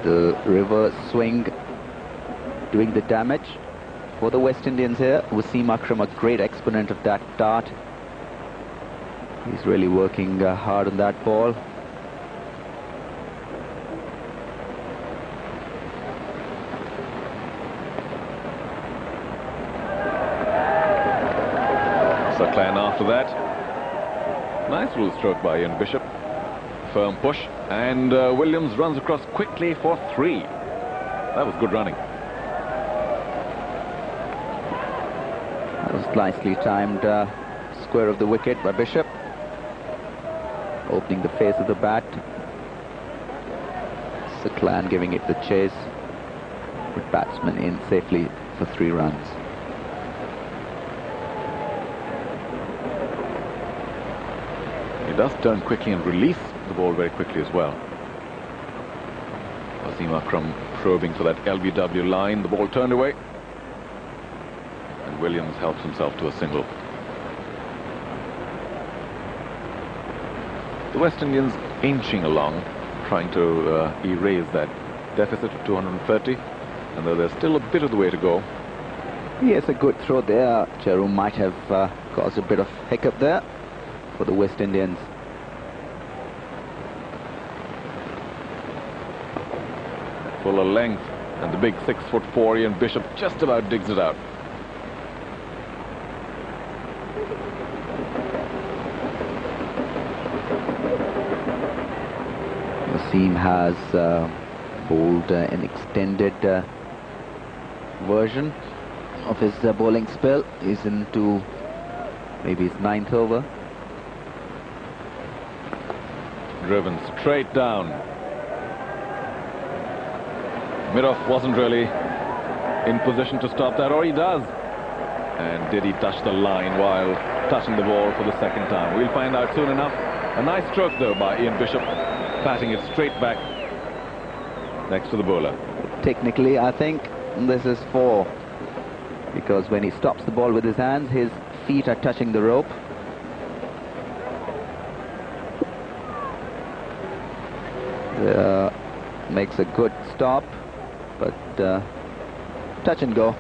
The reverse swing doing the damage for the West Indians here. Wasim Akram, a great exponent of that dart. He's really working hard on that ball. Saqlain after that. Nice little stroke by Ian Bishop. Firm push, and Williams runs across quickly for 3. That was good running. That was nicely timed square of the wicket by Bishop, opening the face of the bat. Saqlain giving it the chase, with batsman in safely for 3 runs. He does turn quickly and release the ball very quickly as well. Wasim Akram probing for that LBW line. The ball turned away, and Williams helps himself to a single. The West Indians inching along, trying to erase that deficit of 230, and though there's still a bit of the way to go. Yes, a good throw there. Charu might have caused a bit of hiccup there for the West Indians. Fuller length, and the big 6'4" Ian Bishop just about digs it out. Wasim has bowled an extended version of his bowling spell. He's into maybe his 9th over. Driven straight down. Miroff wasn't really in position to stop that, or he does. And did he touch the line while touching the ball for the second time? We'll find out soon enough. A nice stroke though by Ian Bishop, patting it straight back next to the bowler. Technically, I think this is 4, because when he stops the ball with his hands, his feet are touching the rope. Makes a good stop, but touch and go.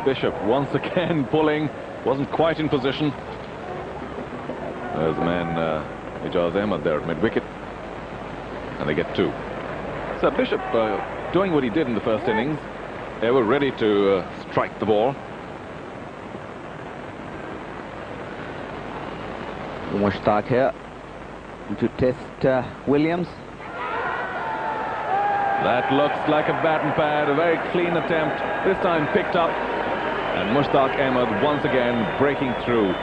Bishop once again pulling, wasn't quite in position. There's the man Ijaz Ahmed there at mid-wicket, and they get 2. So Bishop doing what he did in the first innings. They were ready to strike the ball. Mushtaq here, to test Williams. That looks like a bat and pad, a very clean attempt, this time picked up. And Mushtaq Ahmed once again breaking through.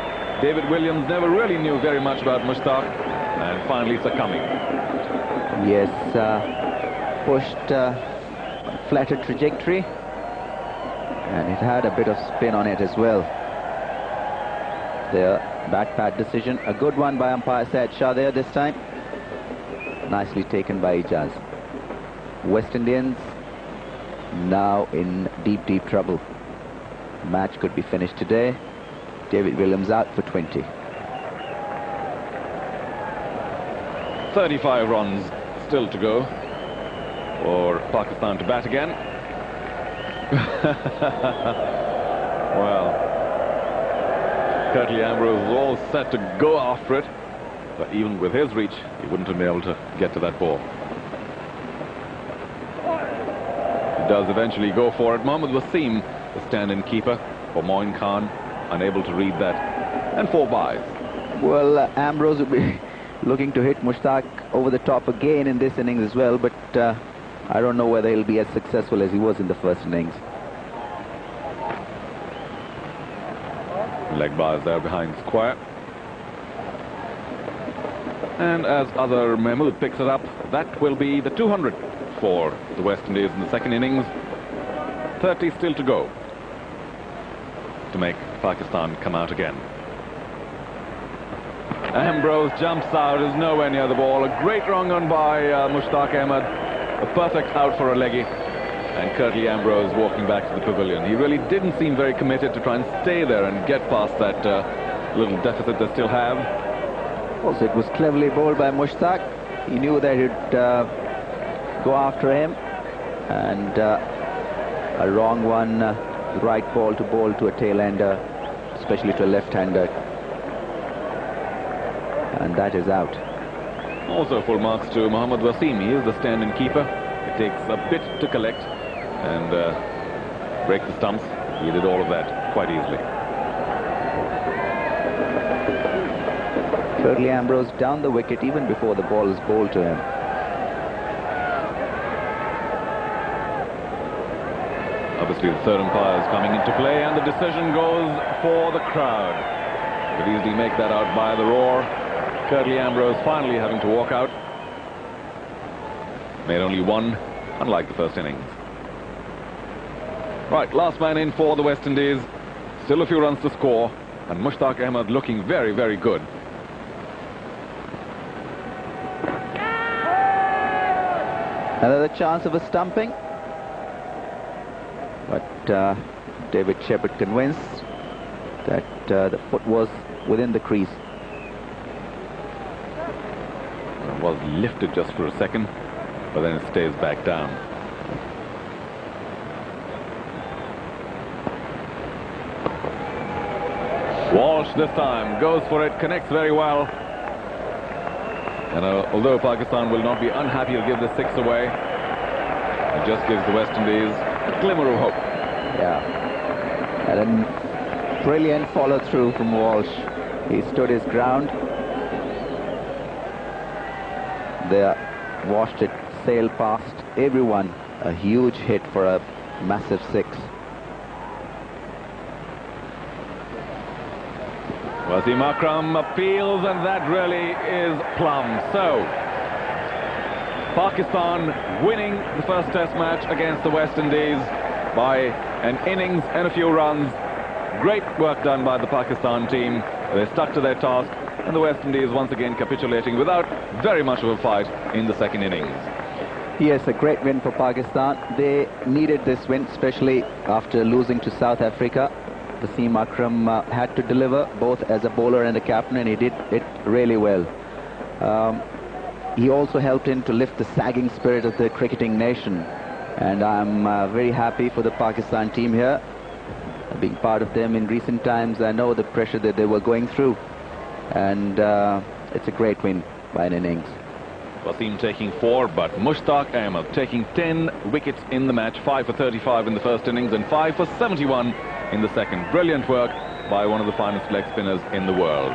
David Williams never really knew very much about Mushtaq, and finally succumbing. Yes, pushed flatter trajectory, and it had a bit of spin on it as well. The bat pad decision, a good one by umpire Syed Shah there this time. Nicely taken by Ijaz. West Indians now in deep, deep trouble. Match could be finished today. David Williams out for 20. 35 runs still to go for Pakistan to bat again. Well, Curtly Ambrose was all set to go after it, but even with his reach, he wouldn't have been able to get to that ball. He does eventually go for it. Mohammad Wasim, the stand-in keeper for Moin Khan, unable to read that, and 4 byes. Well, Ambrose will be looking to hit Mushtaq over the top again in this innings as well, but I don't know whether he'll be as successful as he was in the first innings. Leg bars there behind square. And as Azhar Mahmood picks it up, that will be the 200 for the West Indies in the second innings. 30 still to go to make Pakistan come out again. Ambrose jumps out, is nowhere near the ball. A great wrong on by Mushtaq Ahmed. A perfect out for a leggy. And Curtly Ambrose walking back to the pavilion. He really didn't seem very committed to try and stay there and get past that little deficit they still have. Also, it was cleverly bowled by Mushtaq. He knew that he'd go after him. And a wrong one, right ball to bowl to a tail-ender, especially to a left-hander. And that is out. Also full marks to Mohammad Wasim. He is the stand-in keeper. It takes a bit to collect and break the stumps. He did all of that quite easily. Curtly Ambrose down the wicket even before the ball is bowled to him. Obviously the third umpire is coming into play, and the decision goes for the crowd. Could easily make that out by the roar. Curtly Ambrose finally having to walk out. Made only 1, unlike the first innings. Right, last man in for the West Indies. Still a few runs to score, and Mushtaq Ahmed looking very, very good. Another chance of a stumping. But David Shepherd convinced that the foot was within the crease. It was lifted just for a second, but then it stays back down. Walsh this time goes for it, connects very well. And although Pakistan will not be unhappy to give the 6 away, it just gives the West Indies a glimmer of hope. Yeah. And a brilliant follow-through from Walsh. He stood his ground. They watched it sail past everyone. A huge hit for a massive 6. Wasim Akram appeals, and that really is plumb. So, Pakistan winning the first Test match against the West Indies by an innings and a few runs. Great work done by the Pakistan team. They stuck to their task, and the West Indies once again capitulating without very much of a fight in the second innings. Yes, a great win for Pakistan. They needed this win, especially after losing to South Africa. Wasim Akram had to deliver both as a bowler and a captain, and he did it really well. He also helped in to lift the sagging spirit of the cricketing nation. And I'm very happy for the Pakistan team here. Being part of them in recent times, I know the pressure that they were going through. And it's a great win by an innings. Wasim taking 4, but Mushtaq Ahmed taking 10 wickets in the match. 5 for 35 in the first innings and 5 for 71 in the second. Brilliant work by one of the finest leg spinners in the world.